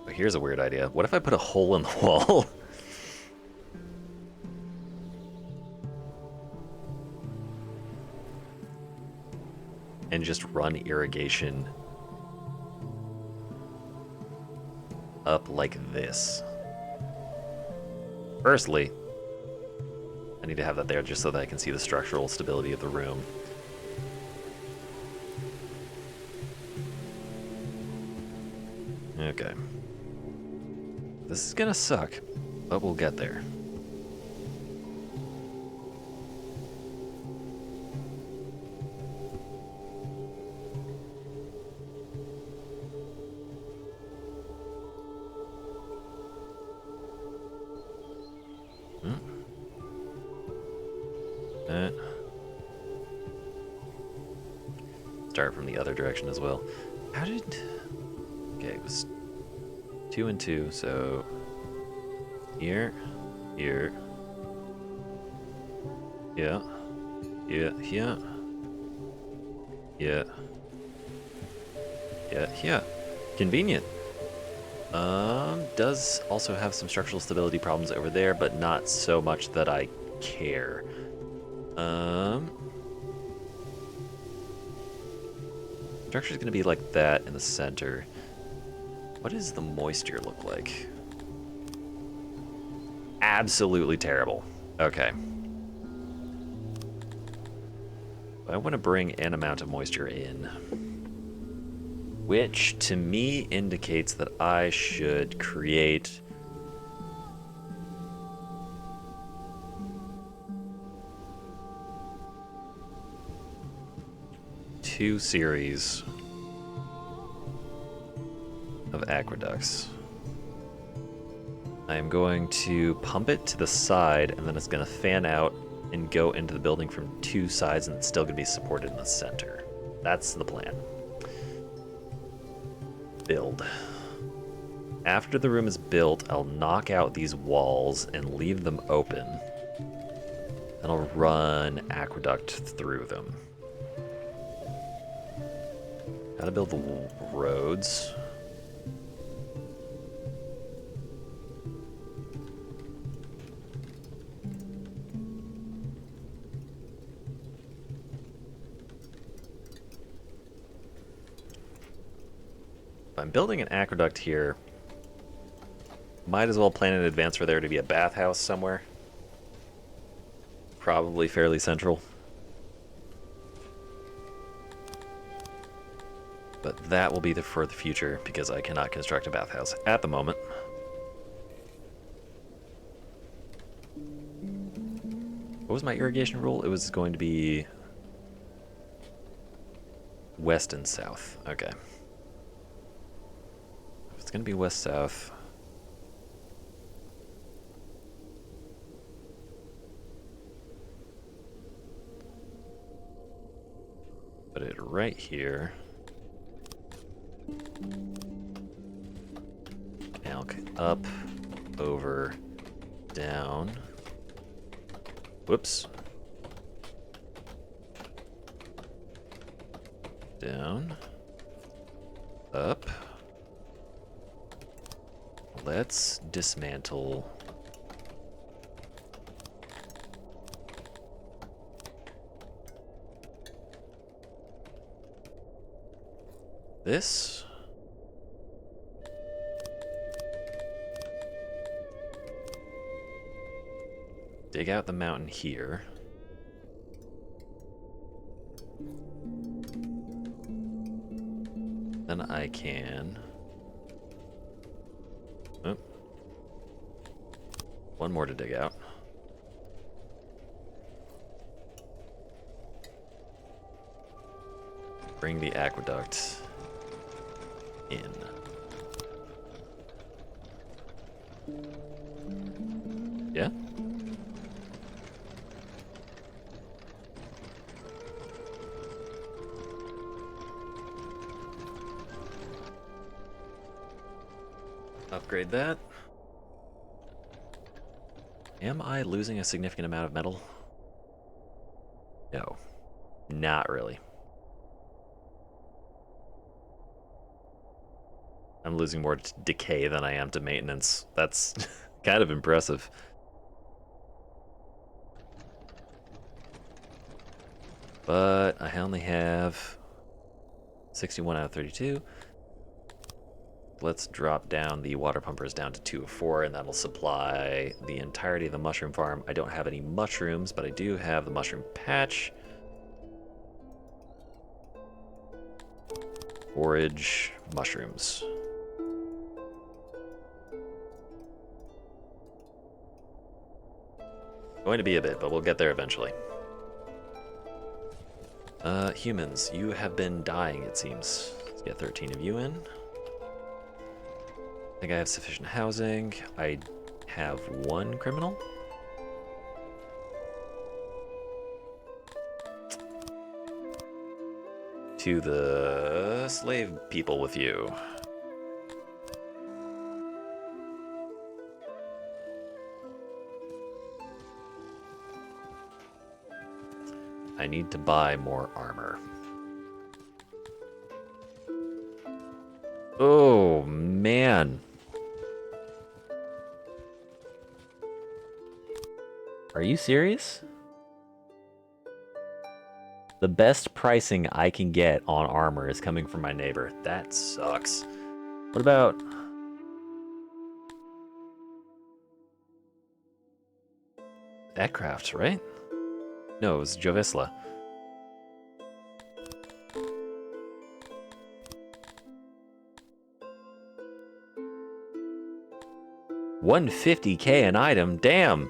But here's a weird idea. What if I put a hole in the wall? And just run irrigation up like this. Firstly, I need to have that there just so that I can see the structural stability of the room. Okay. This is gonna suck, but we'll get there. Start from the other direction as well. How did... Okay, it was 2 and 2, so... Here, here... Yeah. Yeah, here... Yeah. Yeah, here. Convenient. Does also have some structural stability problems over there, but not so much that I care. Structure's gonna be like that in the center. What does the moisture look like? Absolutely terrible. Okay. I want to bring an amount of moisture in, which to me indicates that I should create two series of aqueducts. I am going to pump it to the side, and then it's going to fan out and go into the building from two sides, and it's still going to be supported in the center. That's the plan. Build. After the room is built, I'll knock out these walls and leave them open. Then I'll run aqueduct through them. Gotta build the roads. If I'm building an aqueduct here, might as well plan in advance for there to be a bathhouse somewhere. Probably fairly central. But that will be for the future, because I cannot construct a bathhouse at the moment. What was my irrigation rule? It was going to be west and south. Okay. It's gonna be west-south. Put it right here. Elk up, over, down. Whoops. Down. Up. Let's dismantle. This. Dig out the mountain here. Then I can... Oh. One more to dig out. Bring the aqueduct in. Yeah? Upgrade that. Am I losing a significant amount of metal? No, not really. I'm losing more to decay than I am to maintenance. That's kind of impressive. But I only have 61 out of 32. Let's drop down the water pumpers down to 2 of 4, and that'll supply the entirety of the mushroom farm. I don't have any mushrooms, but I do have the mushroom patch. Forage mushrooms. Going to be a bit, but we'll get there eventually. Humans, you have been dying, it seems. Let's get 13 of you in. I think I have sufficient housing. I have 1 criminal. To the slave people with you. I need to buy more armor. Oh, man. Are you serious? The best pricing I can get on armor is coming from my neighbor. That sucks. What about... Aircraft, right? No, it was Jovisla. $150K an item, damn!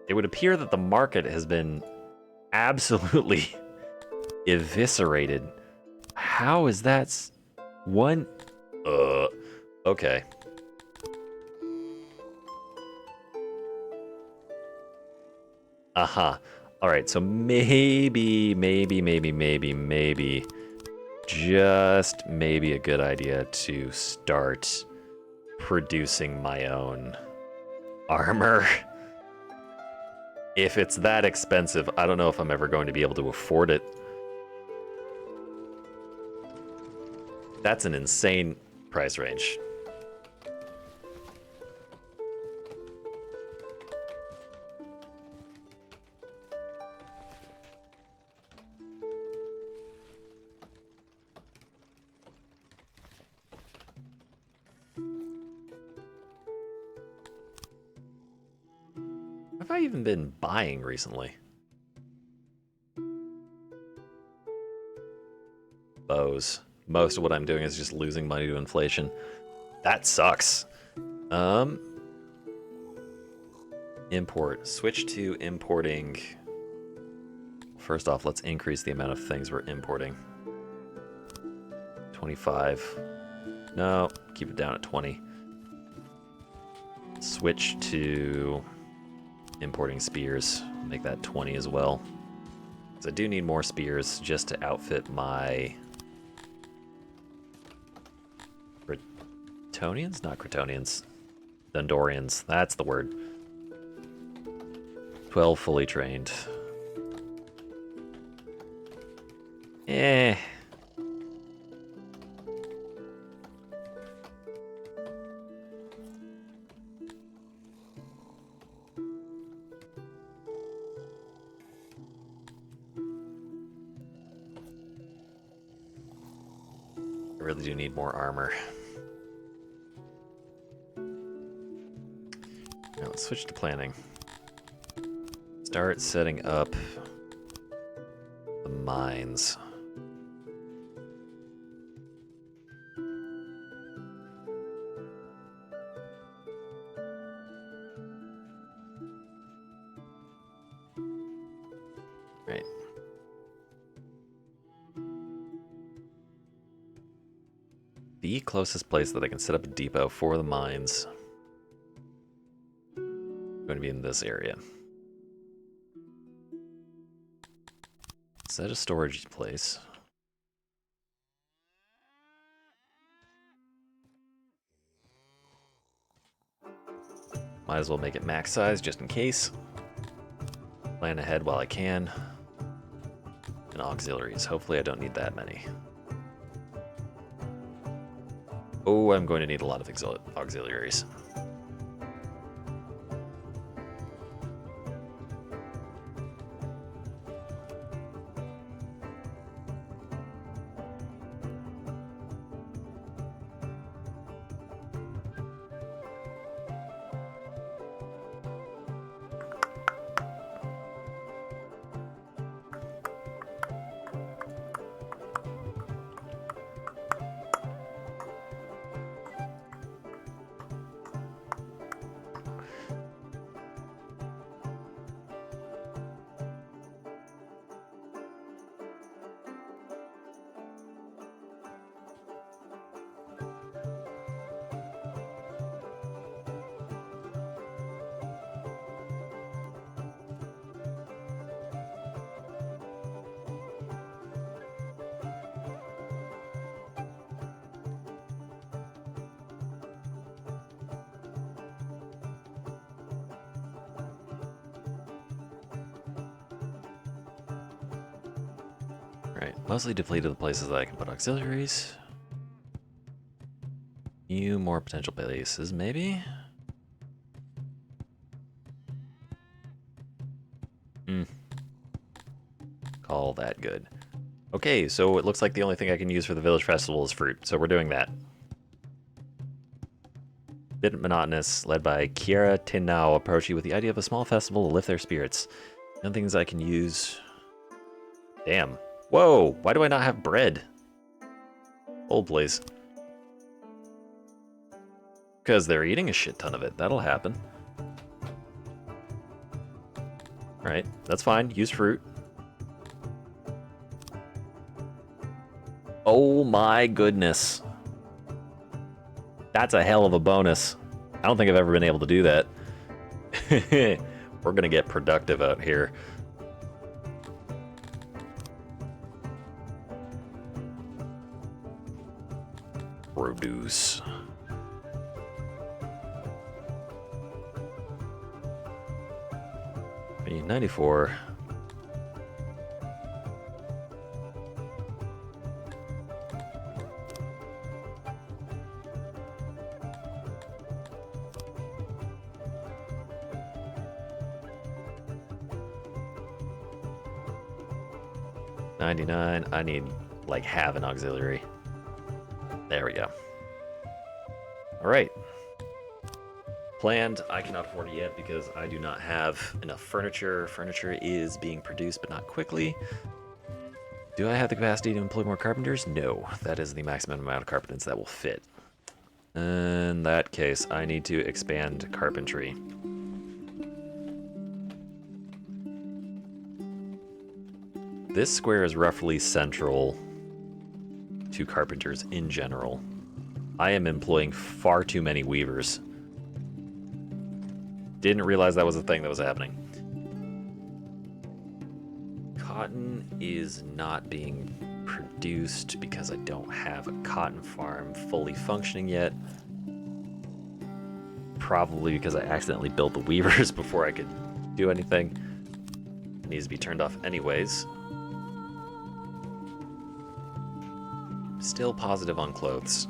It would appear that the market has been absolutely eviscerated. How is that one? Okay. Aha. All right, so maybe, just maybe a good idea to start producing my own armor. If it's that expensive, I don't know if I'm ever going to be able to afford it. That's an insane price range. Have I even been buying recently? Bows. Most of what I'm doing is just losing money to inflation. That sucks. Import. Switch to importing first off, let's increase the amount of things we're importing. 25. No, keep it down at 20. Switch to importing spears. Make that 20 as well. Because I do need more spears just to outfit my Cretonians? Not Cretonians. Dundorians. That's the word. 12 fully trained. Eh. I really do need more armor. Now let's switch to planning. Start setting up the mines. Right. The closest place that I can set up a depot for the mines is going to be in this area. Set a storage place. Might as well make it max size just in case. Plan ahead while I can. And auxiliaries. Hopefully I don't need that many. Oh, I'm going to need a lot of auxiliaries. Right, mostly depleted the places that I can put auxiliaries. Few more potential bases, maybe? Call that good. Okay, so it looks like the only thing I can use for the village festival is fruit, so we're doing that. Bit monotonous, led by Kiera Tinao, approach you with the idea of a small festival to lift their spirits. None things I can use. Damn. Whoa, why do I not have bread? Hold, please. Because they're eating a shit ton of it. That'll happen. Right, that's fine. Use fruit. Oh my goodness. That's a hell of a bonus. I don't think I've ever been able to do that. We're gonna get productive out here. Produce. I need 94. $99. I need like half an auxiliary. There we go. All right. Planned. I cannot afford it yet because I do not have enough furniture. Furniture is being produced, but not quickly. Do I have the capacity to employ more carpenters? No. That is the maximum amount of carpenters that will fit. In that case, I need to expand carpentry. this square is roughly central to carpenters in general. I am employing far too many weavers. Didn't realize that was a thing that was happening. Cotton is not being produced because I don't have a cotton farm fully functioning yet. Probably because I accidentally built the weavers before I could do anything. It needs to be turned off anyways. Still positive on clothes.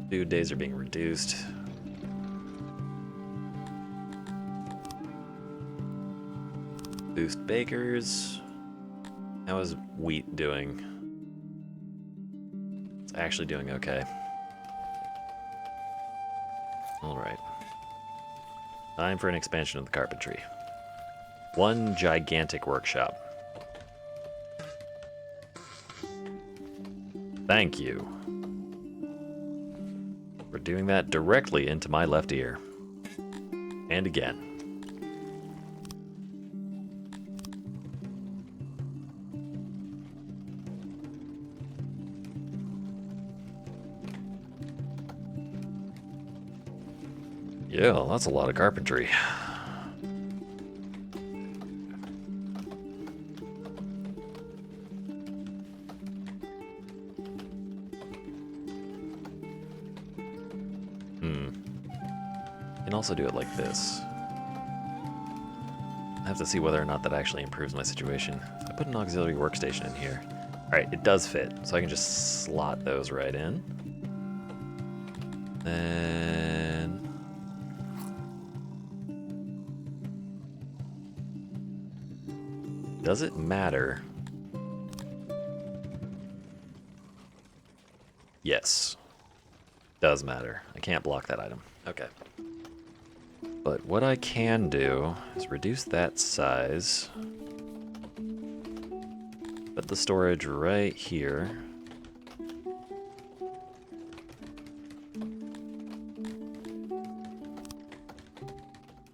Food days are being reduced. Boost bakers. How is wheat doing? It's actually doing okay. Alright. Time for an expansion of the carpentry. One gigantic workshop. Thank you. We're doing that directly into my left ear. And again. Yeah, that's a lot of carpentry. Can also do it like this. I have to see whether or not that actually improves my situation. I put an auxiliary workstation in here. Alright, it does fit, so I can just slot those right in. Then... does it matter? Yes. Does matter. I can't block that item. Okay. But what I can do is reduce that size. Put the storage right here.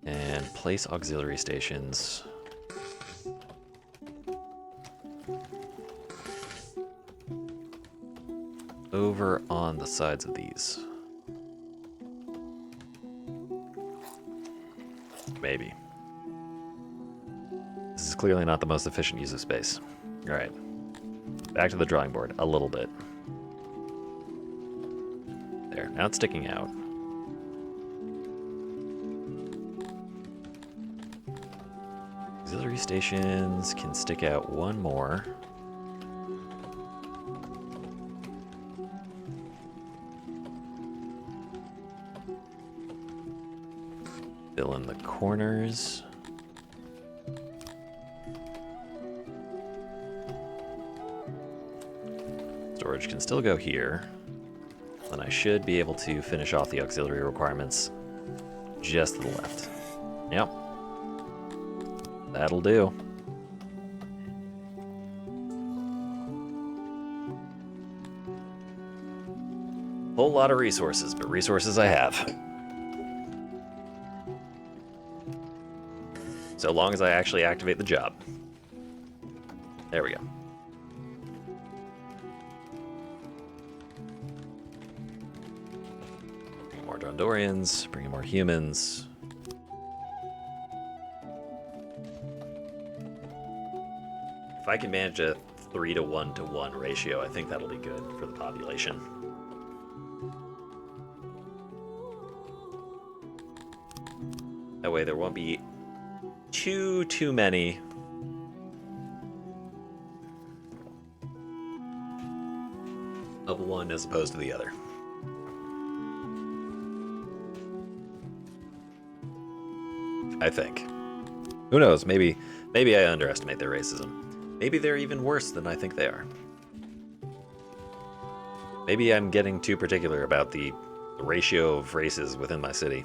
And place auxiliary stations over on the sides of these. Maybe. This is clearly not the most efficient use of space. Alright. Back to the drawing board a little bit. There, now it's sticking out. Auxiliary stations can stick out one more. Fill in the corners. Storage can still go here. Then I should be able to finish off the auxiliary requirements just to the left. Yep. That'll do. Whole lot of resources, but resources I have. So long as I actually activate the job. There we go. Bring more Dondorians, bring in more humans. If I can manage a 3-to-1-to-1 ratio, I think that'll be good for the population. That way there won't be too many of one as opposed to the other. I think. Who knows? Maybe I underestimate their racism. Maybe they're even worse than I think they are. Maybe I'm getting too particular about the ratio of races within my city.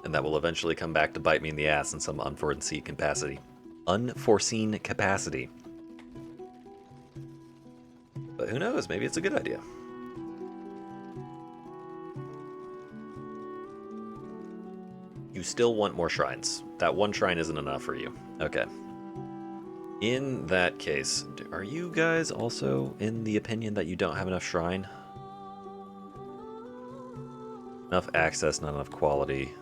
And that will eventually come back to bite me in the ass in some unforeseen capacity. Unforeseen capacity. But who knows? Maybe it's a good idea. You still want more shrines. That one shrine isn't enough for you. Okay. In that case, are you guys also in the opinion that you don't have enough shrine? Enough access, not enough quality.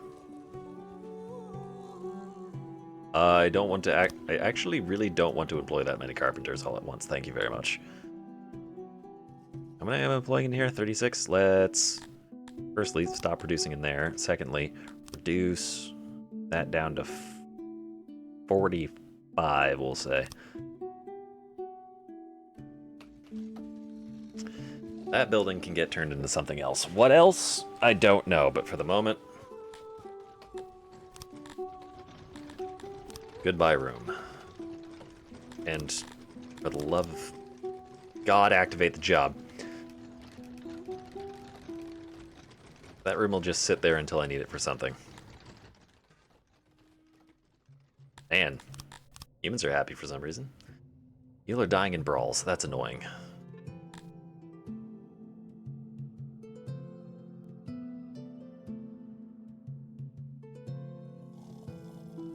I don't want to I actually really don't want to employ that many carpenters all at once. Thank you very much. How many am I employing in here? 36? Let's firstly stop producing in there. Secondly, reduce that down to 45, we'll say. That building can get turned into something else. What else? I don't know, but for the moment... Goodbye, room. And for the love of God, activate the job. That room will just sit there until I need it for something. And humans are happy for some reason. People are dying in brawls. That's annoying.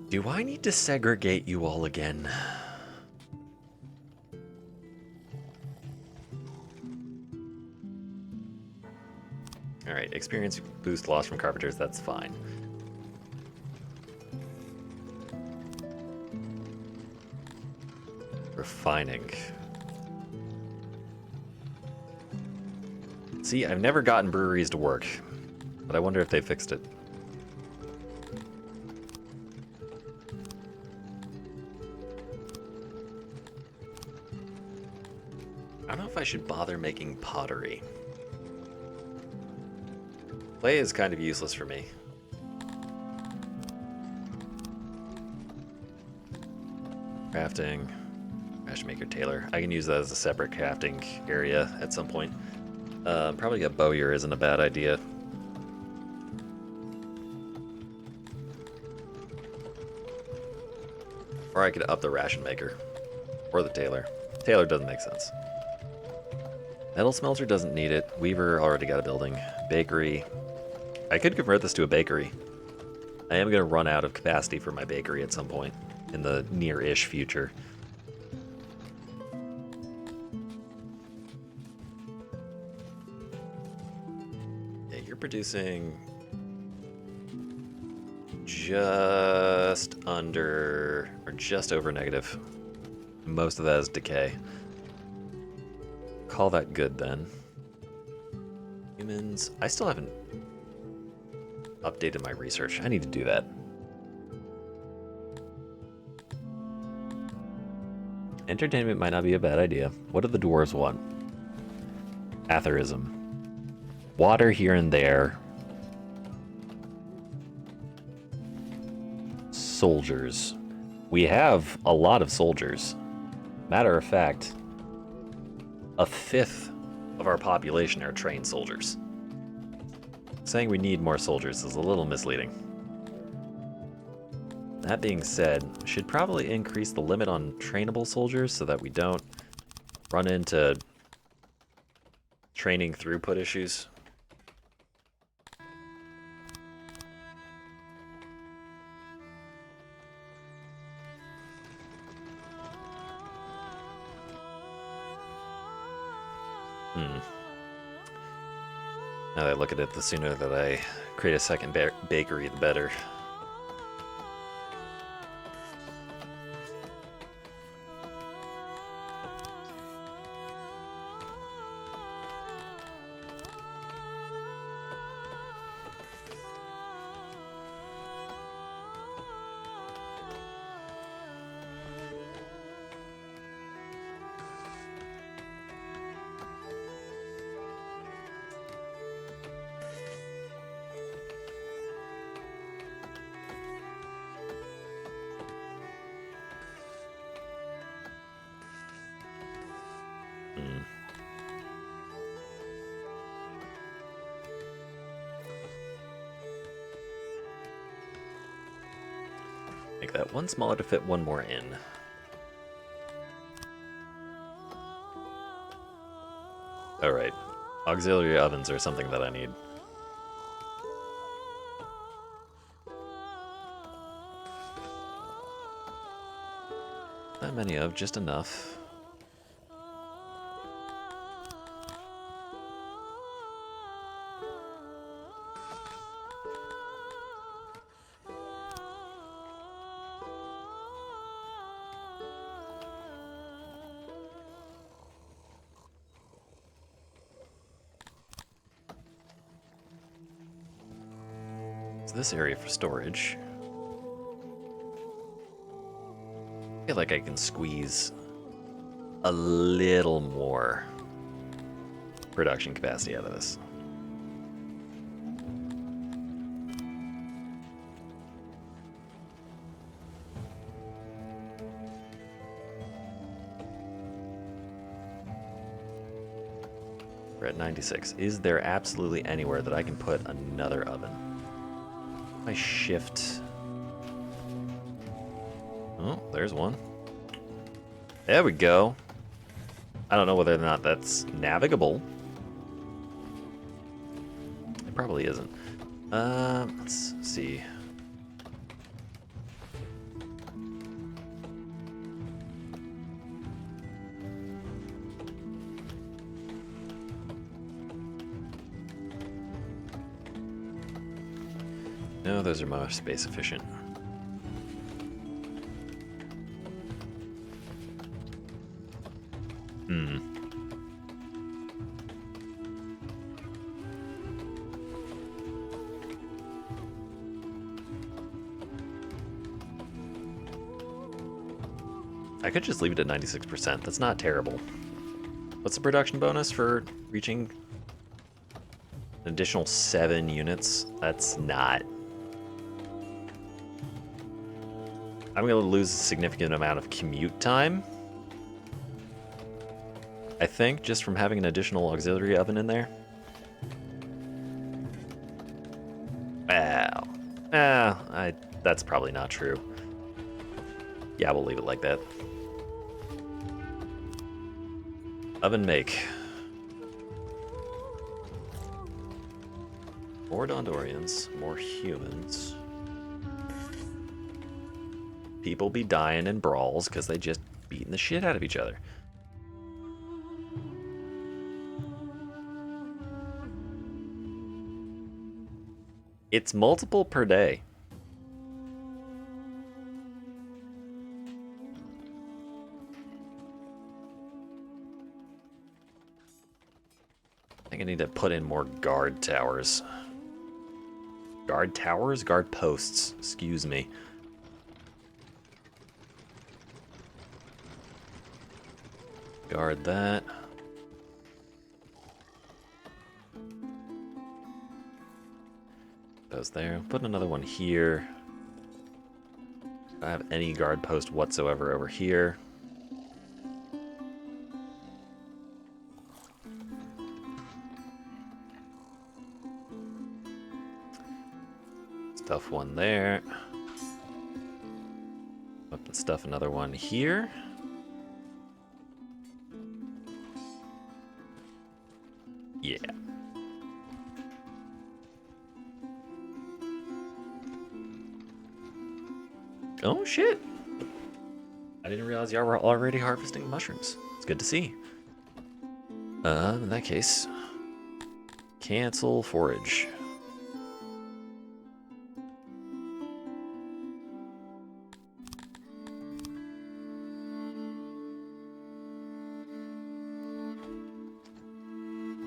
Do I need to segregate you all again? Alright, experience boost loss from carpenters, that's fine. Refining. See, I've never gotten breweries to work, but I wonder if they fixed it. I don't know if I should bother making pottery. Clay is kind of useless for me. Crafting. Matchmaker tailor. I can use that as a separate crafting area at some point. Probably a bowyer isn't a bad idea. Or I could up the ration maker. Or the tailor. Tailor doesn't make sense. Metal smelter doesn't need it. Weaver already got a building. Bakery. I could convert this to a bakery. I am going to run out of capacity for my bakery at some point in the near-ish future. Yeah, you're producing just under, or just over negative. Most of that is decay. Call that good then. Humans, I still haven't updated my research. I need to do that. Entertainment might not be a bad idea. What do the dwarves want? Atherism. Water here and there. Soldiers. We have a lot of soldiers. Matter of fact, a fifth of our population are trained soldiers. Saying we need more soldiers is a little misleading. That being said, should probably increase the limit on trainable soldiers so that we don't run into training throughput issues. Now that I look at it, the sooner that I create a second bakery, the better. Make that one smaller to fit one more in. Alright. Auxiliary ovens are something that I need. Not many of, just enough. So this area for storage. I feel like I can squeeze a little more production capacity out of this. We're at 96. Is there absolutely anywhere that I can put another oven? I shift. Oh, there's one. There we go. I don't know whether or not that's navigable. It probably isn't. Let's see. No, those are more space efficient. I could just leave it at 96%. That's not terrible. What's the production bonus for reaching an additional 7 units? That's not. I'm going to lose a significant amount of commute time, I think, just from having an additional auxiliary oven in there. Wow. That's probably not true. Yeah, we'll leave it like that. Oven make. More Dondorians, more humans. People be dying in brawls because they just beating the shit out of each other. It's multiple per day. I think I need to put in more guard towers. Guard towers? Guard posts. Excuse me. Guard that. Those there. Put another one here. I don't have any guard post whatsoever over here. Stuff one there. Up and stuff another one here. Yeah. Oh shit. I didn't realize y'all were already harvesting mushrooms. It's good to see. In that case, cancel forage.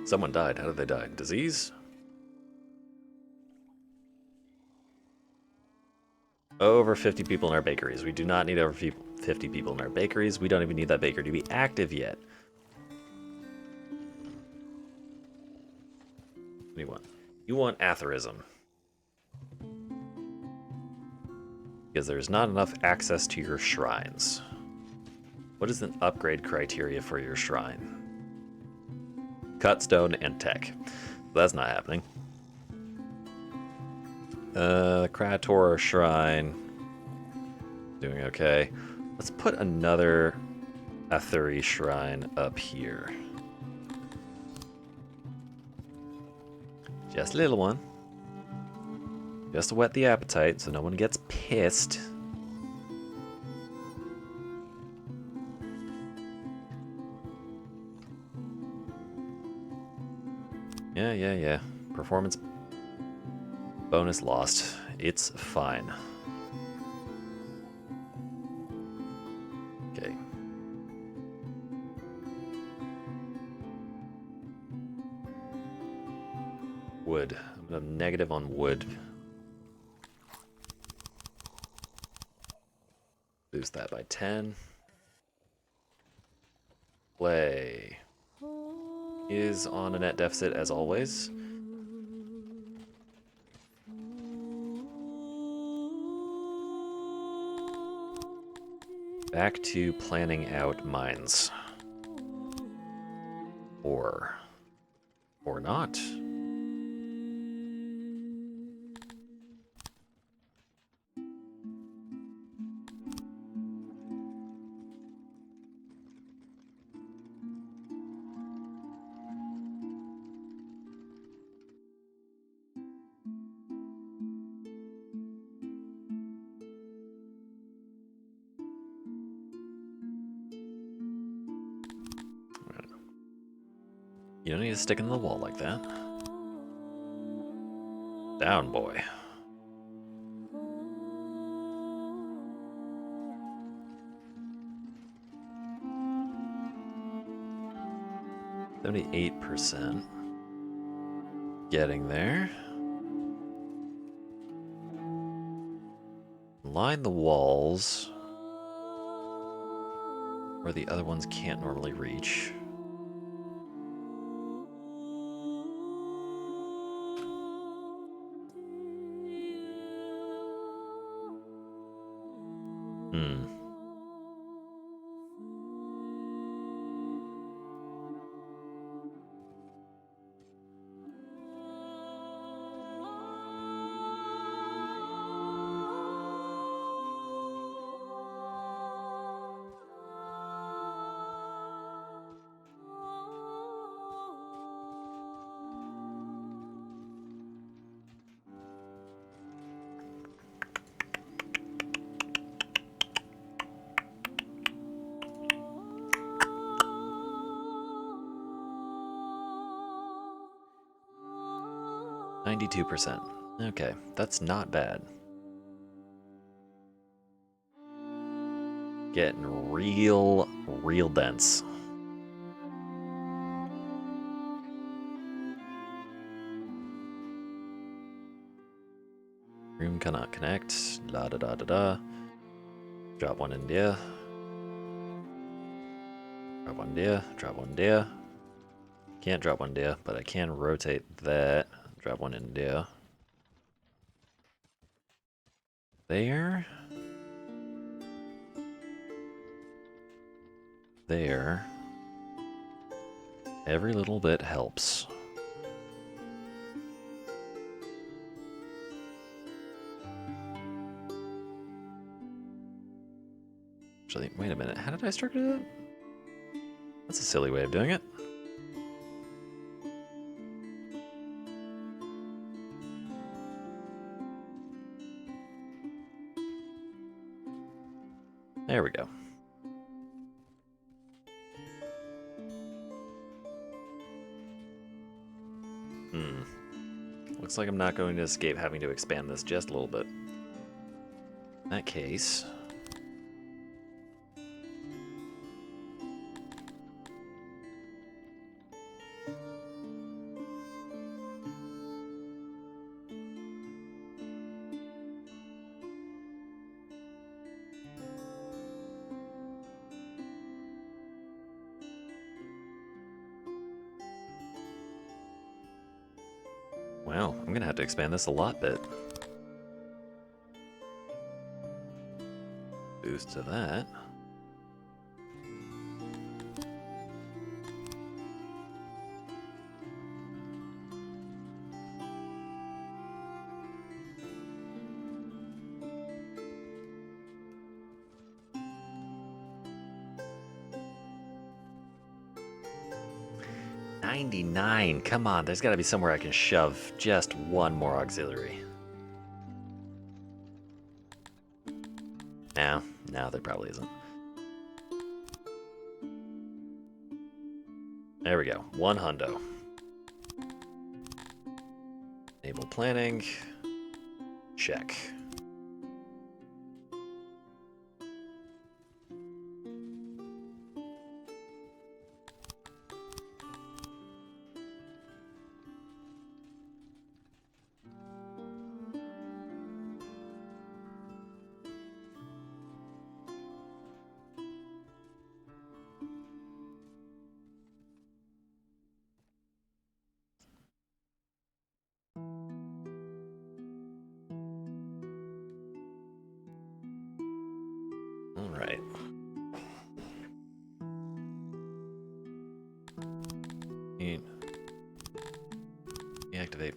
Someone died. How did they die? Disease? Over 50 people in our bakeries. We do not need over 50 people in our bakeries. We don't even need that baker to be active yet. What do you want? You want atherism. Because there's not enough access to your shrines. What is an upgrade criteria for your shrine? Cut stone and tech. That's not happening. Krator shrine. Doing okay. Let's put another Athuri shrine up here. Just a little one. Just to whet the appetite so no one gets pissed. Yeah. Performance bonus lost. It's fine. Okay. Wood. I'm gonna have negative on wood. Boost that by 10. Play is on a net deficit as always. Back to planning out mines. Or not. You don't need to stick into the wall like that. Down, boy. $78%. Getting there. Line the walls where the other ones can't normally reach. Hmm. %. Okay, that's not bad. Getting real dense. Room cannot connect. La da da da da. Drop one in there. Drop one there. Drop one there. Can't drop one there, but I can rotate that. Drop one in there. There. There. Every little bit helps. Actually, wait a minute. How did I structure that? That's a silly way of doing it. There we go. Looks like I'm not going to escape having to expand this just a little bit. In that case... Wow, I'm gonna have to expand this a lot bit. Boost to that. $99. Come on, there's got to be somewhere I can shove just one more auxiliary. No, there probably isn't. There we go. One hundo. Enable planning. Check. All right. Deactivate.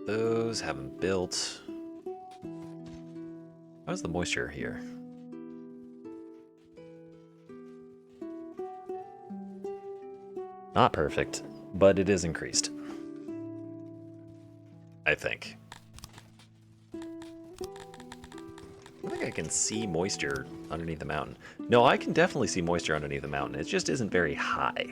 Those haven't built. How's the moisture here? Not perfect, but it is increased. I think. I think I can see moisture underneath the mountain. No, I can definitely see moisture underneath the mountain. It just isn't very high.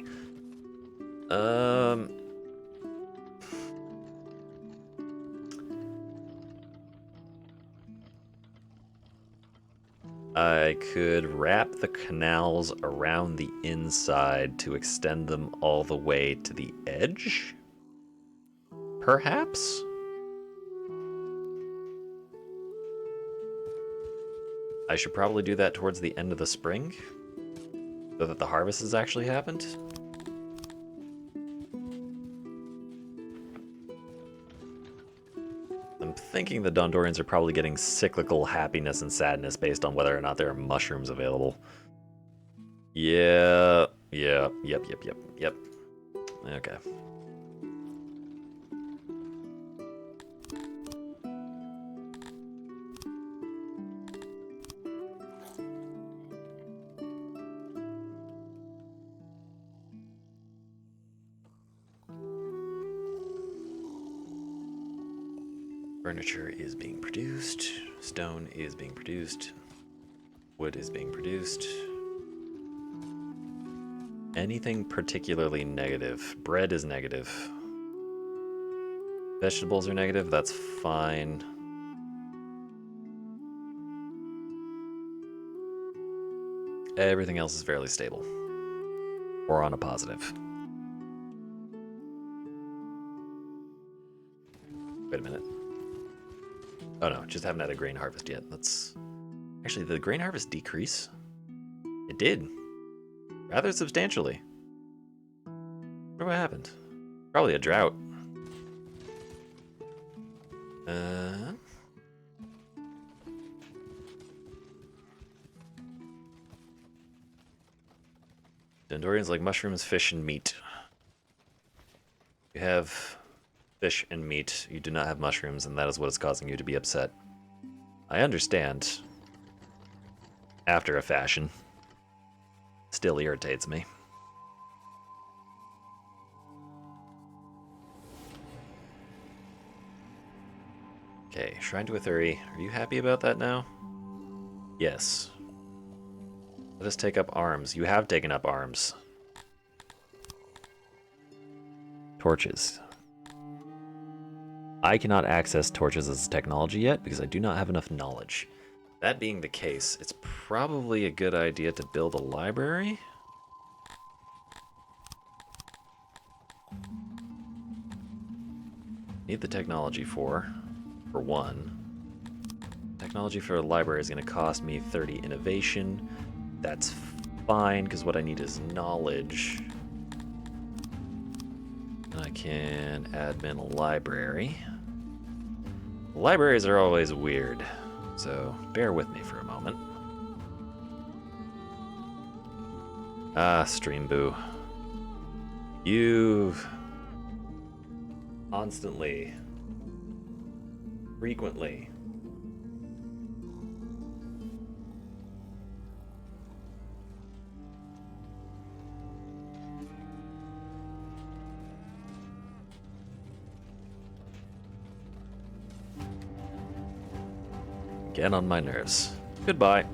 I could wrap the canals around the inside to extend them all the way to the edge? Perhaps? I should probably do that towards the end of the spring, so that the harvest has actually happened. I'm thinking the Dondorians are probably getting cyclical happiness and sadness based on whether or not there are mushrooms available. Yeah, yep. Okay. Furniture is being produced. Stone is being produced. Wood is being produced. Anything particularly negative? Bread is negative. Vegetables are negative, that's fine. Everything else is fairly stable. Or on a positive. Wait a minute. Oh no, just haven't had a grain harvest yet. That's... Actually, did the grain harvest decrease? It did. Rather substantially. I wonder what happened. Probably a drought. Dendorians like mushrooms, fish, and meat. You have fish and meat. You do not have mushrooms, and that is what is causing you to be upset. I understand. After a fashion. Still irritates me. Okay, Shrine to Ithuri. Are you happy about that now? Yes. Let us take up arms. You have taken up arms. Torches. I cannot access torches as a technology yet because I do not have enough knowledge. That being the case, it's probably a good idea to build a library. Need the technology for one. Technology for a library is going to cost me 30 innovation. That's fine, because what I need is knowledge. And I can admin a library. Libraries are always weird, so bear with me for a moment. Ah, Streamboo. You've constantly, frequently, get on my nerves. Goodbye.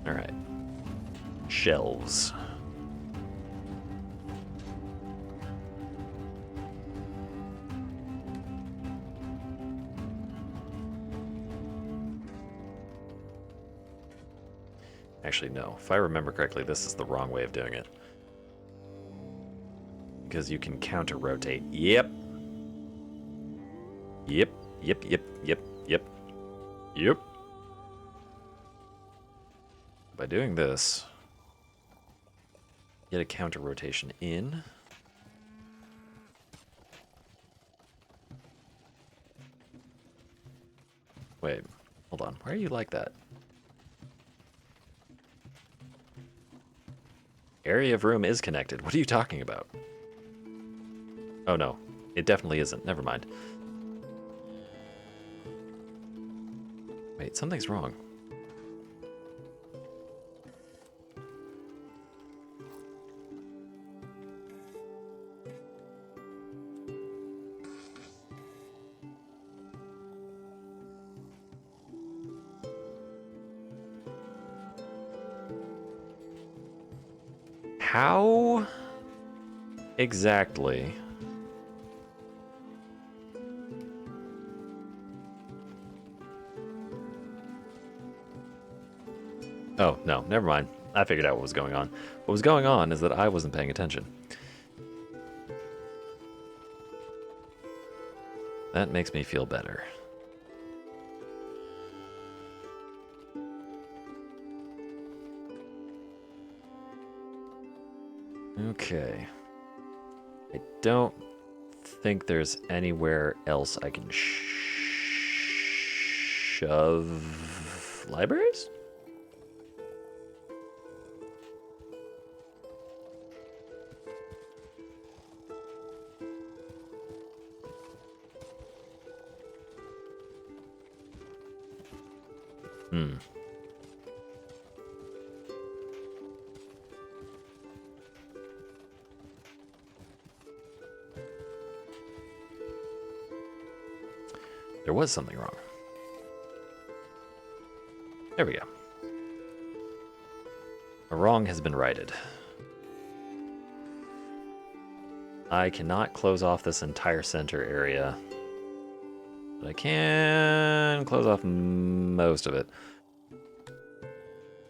Alright. shelves. Actually, no. If I remember correctly, this is the wrong way of doing it. Because you can counter-rotate. Yep. Yep. Yep, yep, yep, yep. Yep. By doing this, get a counter-rotation in. Wait, hold on. Why are you like that? Area of room is connected. What are you talking about? Oh no, it definitely isn't. Never mind. Wait, something's wrong. How exactly? Oh, no, never mind. I figured out what was going on. What was going on is that I wasn't paying attention. That makes me feel better. Okay. I don't think there's anywhere else I can shove libraries? Hmm. There was something wrong. There we go. A wrong has been righted. I cannot close off this entire center area, but I can close off most of it.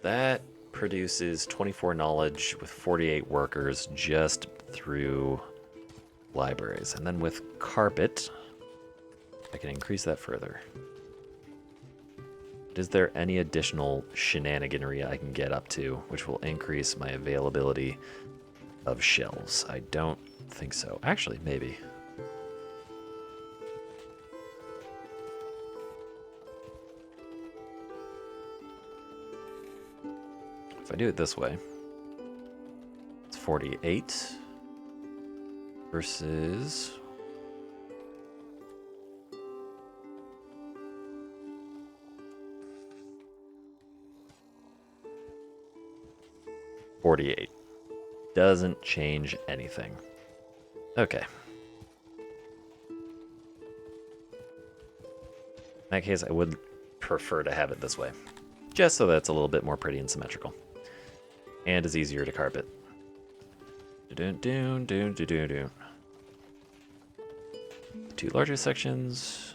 That produces 24 knowledge with 48 workers just through libraries. And then with carpet, I can increase that further. Is there any additional shenaniganery I can get up to, which will increase my availability of shelves? I don't think so. Actually, maybe. If I do it this way, it's 48 versus... $48. Doesn't change anything. Okay. In that case, I would prefer to have it this way. Just so that it's a little bit more pretty and symmetrical. And is easier to carpet. The two larger sections.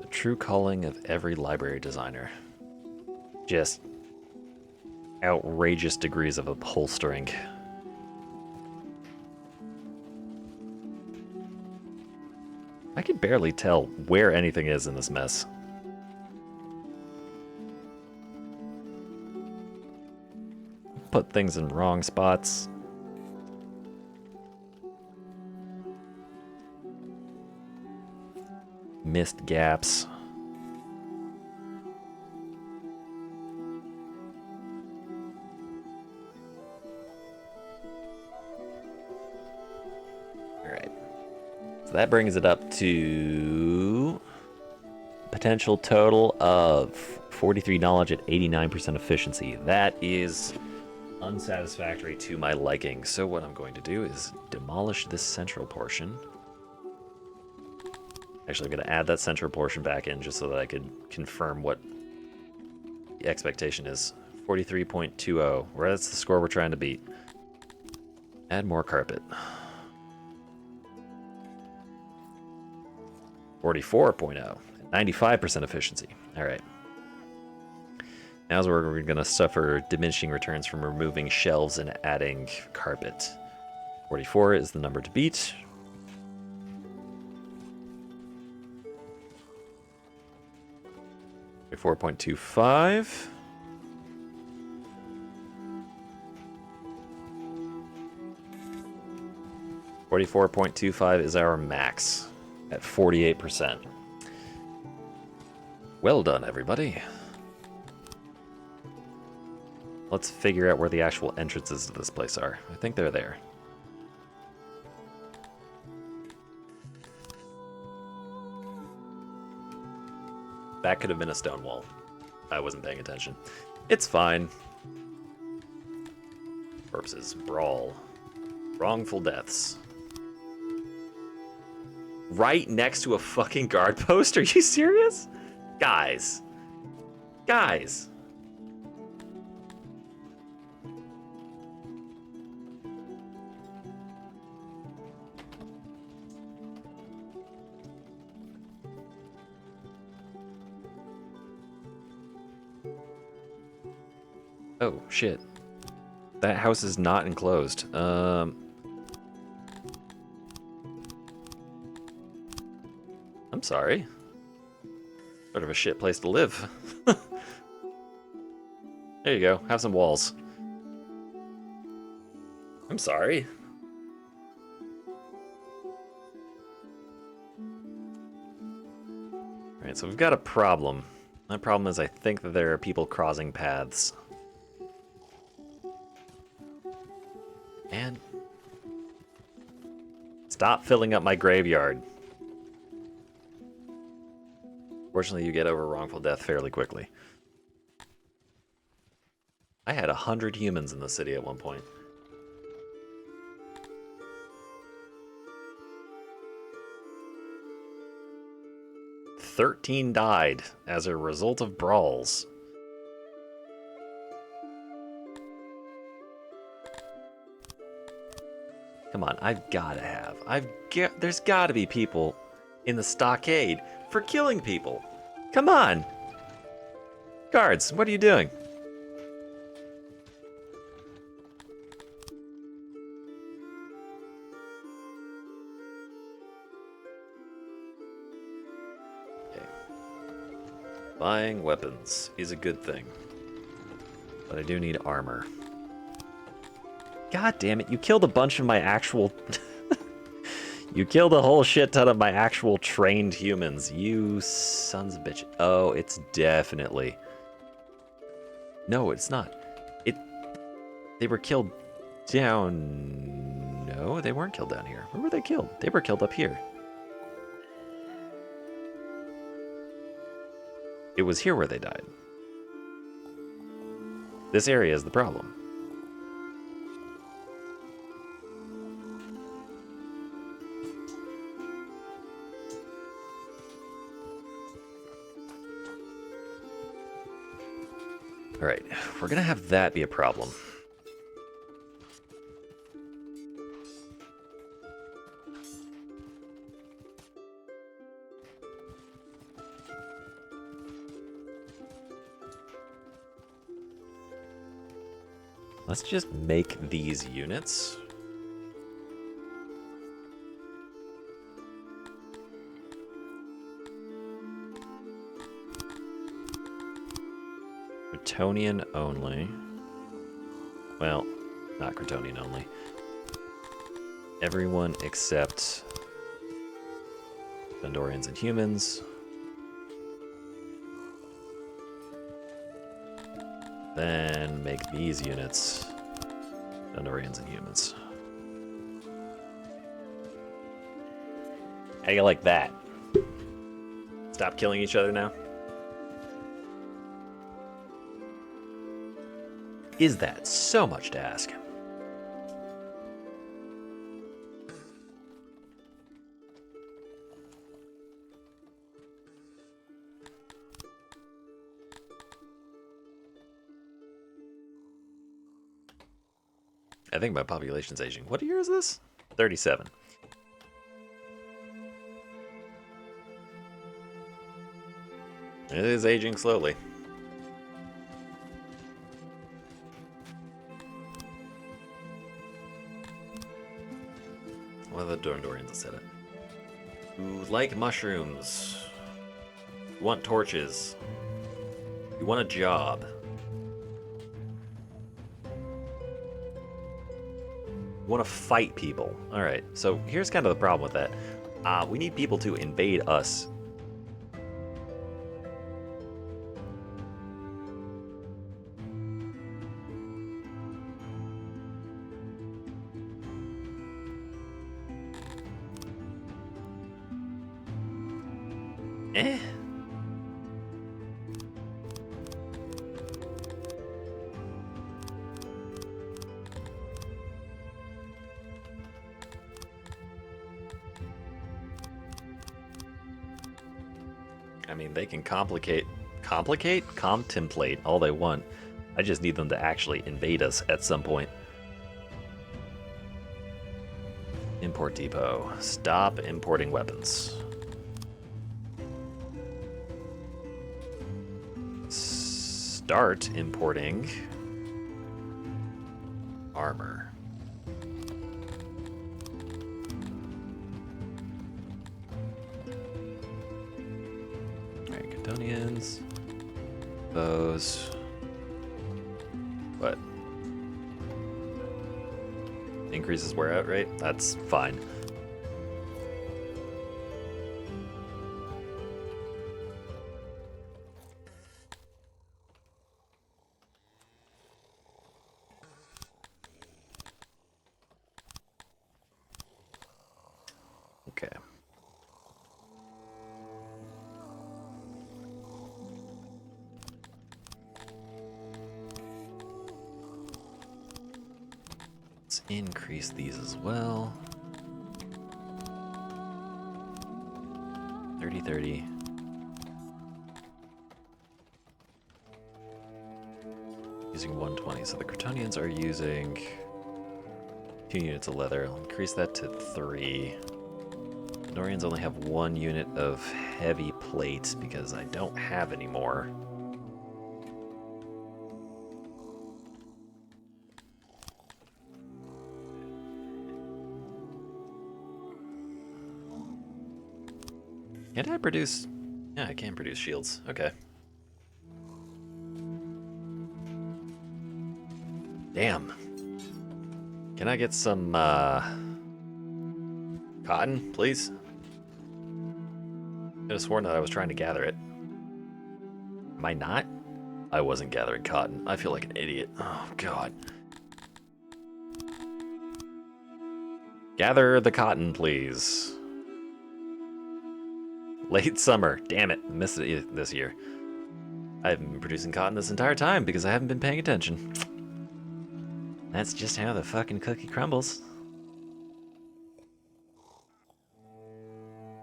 True calling of every library designer. Just outrageous degrees of upholstering. I can barely tell where anything is in this mess. Put things in wrong spots. Missed gaps. So that brings it up to potential total of 43 knowledge at 89% efficiency. That is unsatisfactory to my liking. So what I'm going to do is demolish this central portion. Actually, I'm going to add that central portion back in just so that I could confirm what the expectation is. 43.20. That's the score we're trying to beat. Add more carpet. 44.0. 95% efficiency. All right. Now's where we're going to suffer diminishing returns from removing shelves and adding carpet. 44 is the number to beat. $4.25. $44.25 is our max at 48%. Well done, everybody. Let's figure out where the actual entrances to this place are. I think they're there. That could have been a stone wall. I wasn't paying attention. It's fine. Corpses. Brawl. Wrongful deaths. Right next to a fucking guard post? Are you serious? Guys. Guys. Oh, shit. That house is not enclosed. I'm sorry. Sort of a shit place to live. There you go. Have some walls. I'm sorry. Alright, so we've got a problem. My problem is I think that there are people crossing paths. And stop filling up my graveyard. Fortunately, you get over wrongful death fairly quickly. I had 100 humans in the city at one point. "13 died as a result of brawls." Come on, there's gotta be people in the stockade for killing people. Come on! Guards, what are you doing? Okay. Buying weapons is a good thing. But I do need armor. God damn it, you killed a bunch of my actual... You killed a whole shit ton of my actual trained humans. You sons of bitch. Oh, it's definitely... No, it's not. They were killed down... No, they weren't killed down here. Where were they killed? They were killed up here. It was here where they died. This area is the problem. Alright, we're gonna have that be a problem. Let's just make these units. Kryptonian only. Well, not Kryptonian only. Everyone except Gondorians and humans. Then make these units Gondorians and humans. How you like that? Stop killing each other now? Is that so much to ask? I think my population's aging. What year is this? 37. It is aging slowly. What are the Dorndorians that said it? Who like mushrooms? You want torches? You want a job? Want to fight people. All right, so here's kind of the problem with that. We need people to invade us. Eh? I mean, they can contemplate all they want. I just need them to actually invade us at some point. Import depot. Stop importing weapons. Start importing armor. Cantonians. Bows. What? Increases wear out rate? That's fine. Okay. Let's increase these as well. 30. Using 120, so the Kryptonians are using 2 units of leather. I'll increase that to 3. The Norians only have 1 unit of heavy plate because I don't have any more. Can't I produce? Yeah, I can produce shields. Okay. Damn. Can I get some cotton, please? I could have sworn that I was trying to gather it. Am I not? I wasn't gathering cotton. I feel like an idiot. Oh, God. Gather the cotton, please. Late summer. Damn it. I missed it this year. I haven't been producing cotton this entire time because I haven't been paying attention. That's just how the fucking cookie crumbles.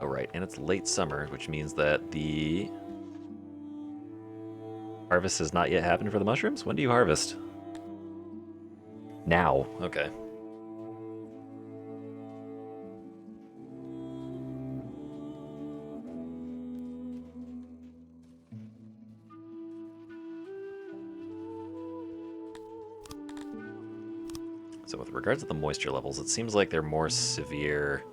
Oh, right. And it's late summer, which means that the harvest has not yet happened for the mushrooms? When do you harvest? Now. Okay. So with regards to the moisture levels, it seems like they're more severe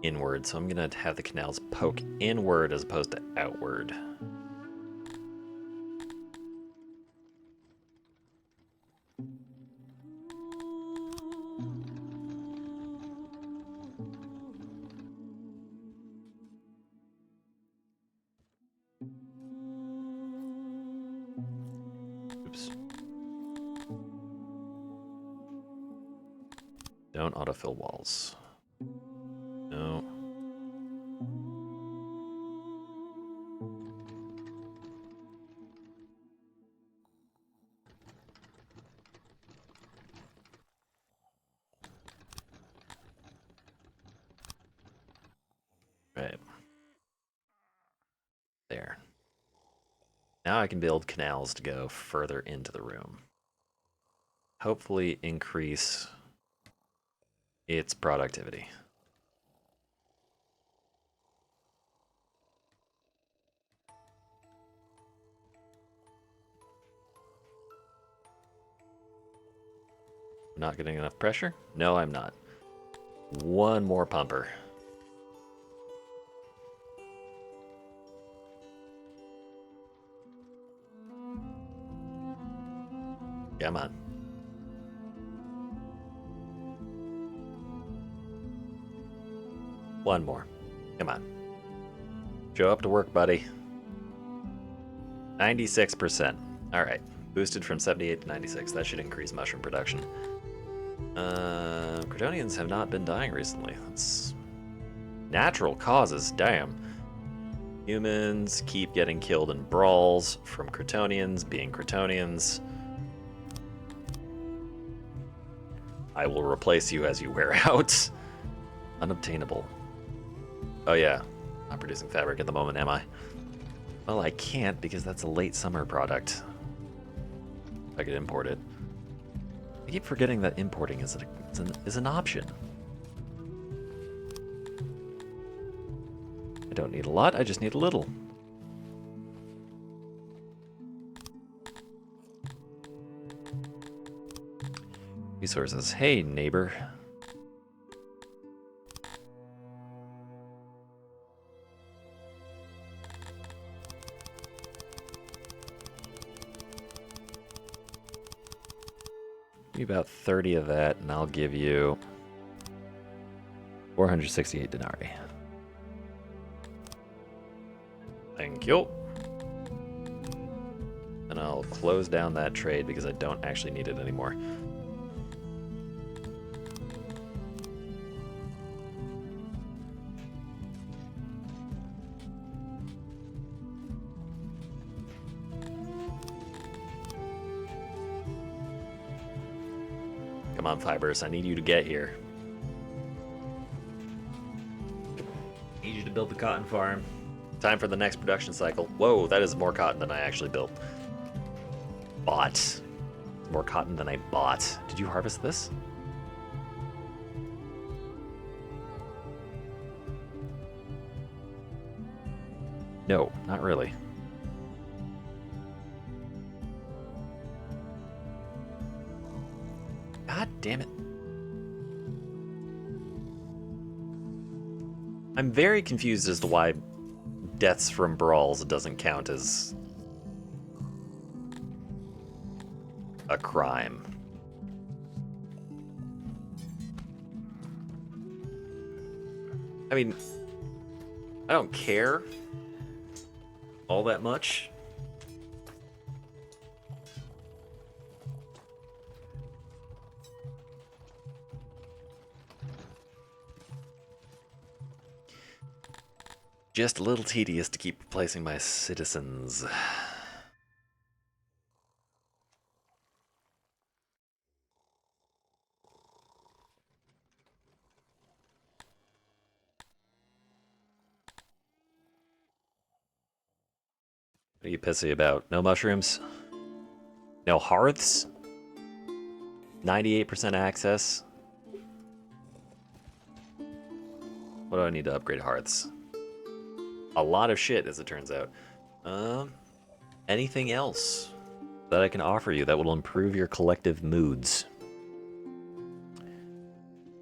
inward, so I'm going to have the canals poke inward as opposed to outward. Oops. Don't autofill walls. No. Now I can build canals to go further into the room. Hopefully increase its productivity. Not getting enough pressure? No, I'm not. One more pumper. Come on. One more. Come on. Show up to work, buddy. 96%. All right. Boosted from 78 to 96. That should increase mushroom production. Cretonians have not been dying recently. That's natural causes. Damn. Humans keep getting killed in brawls from Cretonians being Cretonians. I will replace you as you wear out. Unobtainable. Oh yeah. Not producing fabric at the moment, am I? Well, I can't because that's a late summer product. I could import it. I keep forgetting that importing is an option. I don't need a lot, I just need a little. Resources. Hey, neighbor. Give me about 30 of that, and I'll give you 468 denarii. Thank you. And I'll close down that trade because I don't actually need it anymore. Come on, Fibers, I need you to get here. Need you to build the cotton farm. Time for the next production cycle. Whoa, that is more cotton than I actually built. Bought. More cotton than I bought. Did you harvest this? No, not really. God damn it. I'm very confused as to why deaths from brawls doesn't count as a crime. I mean, I don't care all that much. Just a little tedious to keep replacing my citizens. What are you pissy about? No mushrooms? No hearths? 98% access? What do I need to upgrade hearths? A lot of shit, as it turns out. Anything else that I can offer you that will improve your collective moods?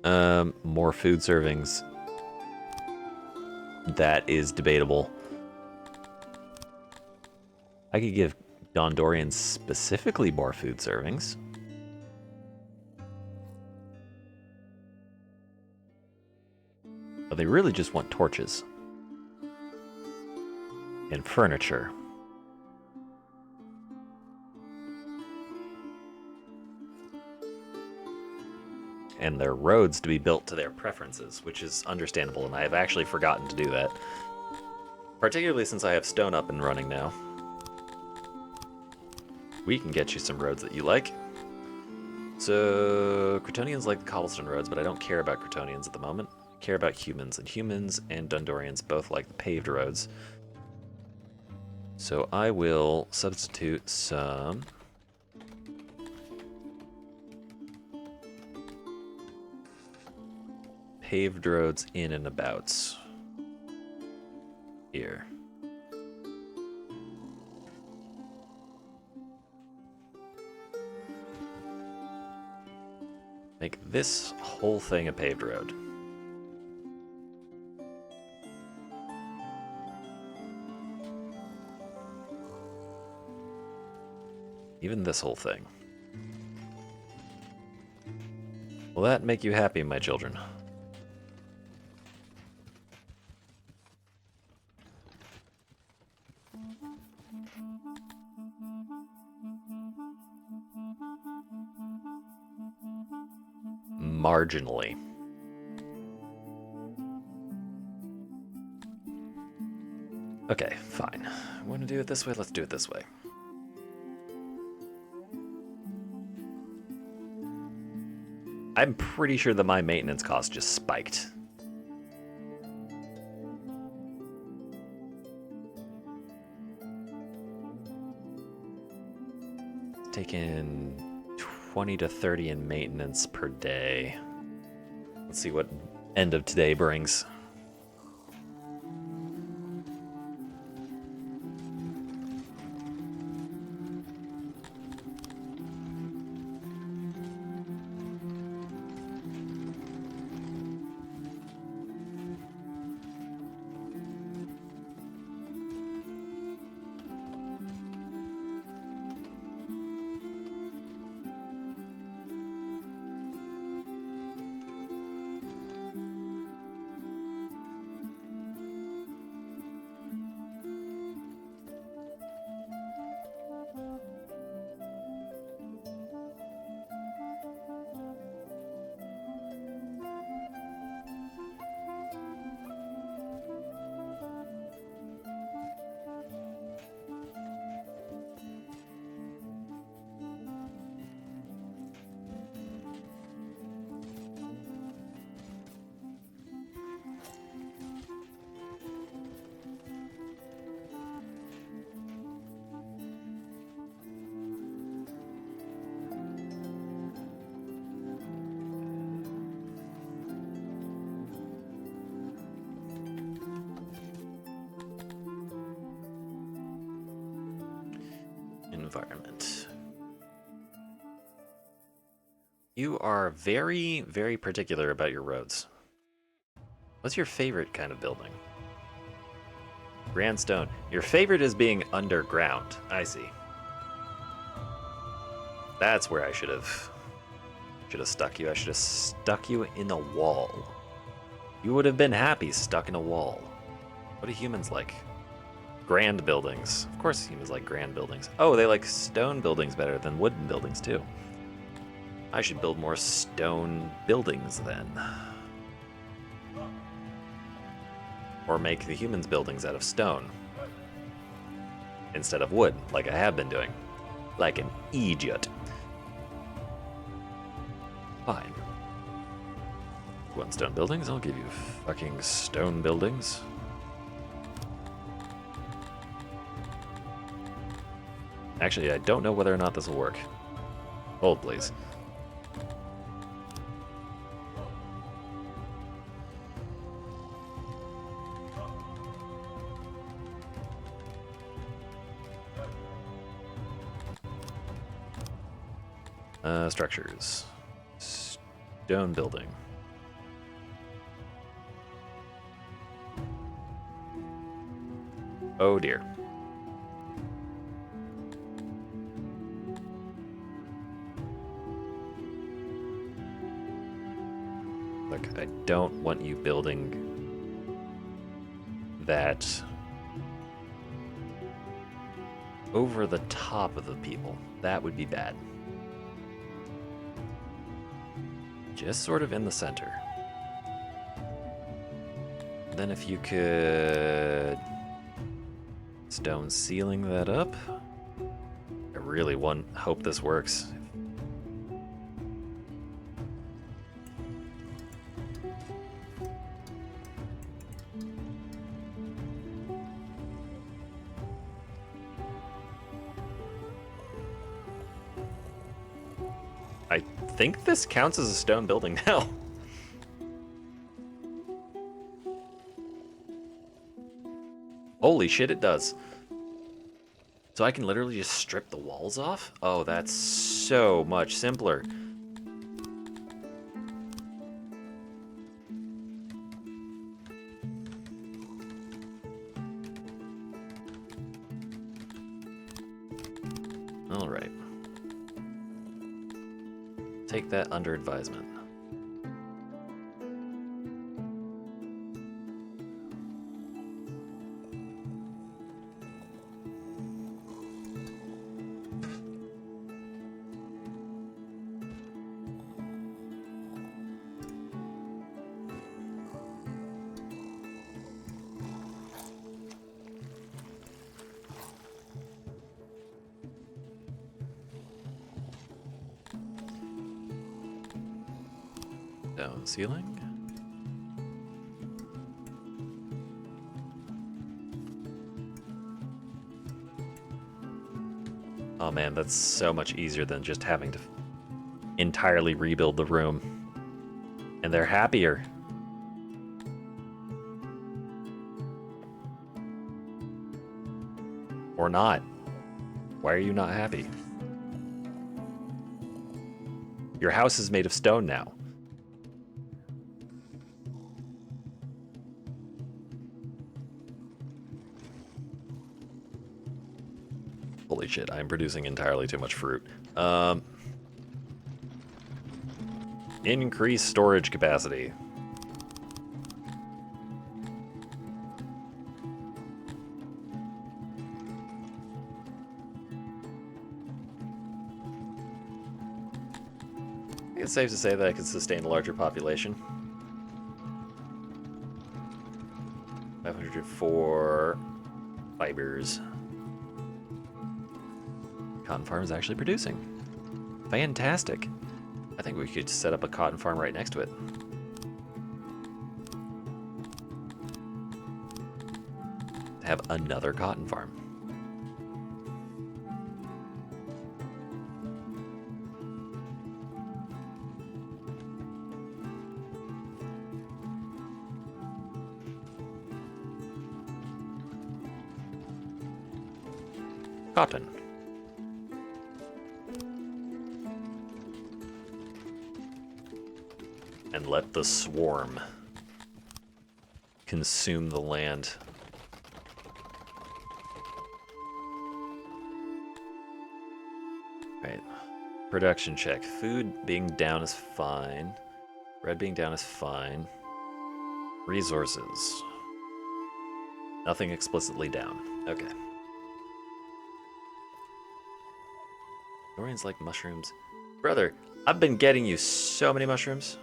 More food servings. That is debatable. I could give Dondorians specifically more food servings. But they really just want torches. And furniture. And their roads to be built to their preferences, which is understandable, and I have actually forgotten to do that. Particularly since I have stone up and running now. We can get you some roads that you like. So, Cretonians like the cobblestone roads, but I don't care about Cretonians at the moment. I care about humans, and humans and Dondorians both like the paved roads. So I will substitute some paved roads in and abouts here. Make this whole thing a paved road. Even this whole thing. Will that make you happy, my children? Marginally. Okay, fine. Want to do it this way? Let's do it this way. I'm pretty sure that my maintenance cost just spiked. It's taking 20 to 30 in maintenance per day. Let's see what end of today brings. Environment. You are very, very particular about your roads. What's your favorite kind of building? Grand stone. Your favorite is being underground. I see. That's where I should have stuck you. I should have stuck you in a wall. You would have been happy stuck in a wall. What do humans like? Grand buildings. Of course humans like grand buildings. Oh, they like stone buildings better than wooden buildings too. I should build more stone buildings then. Or make the humans' buildings out of stone instead of wood, like I have been doing. Like an idiot. Fine. You want stone buildings? I'll give you fucking stone buildings. Actually, I don't know whether or not this will work. Hold, please. Structures. Stone building. Oh dear. Look, I don't want you building that over the top of the people. That would be bad. Just sort of in the center. Then if you could stone ceiling that up. I really hope this works. think this counts as a stone building now. Holy shit, it does. So I can literally just strip the walls off? Oh, that's so much simpler. All right. Take that under advisement. Down ceiling. Oh man, that's so much easier than just having to entirely rebuild the room. And they're happier. Or not. Why are you not happy? Your house is made of stone now. Holy shit, I'm producing entirely too much fruit. Increase storage capacity. I think it's safe to say that I can sustain a larger population. 504 fibers. Cotton farm is actually producing. Fantastic. I think we could set up a cotton farm right next to it. Have another cotton farm. Cotton. And let the swarm consume the land. Right. Production check. Food being down is fine. Bread being down is fine. Resources. Nothing explicitly down. Okay. Dorians like mushrooms. Brother, I've been getting you so many mushrooms.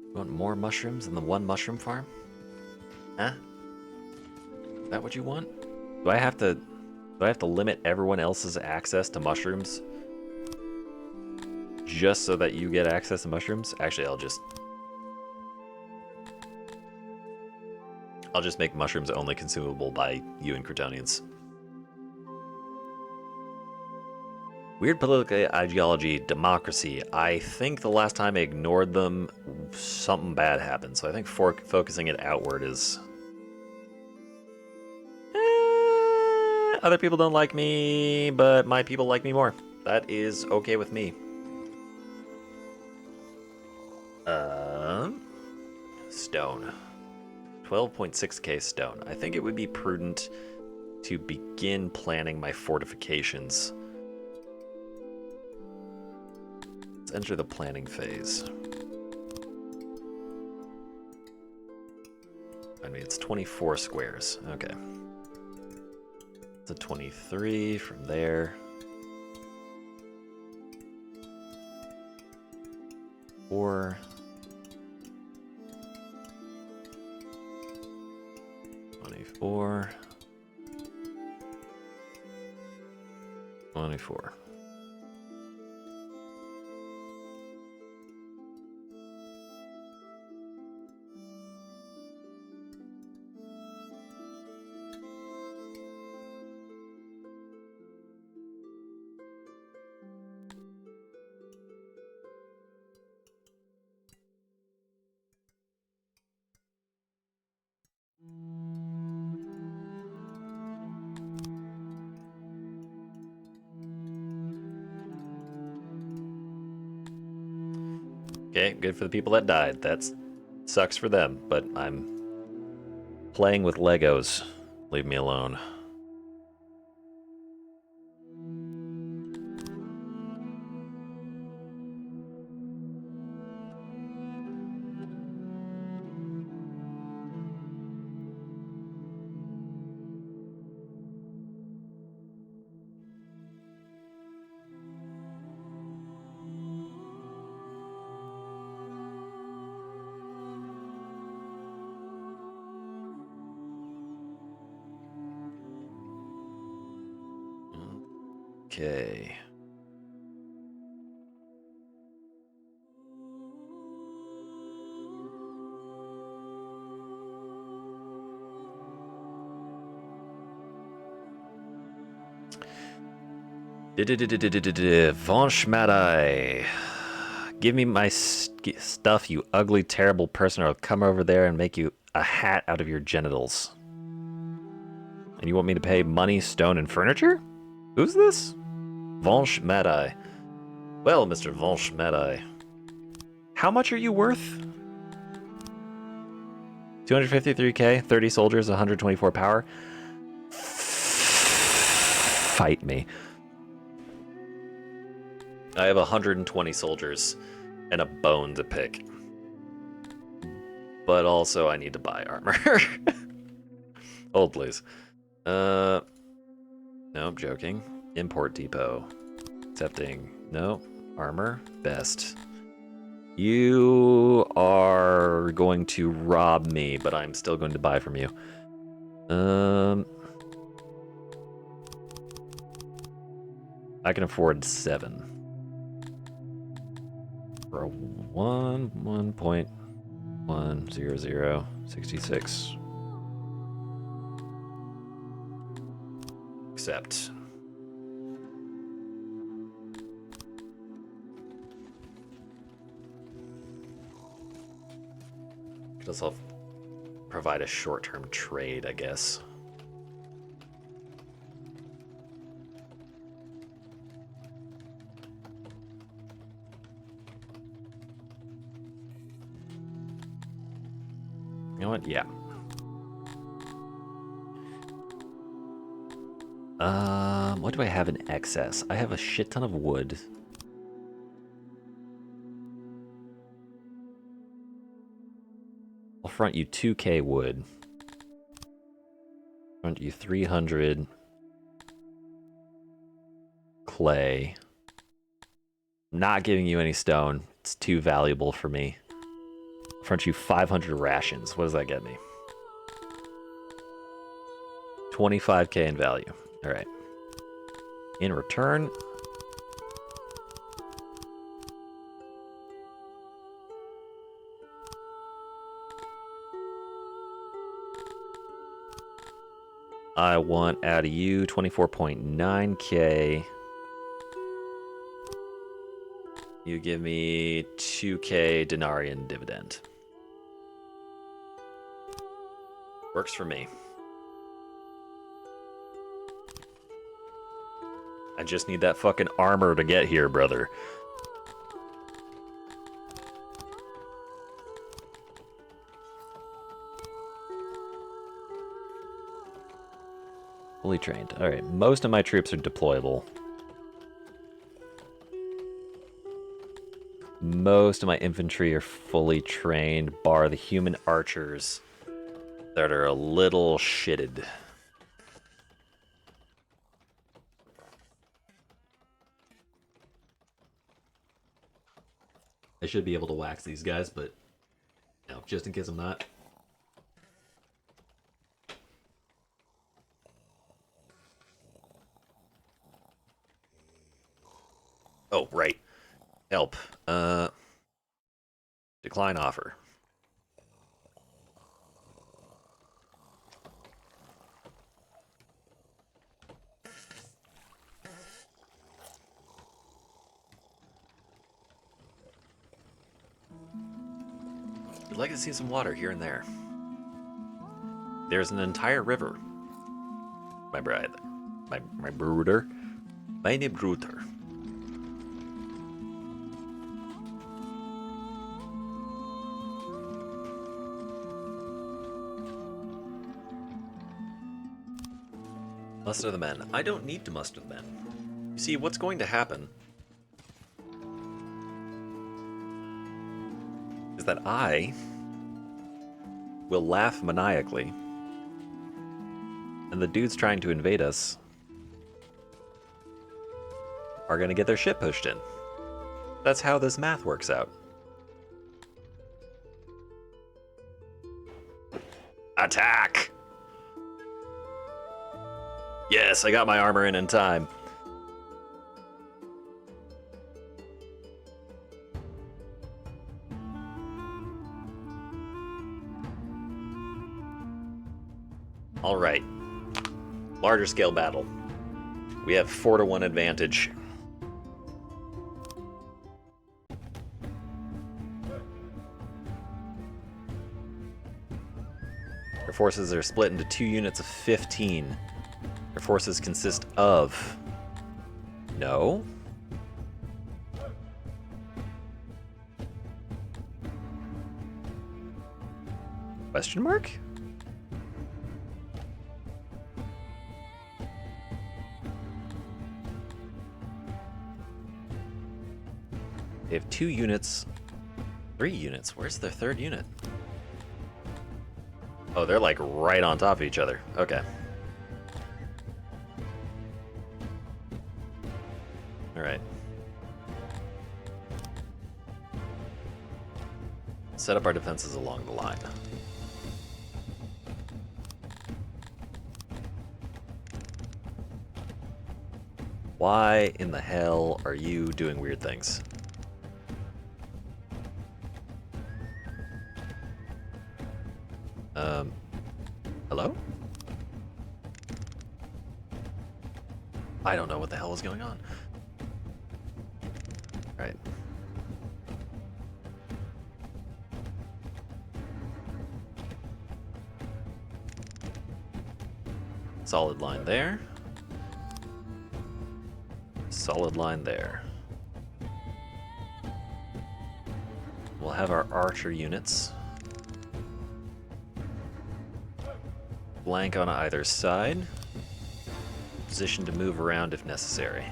You want more mushrooms than the one mushroom farm? Huh? Is that what you want? Do I have to limit everyone else's access to mushrooms just so that you get access to mushrooms? Actually, I'll just make mushrooms only consumable by you and Crotonians. Weird political ideology, democracy. I think the last time I ignored them, something bad happened. So I think focusing it outward is... other people don't like me, but my people like me more. That is okay with me. Stone. 12.6k stone. I think it would be prudent to begin planning my fortifications. Let's enter the planning phase. I mean, it's 24 squares. Okay. It's a 23 from there. 4. 24. 24. Okay, good for the people that died. That sucks for them, but I'm playing with Legos. Leave me alone. Okay. Von Schmadai. Give me my stuff, you ugly, terrible person, or I'll come over there and make you a hat out of your genitals. And you want me to pay money, stone, and furniture? Who's this? Von Schmadai. Well, Mr. Von Schmadai, how much are you worth? 253k, 30 soldiers, 124 power. Fight me. I have 120 soldiers and a bone to pick. But also I need to buy armor. Hold, please. No, I'm joking. Import depot. Accepting. No. Armor. Best. You are going to rob me, but I'm still going to buy from you. I can afford 7. For a 1.10066. Accept. Could also provide a short-term trade, I guess. You know what? Yeah. What do I have in excess? I have a shit ton of wood. I'll front you 2k wood. Front you 300 clay. I'm not giving you any stone. It's too valuable for me. Front you 500 rations. What does that get me? 25k in value. All right. In return, I want out of you 24.9k. You give me 2k denarian dividend. Works for me. I just need that fucking armor to get here, brother. Fully trained. Alright, most of my troops are deployable. Most of my infantry are fully trained, bar the human archers that are a little shitted. I should be able to wax these guys, but no, just in case I'm not. Oh, right. Help. Decline offer. I'd like to see some water here and there. There's an entire river. My bride. My brooder. Meine Bruder. Muster the men. I don't need to muster the men. You see, what's going to happen is that I will laugh maniacally, and the dudes trying to invade us are going to get their shit pushed in. That's how this math works out. Attack! Yes, I got my armor in time. All right. Larger scale battle. We have 4-to-1 advantage. Their forces are split into 2 units of 15. Their forces consist of... No? Question mark? They have 2 units. 3 units. Where's their 3rd unit? Oh, they're like right on top of each other. Okay. Alright. Set up our defenses along the line. Why in the hell are you doing weird things? Hello? I don't know what the hell is going on. Right. Solid line there. Solid line there. We'll have our archer units flank on either side, position to move around if necessary.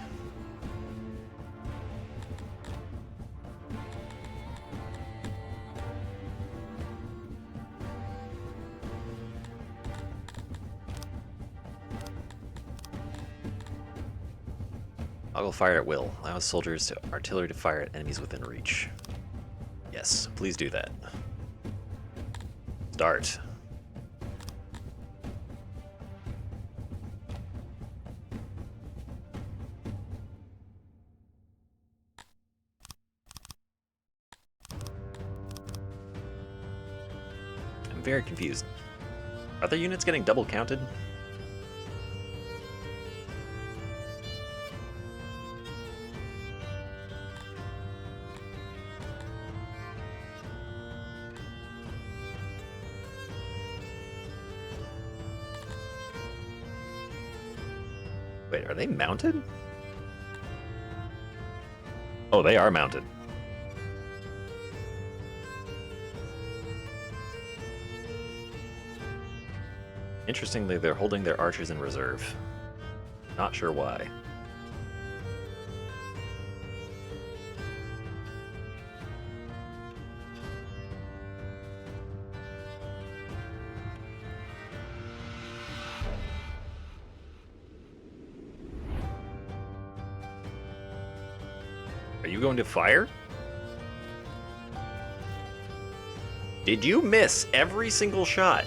Toggle fire at will. Allow soldiers to artillery to fire at enemies within reach. Yes, please do that. Start. I'm very confused. Are their units getting double counted? Wait, are they mounted? Oh, they are mounted. Interestingly, they're holding their archers in reserve. Not sure why. Are you going to fire? Did you miss every single shot?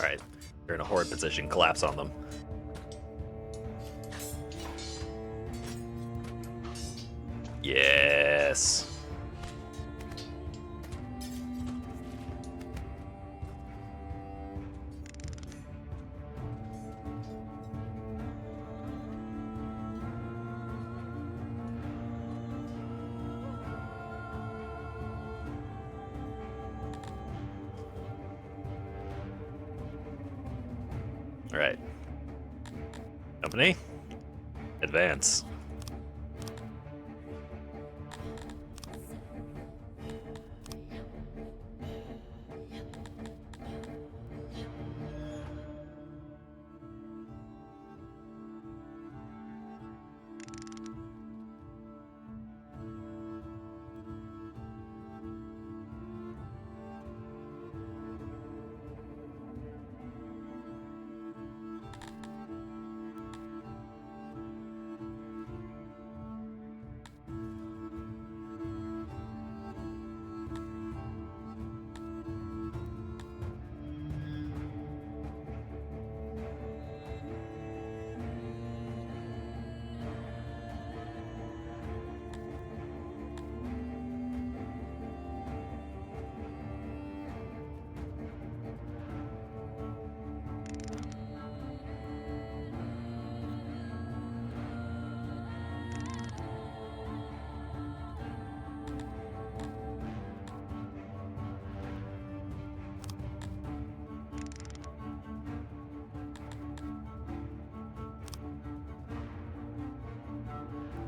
Alright, you're in a horde position. Collapse on them. Yes. All right. Company, advance.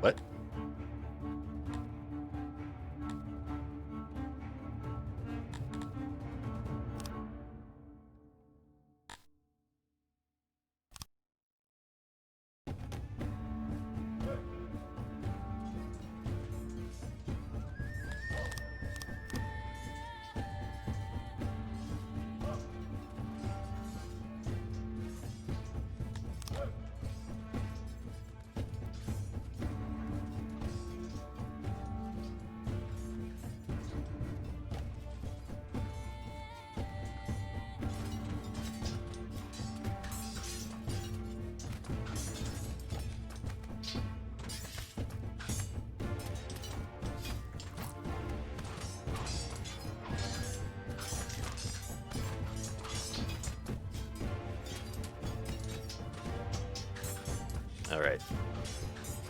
What? All right.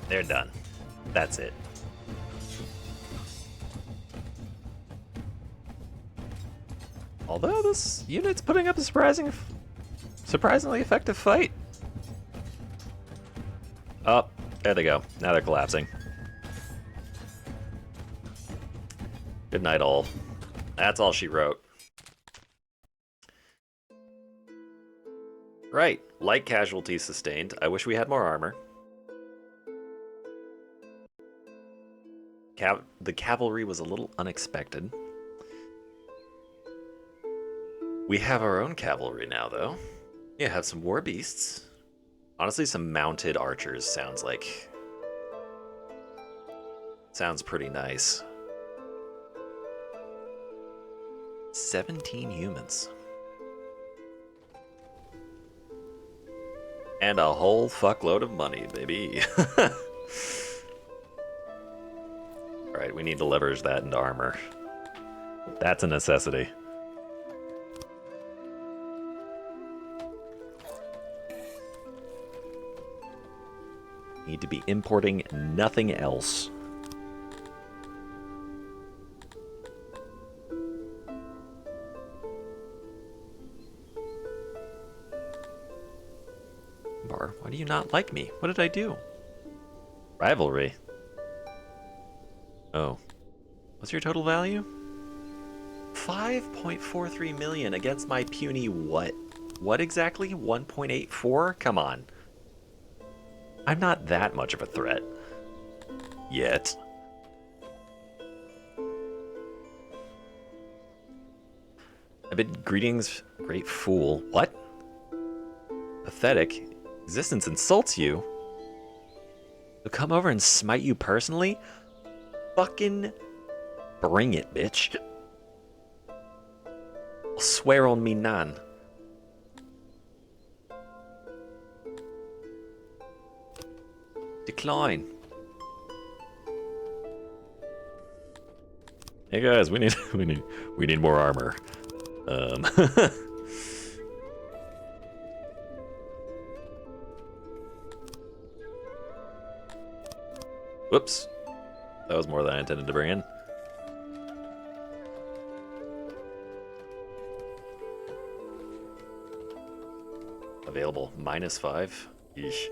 They're done. That's it. Although this unit's putting up a surprisingly effective fight. Oh, there they go. Now they're collapsing. Good night, all. That's all she wrote. Right. Light casualties sustained. I wish we had more armor. The cavalry was a little unexpected. We have our own cavalry now, though. Yeah, have some war beasts. Honestly, some mounted archers sounds pretty nice. 17 humans. And a whole fuckload of money, baby. Alright, we need to leverage that into armor. That's a necessity. Need to be importing nothing else. Bar, why do you not like me? What did I do? Rivalry. Oh. What's your total value? 5.43 million against my puny what? What exactly? 1.84? Come on. I'm not that much of a threat. Yet. I bid greetings, great fool. What? Pathetic. Existence insults you. To come over and smite you personally? Fucking bring it, bitch. I'll swear on me none. Decline. Hey guys, we need we need more armor. Whoops. That was more than I intended to bring in. Available -5. Yeesh.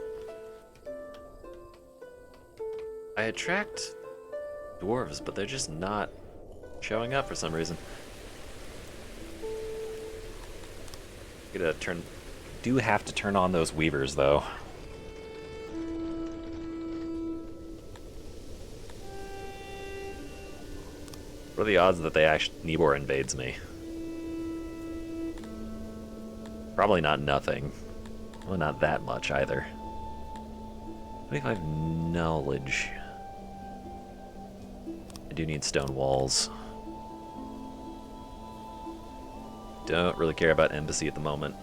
I had tracked dwarves, but they're just not showing up for some reason. Do have to turn on those weavers though. What are the odds that Nibor invades me? Probably not nothing. Well, not that much either. 25 knowledge. I do need stone walls. Don't really care about embassy at the moment.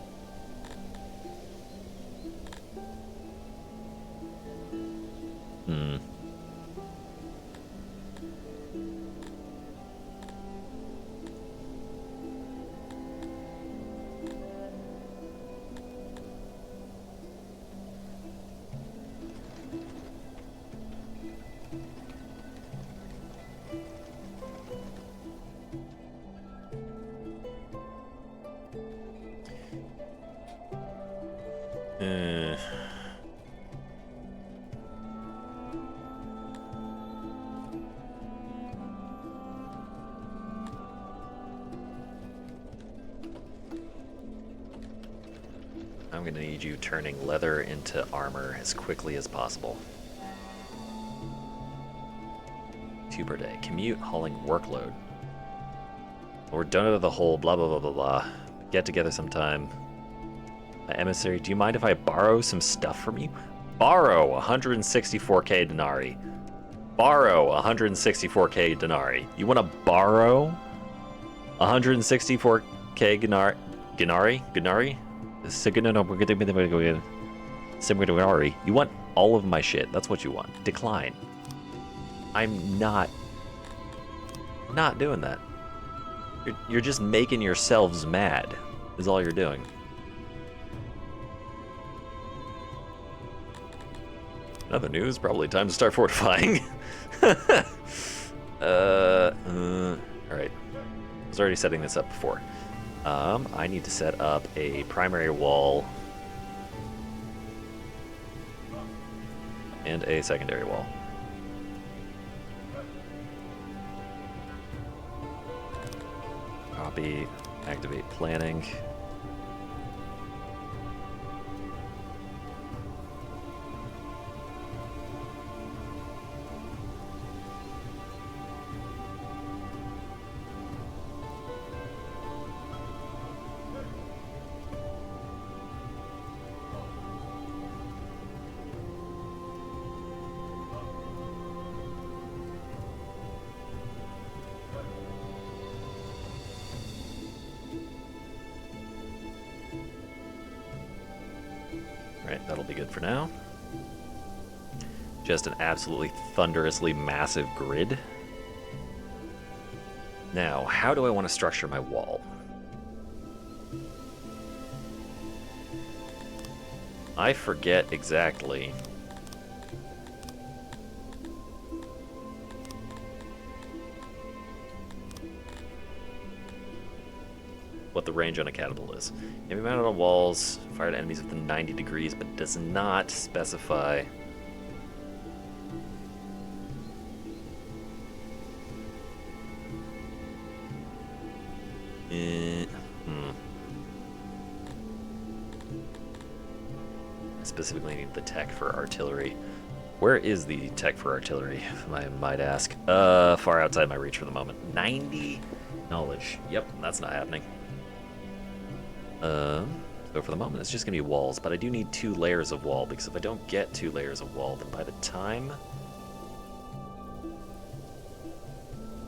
I'm gonna need you turning leather into armor as quickly as possible. 2 per day. Commute, hauling workload. We're done out of the hole, blah, blah, blah, blah, blah. Get together sometime. Emissary, do you mind if I borrow some stuff from you? Borrow 164k denarii. Borrow 164k denarii. You want to borrow 164k denarii? You want all of my shit. That's what you want. Decline. I'm not doing that. You're just making yourselves mad, is all you're doing. Other news, probably time to start fortifying. Alright. I was already setting this up before. I need to set up a primary wall and a secondary wall. Copy, activate planning. Alright, that'll be good for now. Just an absolutely thunderously massive grid. Now, how do I want to structure my wall? I forget exactly what the range on a catapult is. It can be mounted on walls, fired at enemies within 90 degrees, but does not specify I specifically need the tech for artillery. Where is the tech for artillery, if I might ask? Far outside my reach for the moment. 90 knowledge. Yep, that's not happening. So for the moment, it's just gonna be walls, but I do need 2 layers of wall, because if I don't get 2 layers of wall, then by the time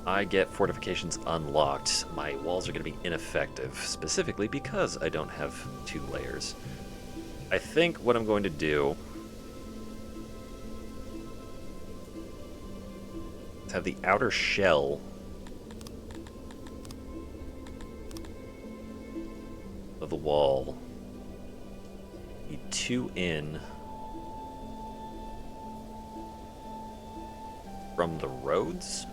I get fortifications unlocked, my walls are gonna be ineffective, specifically because I don't have 2 layers. I think what I'm going to do Let's have the outer shell of the wall be 2 in from the roads.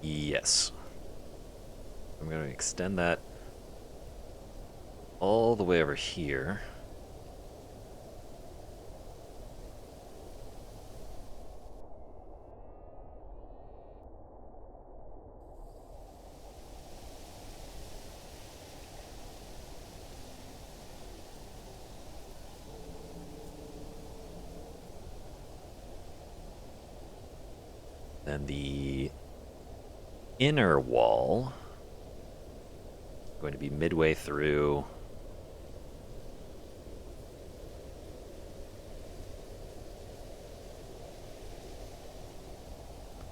Yes. I'm going to extend that all the way over here. Then the inner wall is going to be midway through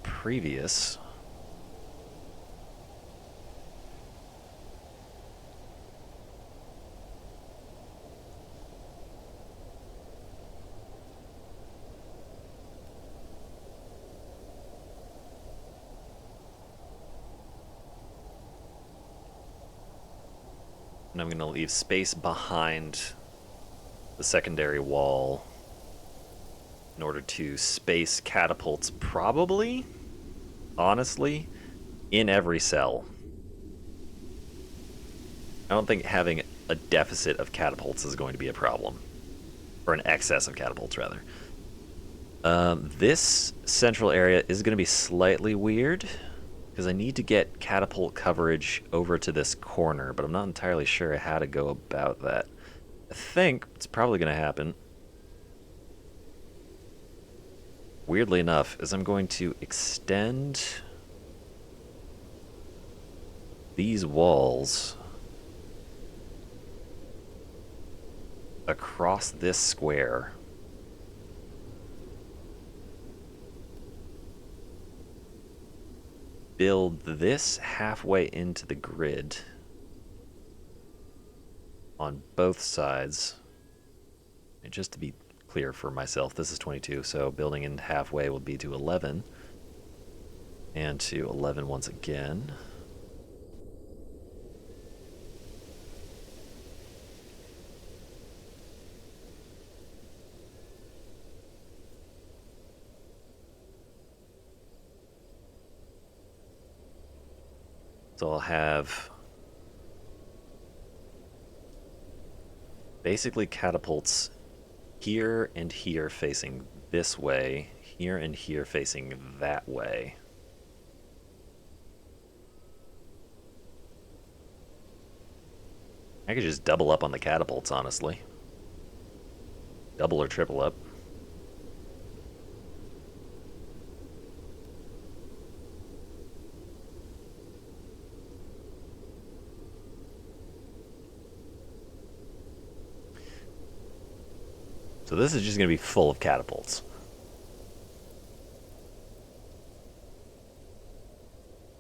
previous. And I'm going to leave space behind the secondary wall in order to space catapults, probably, honestly, in every cell. I don't think having a deficit of catapults is going to be a problem. Or an excess of catapults, rather. This central area is going to be slightly weird, because I need to get catapult coverage over to this corner, but I'm not entirely sure how to go about that. I think it's probably going to happen, weirdly enough, is I'm going to extend these walls across this square. Build this halfway into the grid on both sides. And just to be clear for myself, this is 22, so building in halfway will be to 11. And to 11 once again. So I'll have basically catapults here and here facing this way, here and here facing that way. I could just double up on the catapults, honestly. Double or triple up. So this is just going to be full of catapults.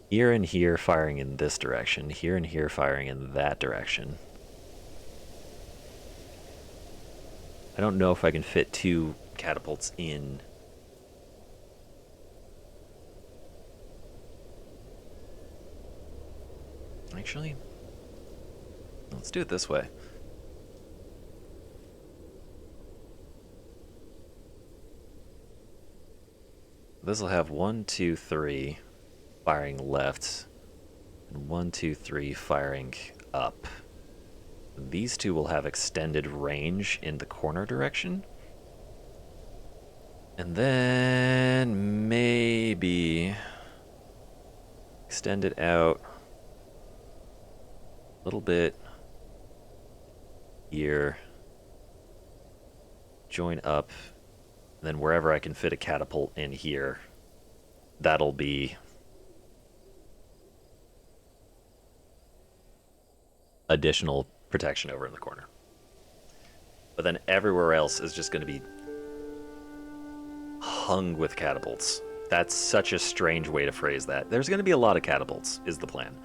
Here and here firing in this direction, here and here firing in that direction. I don't know if I can fit 2 catapults in. Actually, let's do it this way. This will have 1, 2, 3 firing left, and 1, 2, 3 firing up. These 2 will have extended range in the corner direction. And then maybe extend it out a little bit here, join up. And then wherever I can fit a catapult in here, that'll be additional protection over in the corner. But then everywhere else is just going to be hung with catapults. That's such a strange way to phrase that. There's going to be a lot of catapults, is the plan.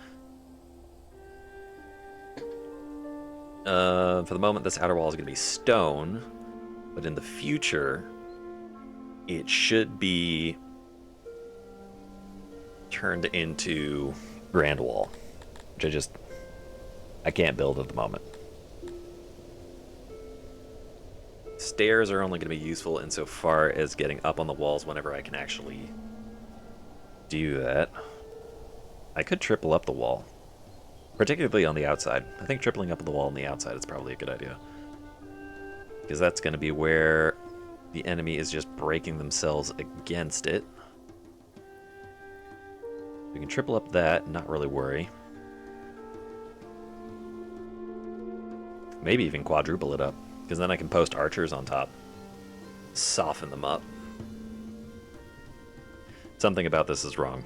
For the moment, this outer wall is going to be stone, but in the future, it should be turned into grand wall, which I can't build at the moment. Stairs are only going to be useful insofar as getting up on the walls whenever I can actually do that. I could triple up the wall, particularly on the outside. I think tripling up the wall on the outside is probably a good idea, because that's going to be where the enemy is just breaking themselves against it. We can triple up that, not really worry. Maybe even quadruple it up, because then I can post archers on top. Soften them up. Something about this is wrong.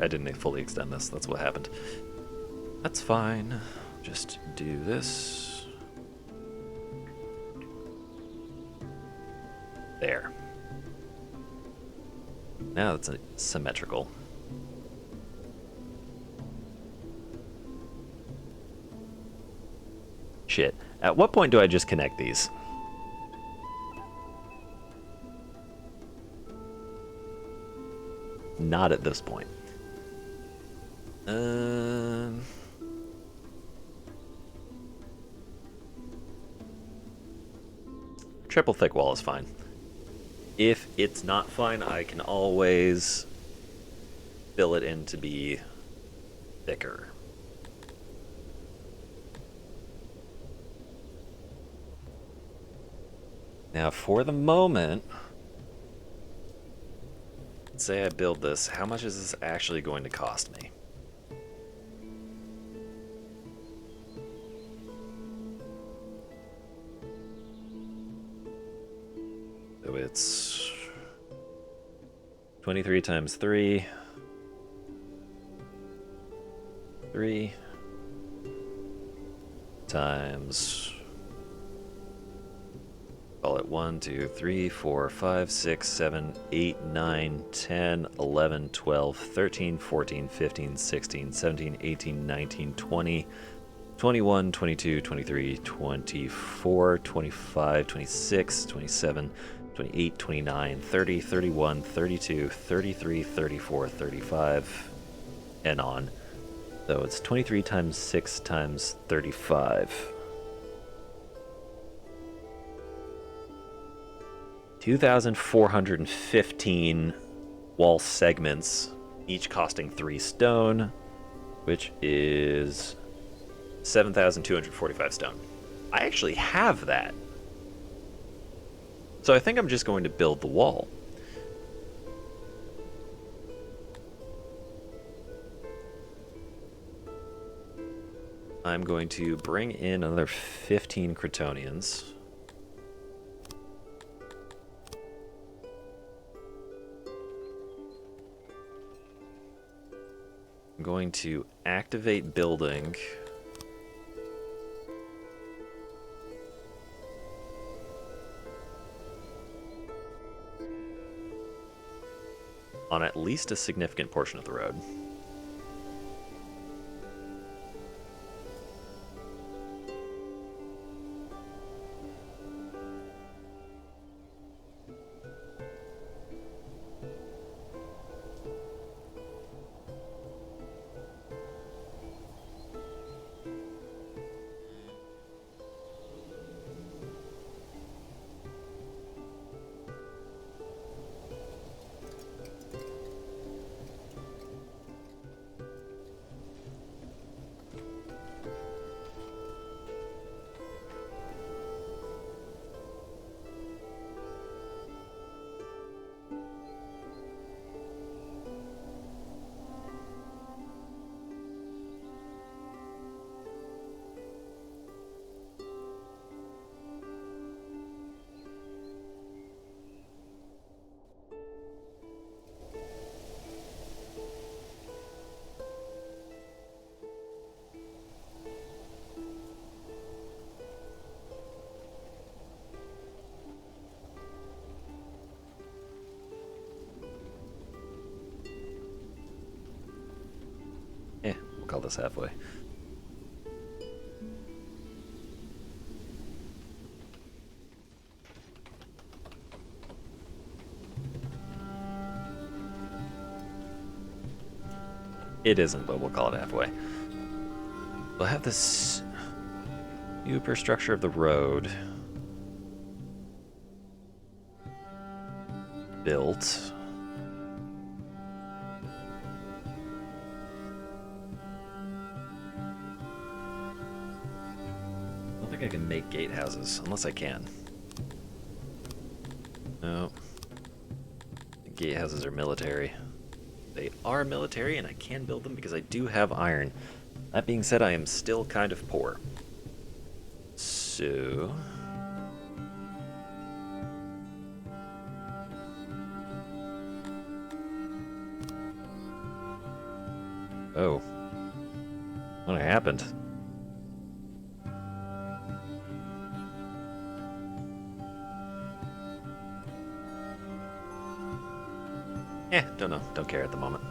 I didn't fully extend this, that's what happened. That's fine. Just do this. There. Now that's symmetrical. Shit. At what point do I just connect these? Not at this point. Triple thick wall is fine. If it's not fine, I can always fill it in to be thicker. Now, for the moment, let's say I build this. How much is this actually going to cost me? So it's 23 times 3. 3 times, call it 1, 2, 3, 4, 5, 6, 7, 8, 9, 10, 11, 12, 13, 14, 15, 16, 17, 18, 19, 20, 21, 22, 23, 24, 25, 26, 27, 28, 29, 30, 31, 32, 33, 34, 35, and on. So it's 23 times 6 times 35. 2,415 wall segments, each costing 3 stone, which is 7,245 stone. I actually have that. So I think I'm just going to build the wall. I'm going to bring in another 15 Cretonians. I'm going to activate building. On at least a significant portion of the road. us halfway. It isn't, but we'll call it halfway. We'll have this superstructure of the road built. I don't think I can make gatehouses, unless I can. No. Gatehouses are military. They are military, and I can build them because I do have iron. That being said, I am still kind of poor. So... oh. What happened? Don't know. Don't care at the moment.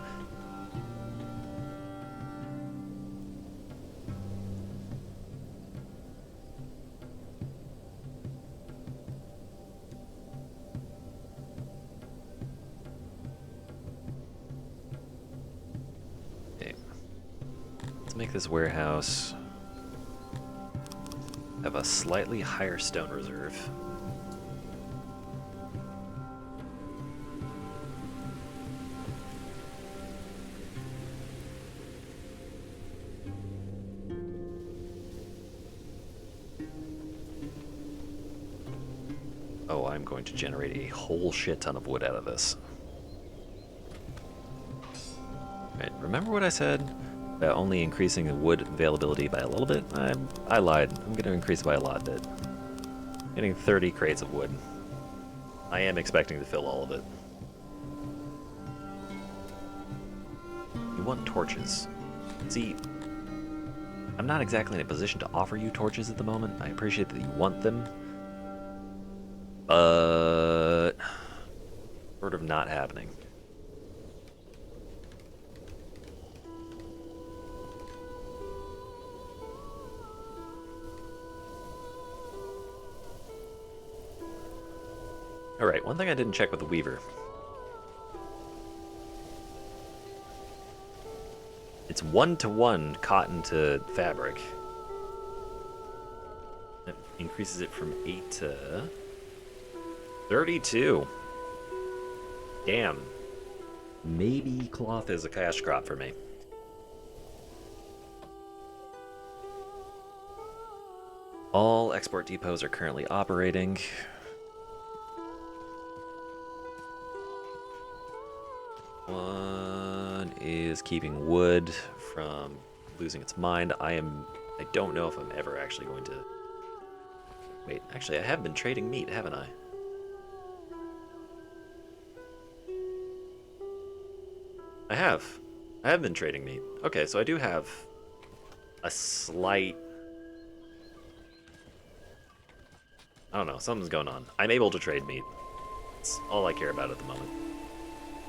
Okay. Let's make this warehouse have a slightly higher stone reserve. Oh, I'm going to generate a whole shit ton of wood out of this. Right, remember what I said about only increasing the wood availability by a little bit? I lied. I'm going to increase it by a lot bit. Getting 30 crates of wood. I am expecting to fill all of it. You want torches. See, I'm not exactly in a position to offer you torches at the moment. I appreciate that you want them. But sort of not happening. Alright, one thing I didn't check with the weaver. It's 1-to-1 cotton to fabric. That increases it from 8 to 32. Damn. Maybe cloth is a cash crop for me. All export depots are currently operating. One is keeping wood from losing its mind. I don't know if I'm ever actually going to... Wait, actually I have been trading meat, haven't I? I have. I have been trading meat. Okay, so I do have a slight... I don't know, something's going on. I'm able to trade meat. That's all I care about at the moment.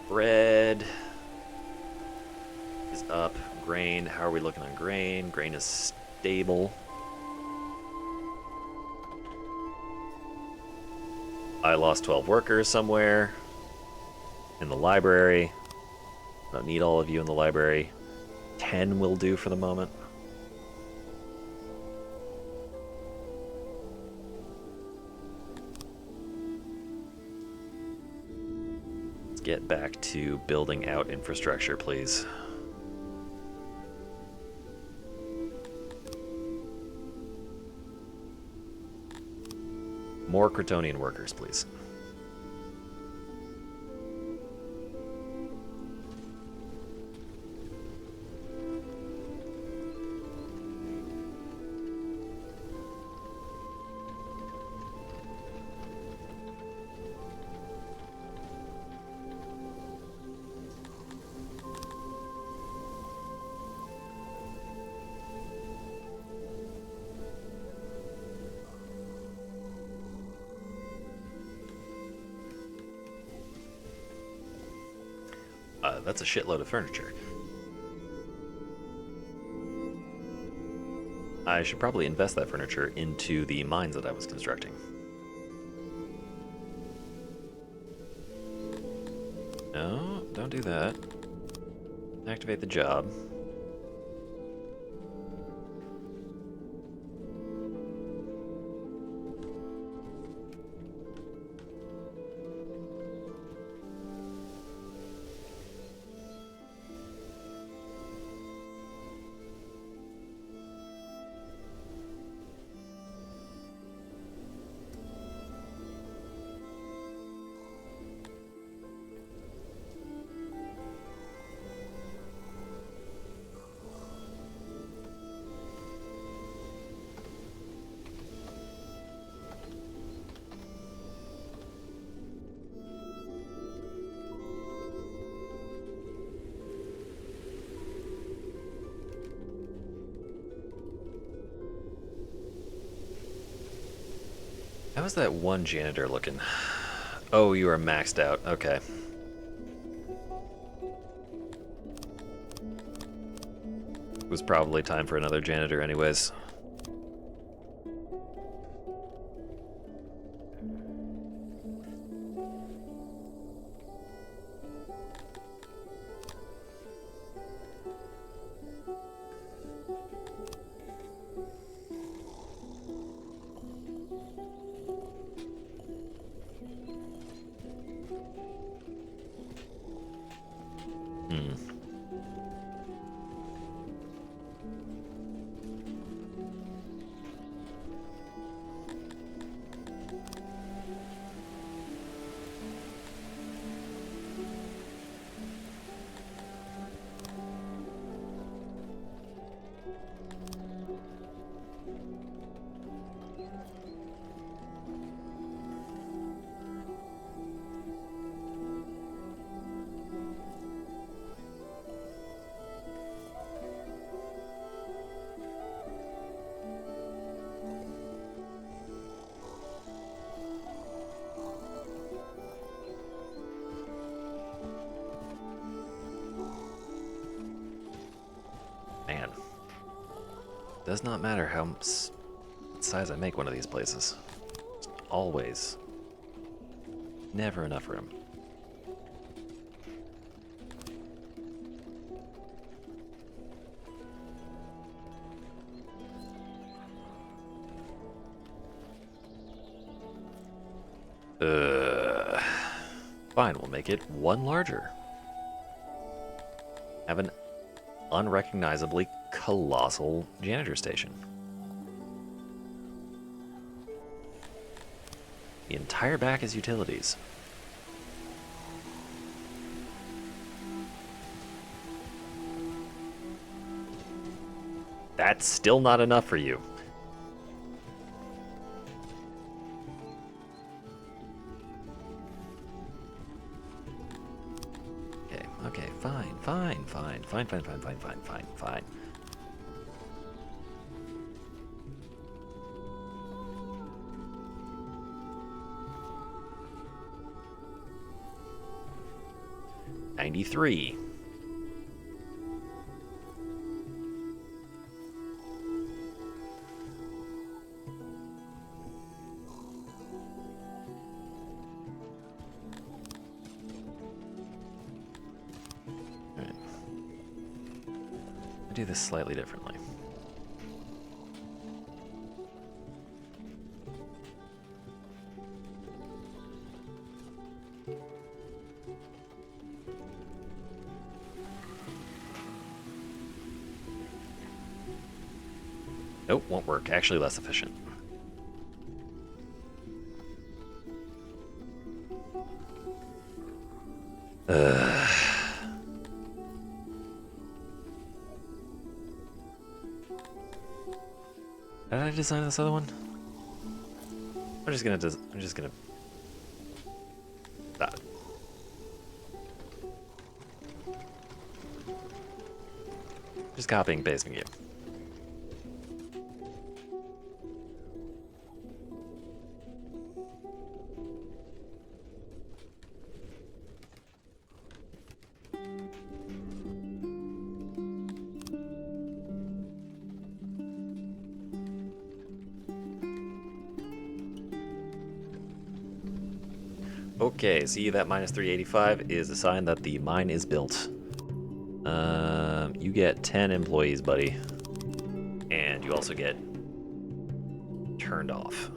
Bread is up. Grain, how are we looking on grain? Grain is stable. I lost 12 workers somewhere. In the library. Don't need all of you in the library. 10 will do for the moment. Let's get back to building out infrastructure, please. More Crotonian workers, please. That's a shitload of furniture. I should probably invest that furniture into the mines that I was constructing. No, don't do that. Activate the job. How's that one janitor looking? Oh, you are maxed out. Okay. It was probably time for another janitor anyways. Man. Does not matter how size I make one of these places. Just always. Never enough room. Fine, we'll make it one larger. Have an unrecognizably colossal janitor station. The entire back is utilities. That's still not enough for you. Okay, fine. 93. Alright. I'll do this slightly differently. Nope, won't work. Actually less efficient. How did I design this other one? I'm just gonna stop it. Just copying, pasting you. Okay, see that minus 385 is a sign that the mine is built. You get 10 employees, buddy. And you also get turned off.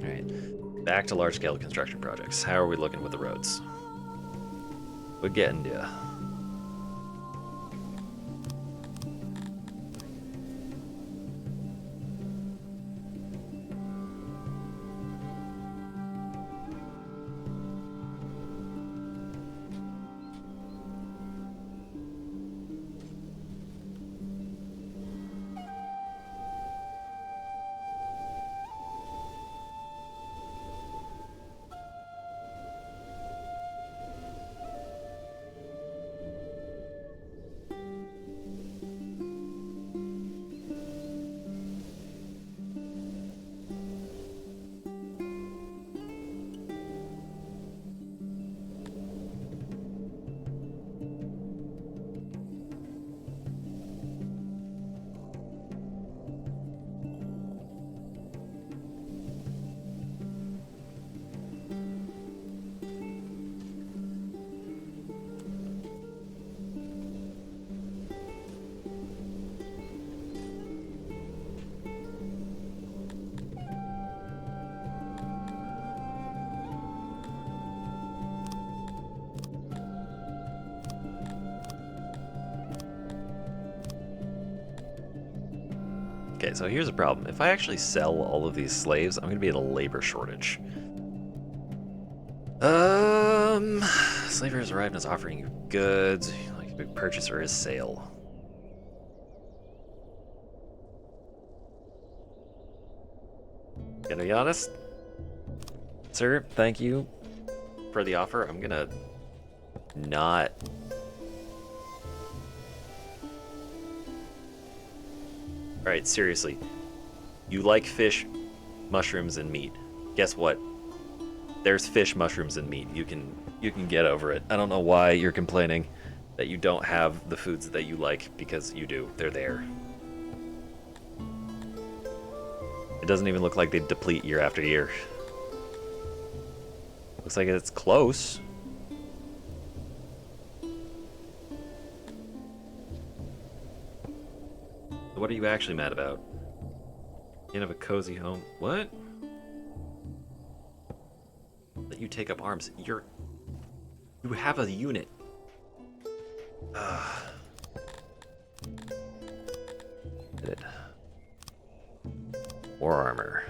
Alright, back to large-scale construction projects. How are we looking with the roads? We're getting there. Okay, so here's a problem. If I actually sell all of these slaves, I'm going to be in a labor shortage. Slaver has arrived and is offering you goods. Like a big purchaser is sale. Gonna be honest, sir, thank you for the offer. I'm gonna not. Alright, seriously. You like fish, mushrooms, and meat. Guess what? There's fish, mushrooms, and meat. You can get over it. I don't know why you're complaining that you don't have the foods that you like, because you do. They're there. It doesn't even look like they deplete year after year. Looks like it's close. What are you actually mad about? You have a cozy home. What? That you take up arms. You have a unit. Good. War armor.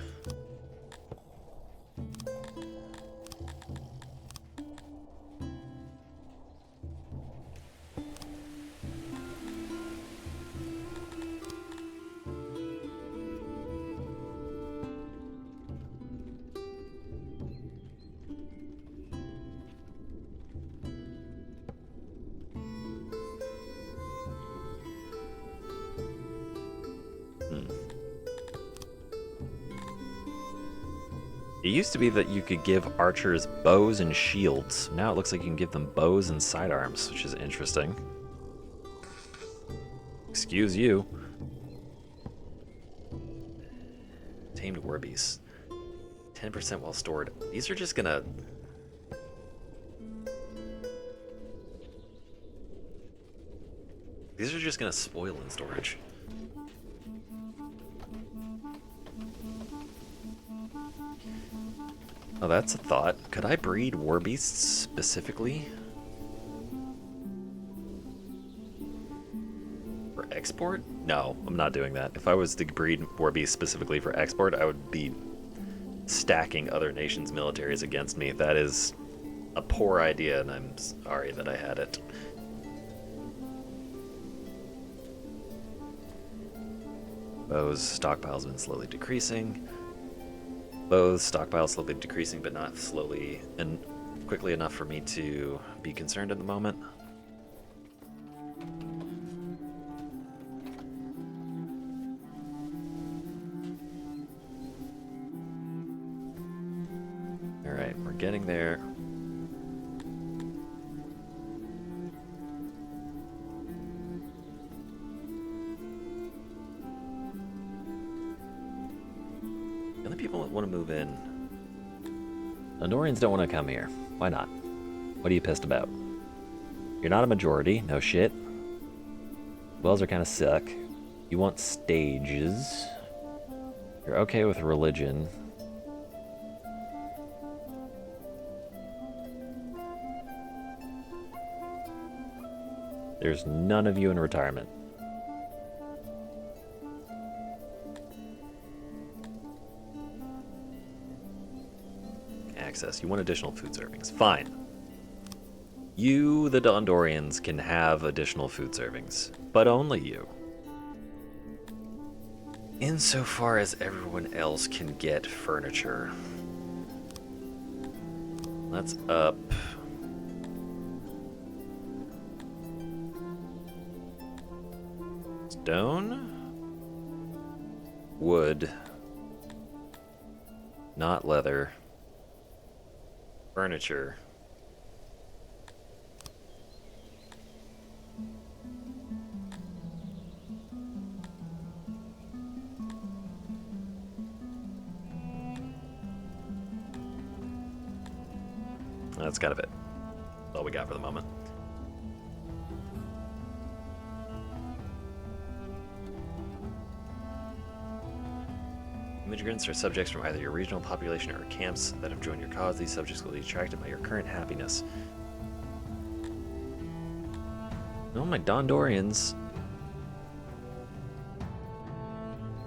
It used to be that you could give archers bows and shields. Now it looks like you can give them bows and sidearms, which is interesting. Excuse you. Tamed warbeasts. 10% well stored. These are just gonna... These are just gonna spoil in storage. Oh, that's a thought. Could I breed warbeasts specifically? For export? No, I'm not doing that. If I was to breed warbeasts specifically for export, I would be stacking other nations' militaries against me. That is a poor idea, and I'm sorry that I had it. Bows stockpile's been slowly decreasing. Both stockpile slowly decreasing, but not slowly and quickly enough for me to be concerned at the moment. Alright, we're getting there. want to move in. Andorians don't want to come here. Why not? What are you pissed about? You're not a majority, no shit. Wells are kind of suck. You want stages. You're okay with religion. There's none of you in retirement. Access. You want additional food servings. Fine. You, the Dondorians, can have additional food servings, but only you. Insofar as everyone else can get furniture. That's up. Stone? Wood. Not leather. Furniture. That's kind of it. That's all we got for the moment. Immigrants are subjects from either your regional population or camps that have joined your cause. These subjects will be attracted by your current happiness. No, my Dondorians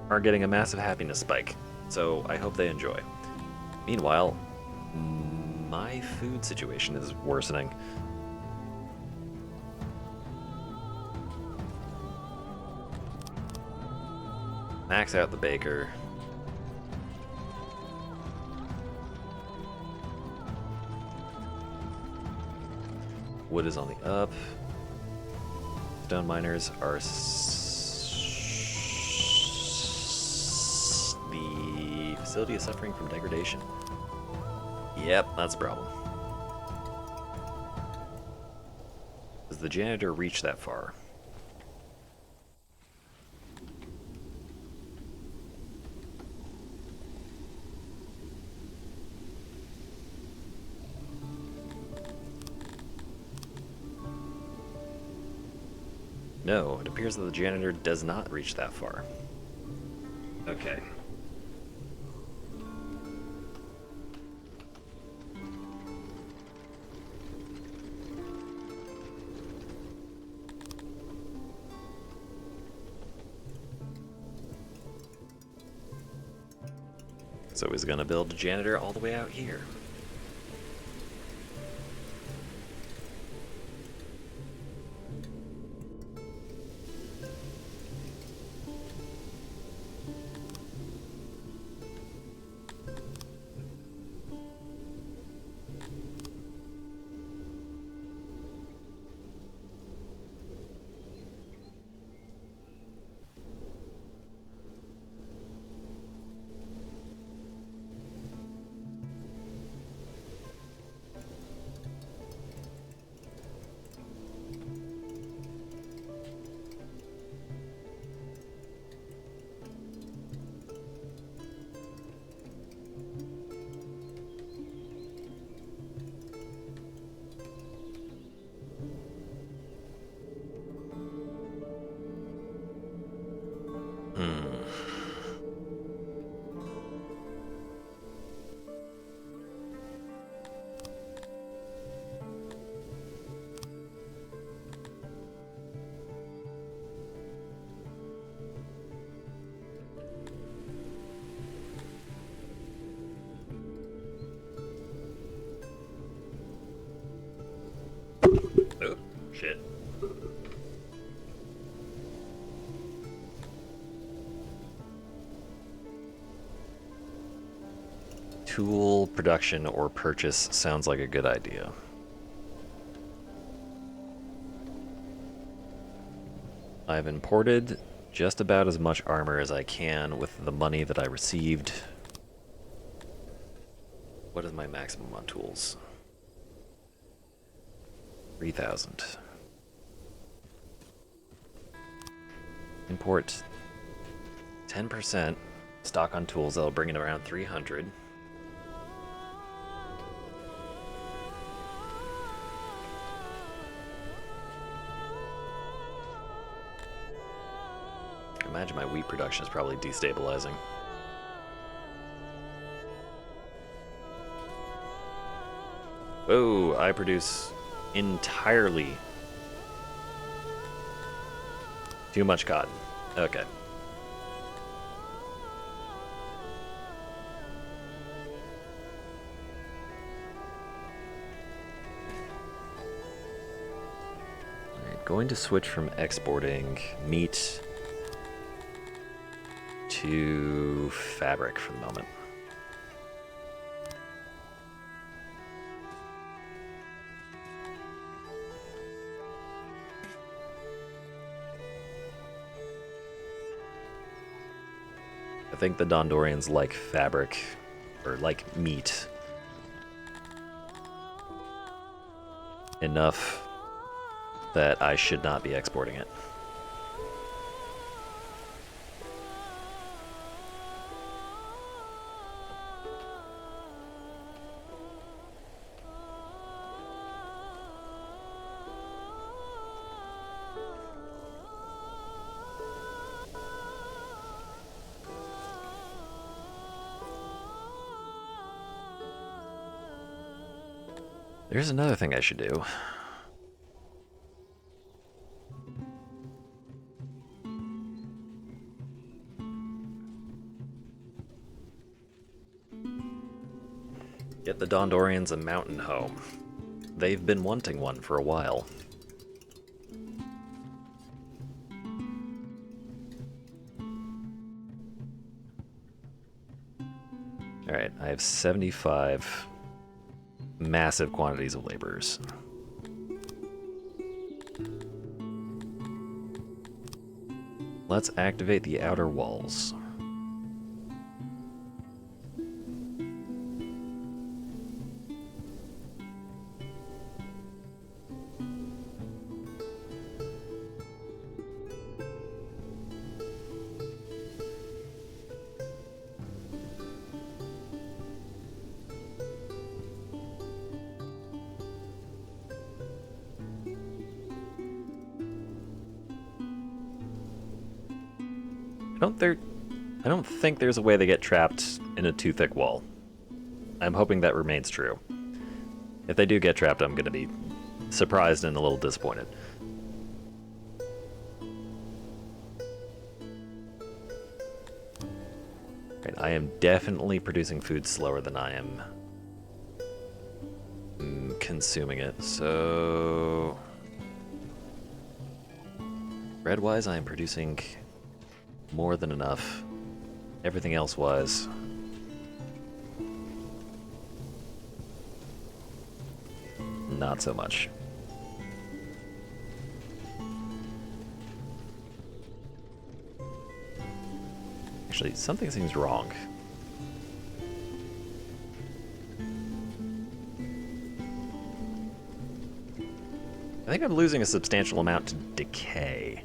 are getting a massive happiness spike, so I hope they enjoy. Meanwhile, my food situation is worsening. Max out the baker. Wood is on the up. Stone miners are the facility is suffering from degradation. Yep, that's a problem. Does the janitor reach that far? No, it appears that the janitor does not reach that far. Okay. So he's gonna build a janitor all the way out here. Oh, shit. Tool production or purchase sounds like a good idea. I've imported just about as much armor as I can with the money that I received. What is my maximum on tools? 3,000. Import 10%. Stock on tools, that'll bring in around 300. I imagine my wheat production is probably destabilizing. Whoa, I produce entirely too much cotton. Okay. Alright, going to switch from exporting meat to fabric for the moment. I think the Dondorians like fabric, or like meat, enough that I should not be exporting it. There's another thing I should do. Get the Dondorians a mountain home. They've been wanting one for a while. Alright, I have 75 massive quantities of laborers. Let's activate the outer walls. I don't think there's a way they get trapped in a too thick wall. I'm hoping that remains true. If they do get trapped, I'm going to be surprised and a little disappointed. Right, I am definitely producing food slower than I am consuming it, so... Bread-wise, I am producing more than enough. Everything else wise, not so much. Actually, something seems wrong. I think I'm losing a substantial amount to decay.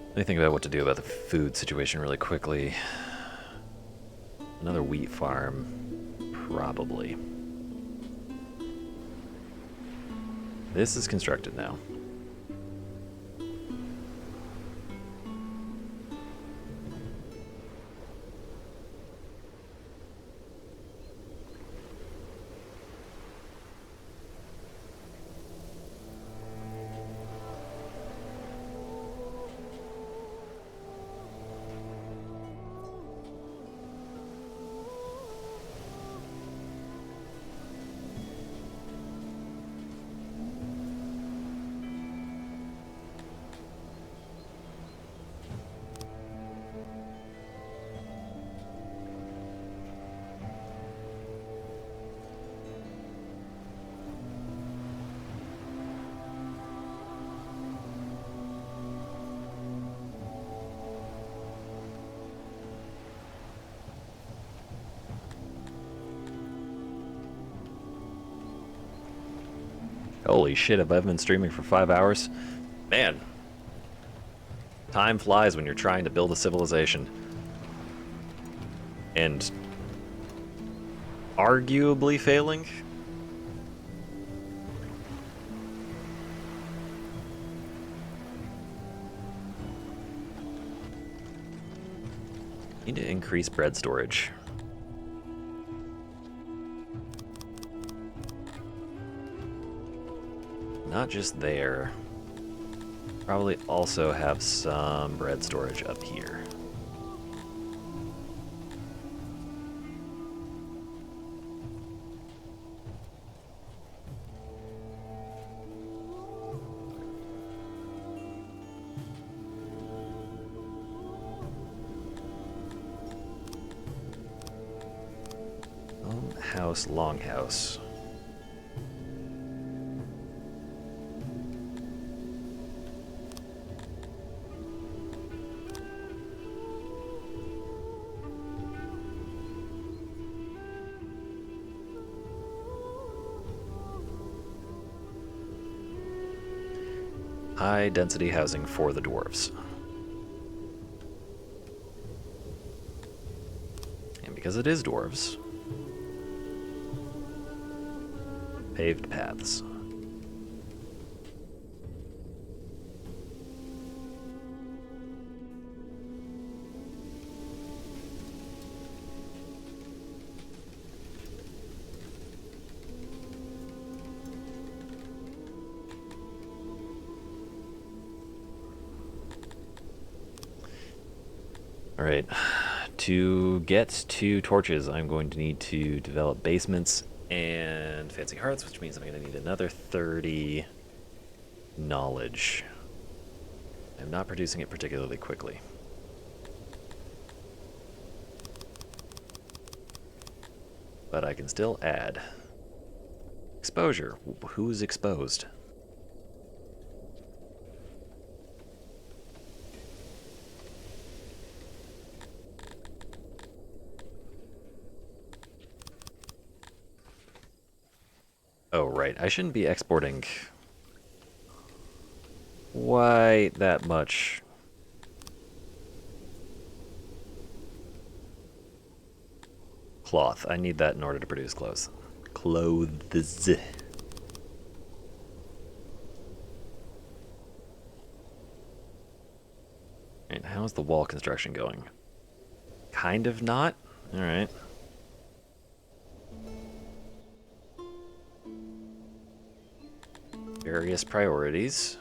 Let me think about what to do about the food situation really quickly. Another wheat farm, probably. This is constructed now. Holy shit, have I been streaming for 5 hours? Man, time flies when you're trying to build a civilization. And arguably failing? Need to increase bread storage. Not just there. Probably also have some bread storage up here. House, longhouse. High density housing for the dwarves. And because it is dwarves, paved paths. All right, to get 2 torches, I'm going to need to develop basements and fancy hearts, which means I'm going to need another 30 knowledge. I'm not producing it particularly quickly. But I can still add. Exposure. Who's exposed? Oh, right. I shouldn't be exporting quite that much. Cloth. I need that in order to produce clothes. Clothes. Right, how's the wall construction going? Kind of not? Alright. Various priorities.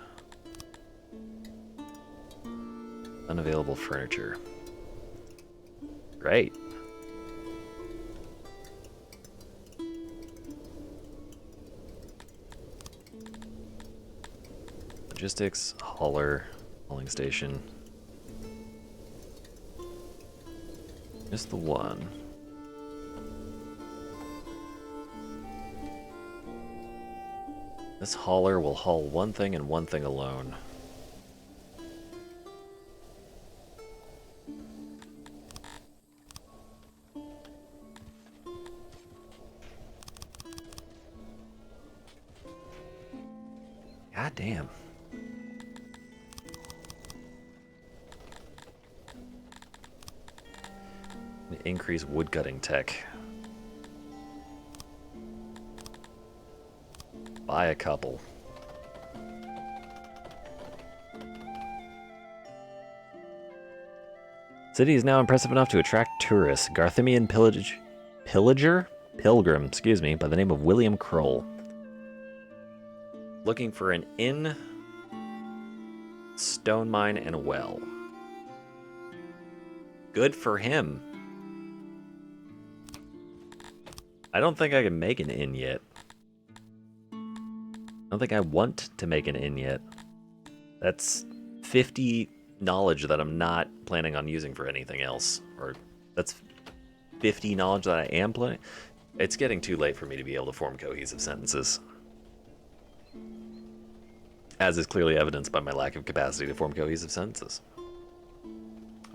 Unavailable furniture. Great. Logistics, hauling station. Just the one. This hauler will haul one thing and one thing alone. God damn. Increase woodcutting tech. Buy a couple. City is now impressive enough to attract tourists. Garthimian pilgrim, excuse me, by the name of William Kroll. Looking for an inn, stone mine, and a well. Good for him. I don't think I can make an inn yet. I don't think I want to make an inn yet. That's 50 knowledge that I'm not planning on using for anything else. Or that's 50 knowledge that I am planning. It's getting too late for me to be able to form cohesive sentences. As is clearly evidenced by my lack of capacity to form cohesive sentences.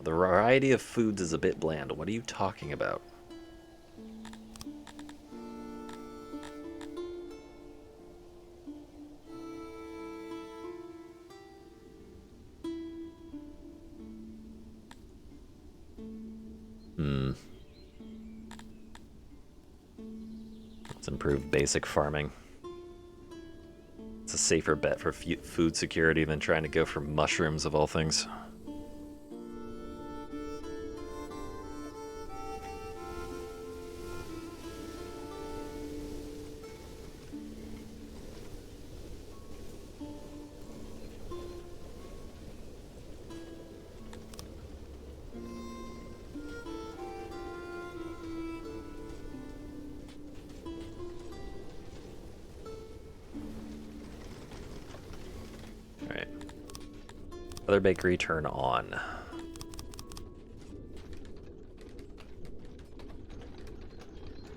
The variety of foods is a bit bland. What are you talking about? Let's improve basic farming. It's a safer bet for food security than trying to go for mushrooms of all things. Other bakery, turn on.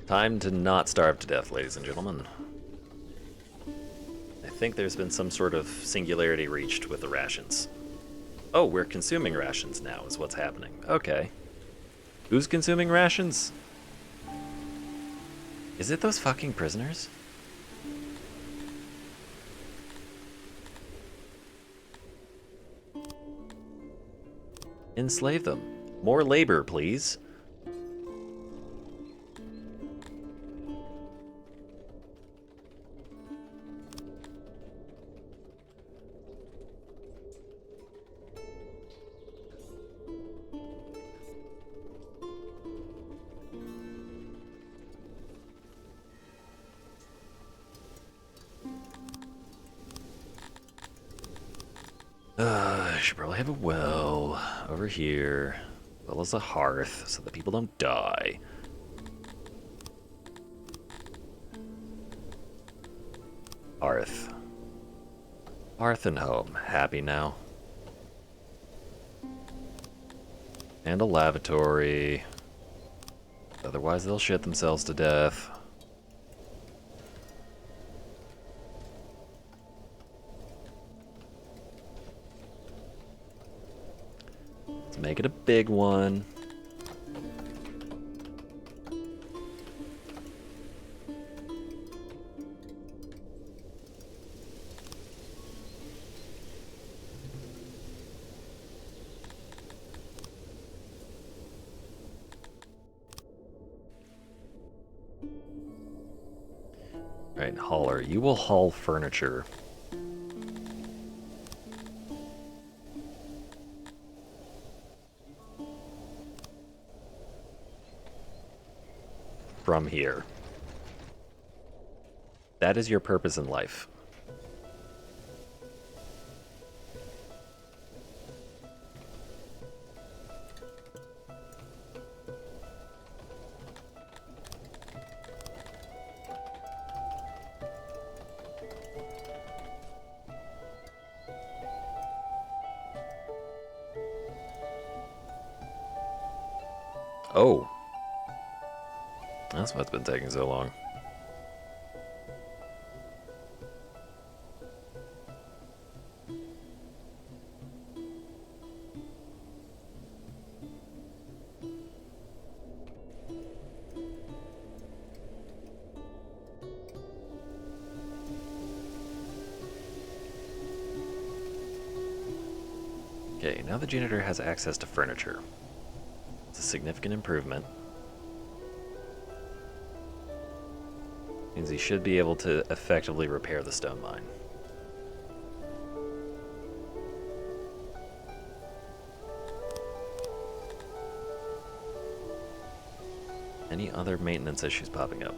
Time to not starve to death, ladies and gentlemen. I think there's been some sort of singularity reached with the rations. Oh, we're consuming rations now is what's happening. Okay. Who's consuming rations? Is it those fucking prisoners? Enslave them. More labor, please. I should probably have a well over here, as well as a hearth, so that people don't die. Hearth. Hearth and home. Happy now. And a lavatory. Otherwise they'll shit themselves to death. Make it a big one. All right, hauler, you will haul furniture. From here. That is your purpose in life. Oh. That's what's been taking so long. Okay, now the janitor has access to furniture. It's a significant improvement. Means he should be able to effectively repair the stone mine. Any other maintenance issues popping up?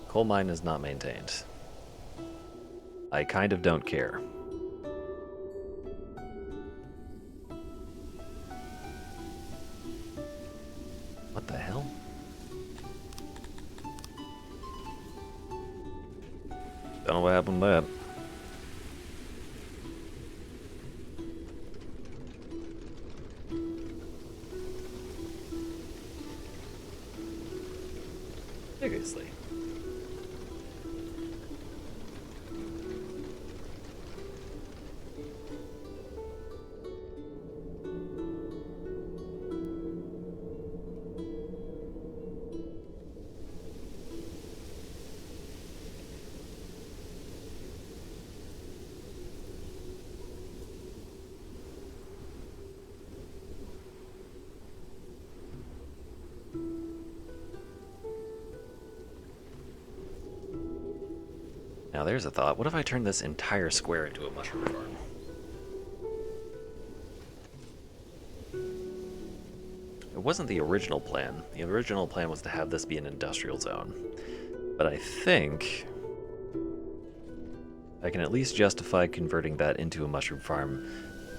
Coal mine is not maintained. I kind of don't care. What the hell? Don't know what happened to that. Seriously. Now there's a thought. What if I turn this entire square into a mushroom farm? It wasn't the original plan. The original plan was to have this be an industrial zone. But I think I can at least justify converting that into a mushroom farm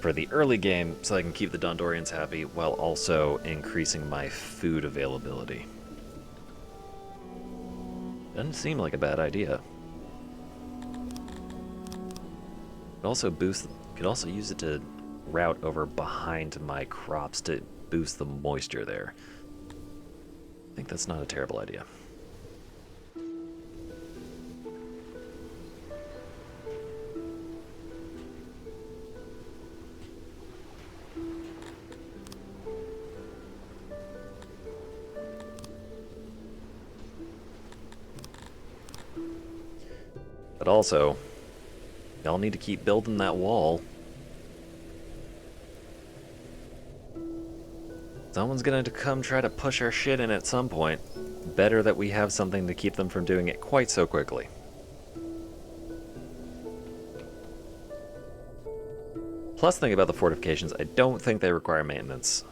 for the early game so I can keep the Dondorians happy while also increasing my food availability. Doesn't seem like a bad idea. Could also use it to route over behind my crops to boost the moisture there. I think that's not a terrible idea. But also, y'all need to keep building that wall. Someone's gonna come try to push our shit in at some point. Better that we have something to keep them from doing it quite so quickly. Plus, thing about the fortifications, I don't think they require maintenance.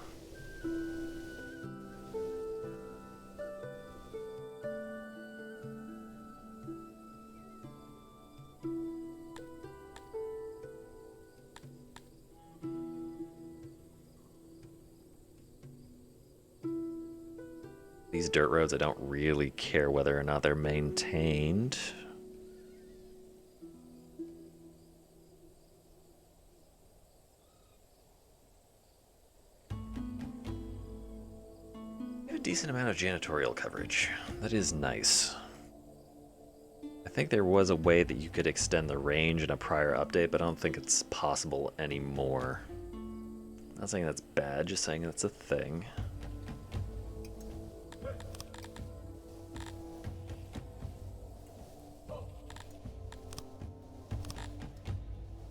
These dirt roads, I don't really care whether or not they're maintained. We have a decent amount of janitorial coverage. That is nice. I think there was a way that you could extend the range in a prior update, but I don't think it's possible anymore. Not saying that's bad, just saying it's a thing.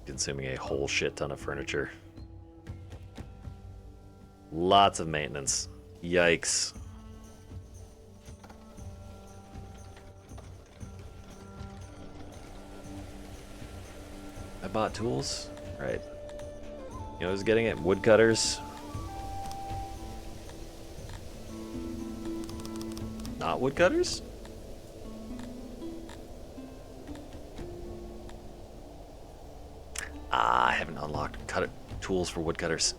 Consuming a whole shit ton of furniture. Lots of maintenance. Yikes. I bought tools? Right. You know who's getting it? Woodcutters. Not woodcutters? Ah, I haven't unlocked tools for woodcutters.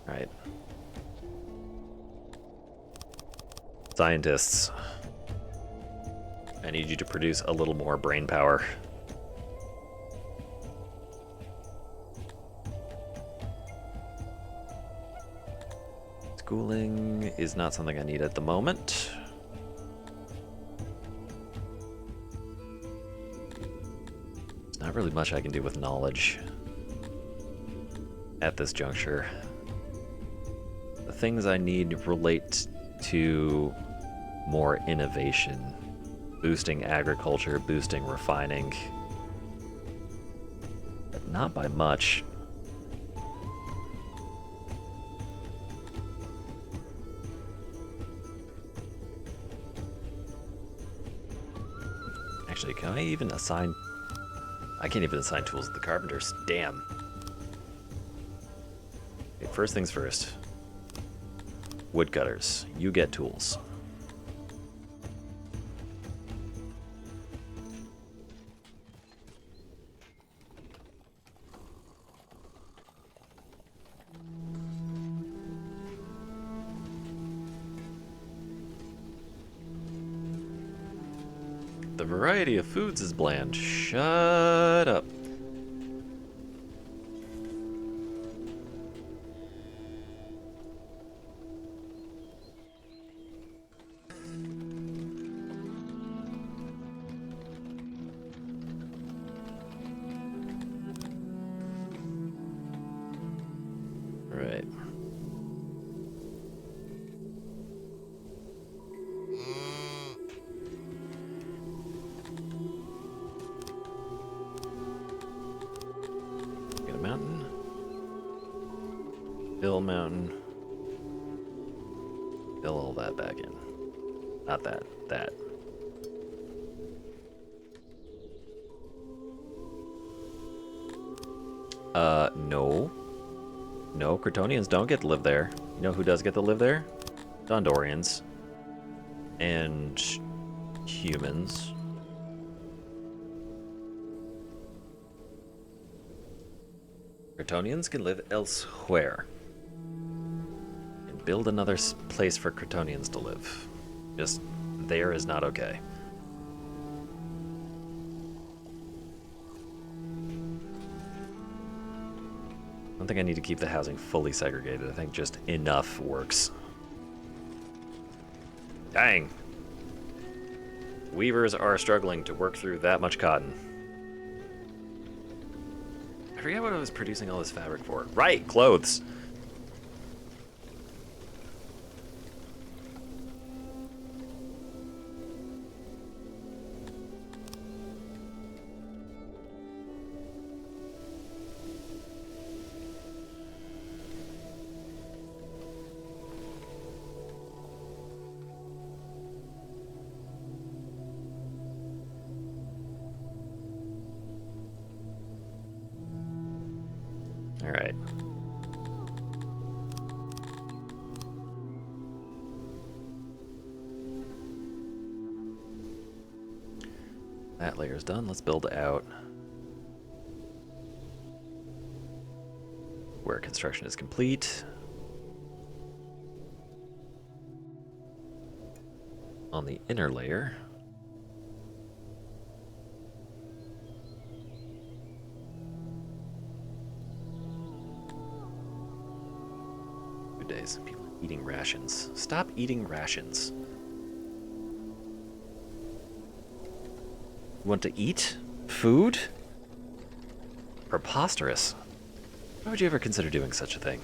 Right. Scientists. I need you to produce a little more brain power. Schooling is not something I need at the moment. There's not really much I can do with knowledge at this juncture. The things I need relate to more innovation, boosting agriculture, boosting refining, but not by much. Actually, can I even assign... I can't even assign tools to the carpenters. Damn. Okay, first things first. Woodcutters, you get tools. The variety of foods is bland. Shut up. Right. Get a mountain. Fill mountain. Fill all that back in. Not that. That. No. No, Kryptonians don't get to live there. You know who does get to live there? Dondorians. And humans. Kryptonians can live elsewhere. And build another place for Kryptonians to live. Just there is not okay. I don't think I need to keep the housing fully segregated. I think just enough works. Dang. Weavers are struggling to work through that much cotton. I forget what I was producing all this fabric for. Right, clothes. All right. That layer's done. Let's build out where construction is complete. On the inner layer. Days. People eating rations. Stop eating rations. You want to eat food? Preposterous. Why would you ever consider doing such a thing?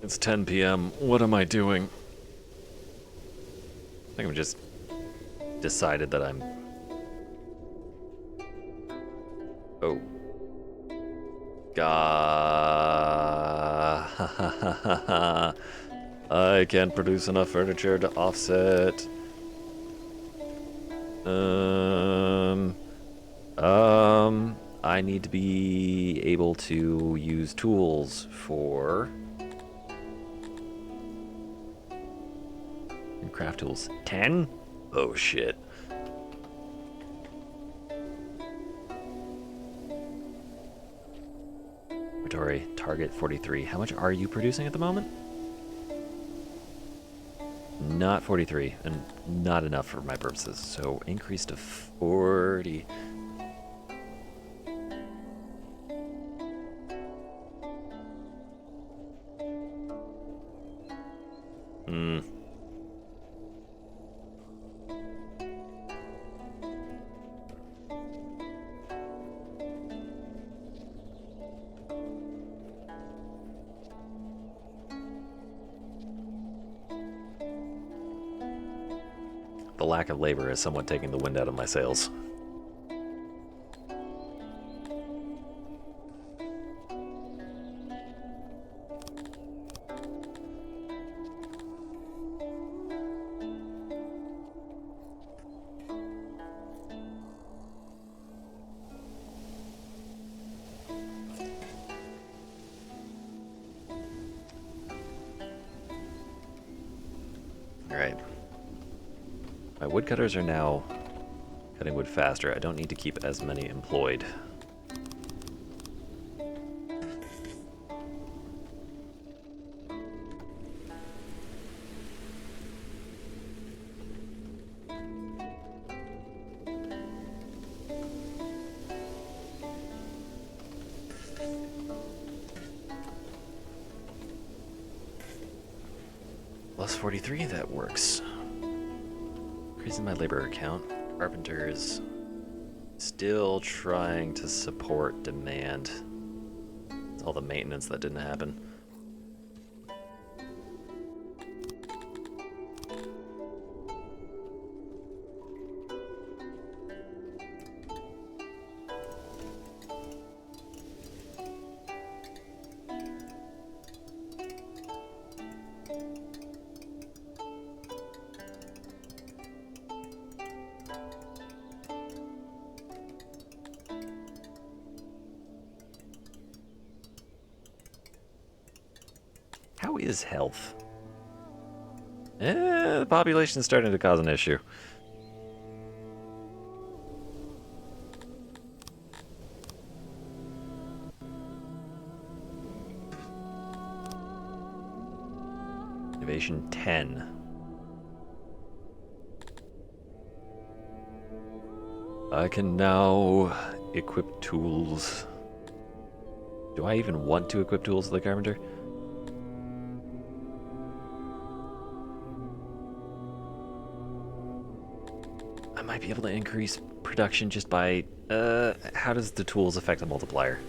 It's 10 p.m. What am I doing? I think I've just decided that I'm... Oh. I can't produce enough furniture to offset. I need to be able to use tools for craft tools. 10? Oh shit. Inventory, target 43. How much are you producing at the moment? Not 43, and not enough for my purposes. So increase to 40. The lack of labor is somewhat taking the wind out of my sails. Alright. My woodcutters are now cutting wood faster. I don't need to keep as many employed. Plus 43, that works. Increasing my labor account. Carpenters still trying to support demand. It's all the maintenance that didn't happen. How is health? The population's starting to cause an issue. Innovation 10. I can now equip tools. Do I even want to equip tools to the carpenter? I might be able to increase production just by... how does the tools affect the multiplier?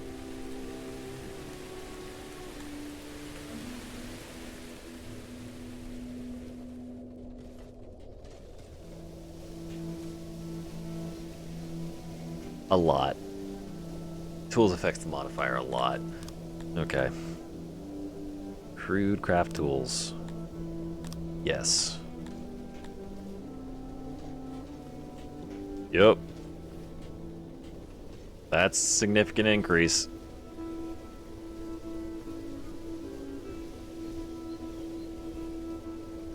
A lot. Tools affects the modifier a lot. Okay. Crude craft tools. Yes. Yep. That's a significant increase.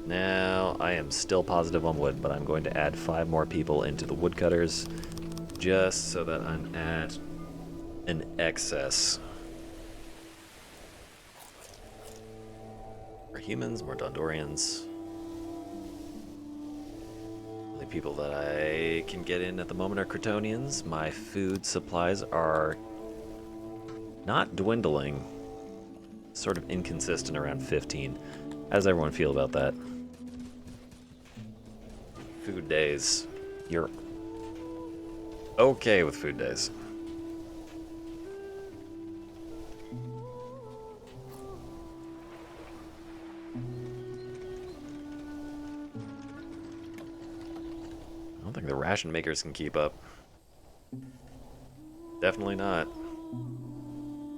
Now, I am still positive on wood, but I'm going to add 5 more people into the woodcutters just so that I'm at an excess. More humans, more Dondorians. The people that I can get in at the moment are Kryptonians. My food supplies are not dwindling, sort of inconsistent around 15. How does everyone feel about that? Food days. You're okay with food days. I don't think the ration makers can keep up. Definitely not.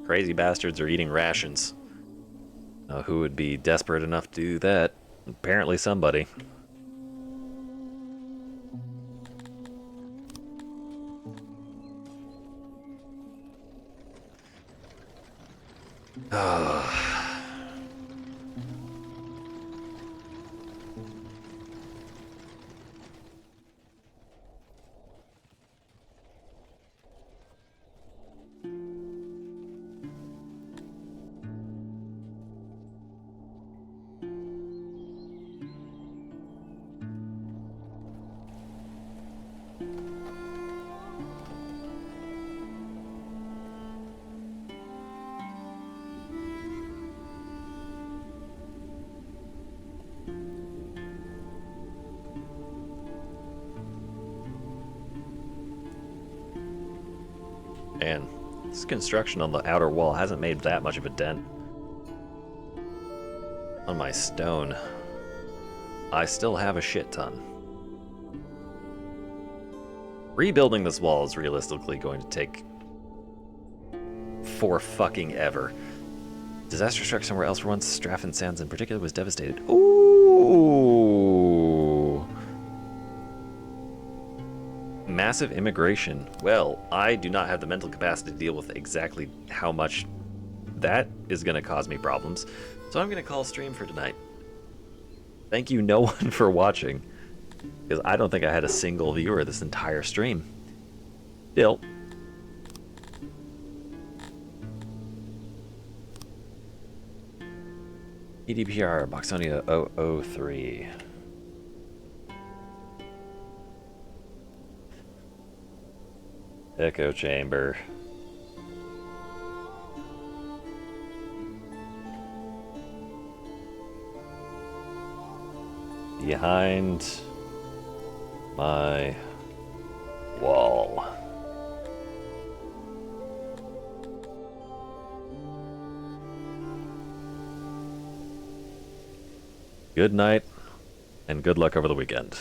Crazy bastards are eating rations. Now, who would be desperate enough to do that? Apparently somebody. Man, this construction on the outer wall hasn't made that much of a dent. On my stone, I still have a shit ton. Rebuilding this wall is realistically going to take for fucking ever. Disaster struck somewhere else for once. Straffen Sands in particular was devastated. Ooh. Massive immigration. Well, I do not have the mental capacity to deal with exactly how much that is going to cause me problems. So I'm going to call stream for tonight. Thank you, no one, for watching. Because I don't think I had a single viewer this entire stream. Still. EDPR, Boxonia 003. Echo chamber. Behind my wall. Good night, and good luck over the weekend.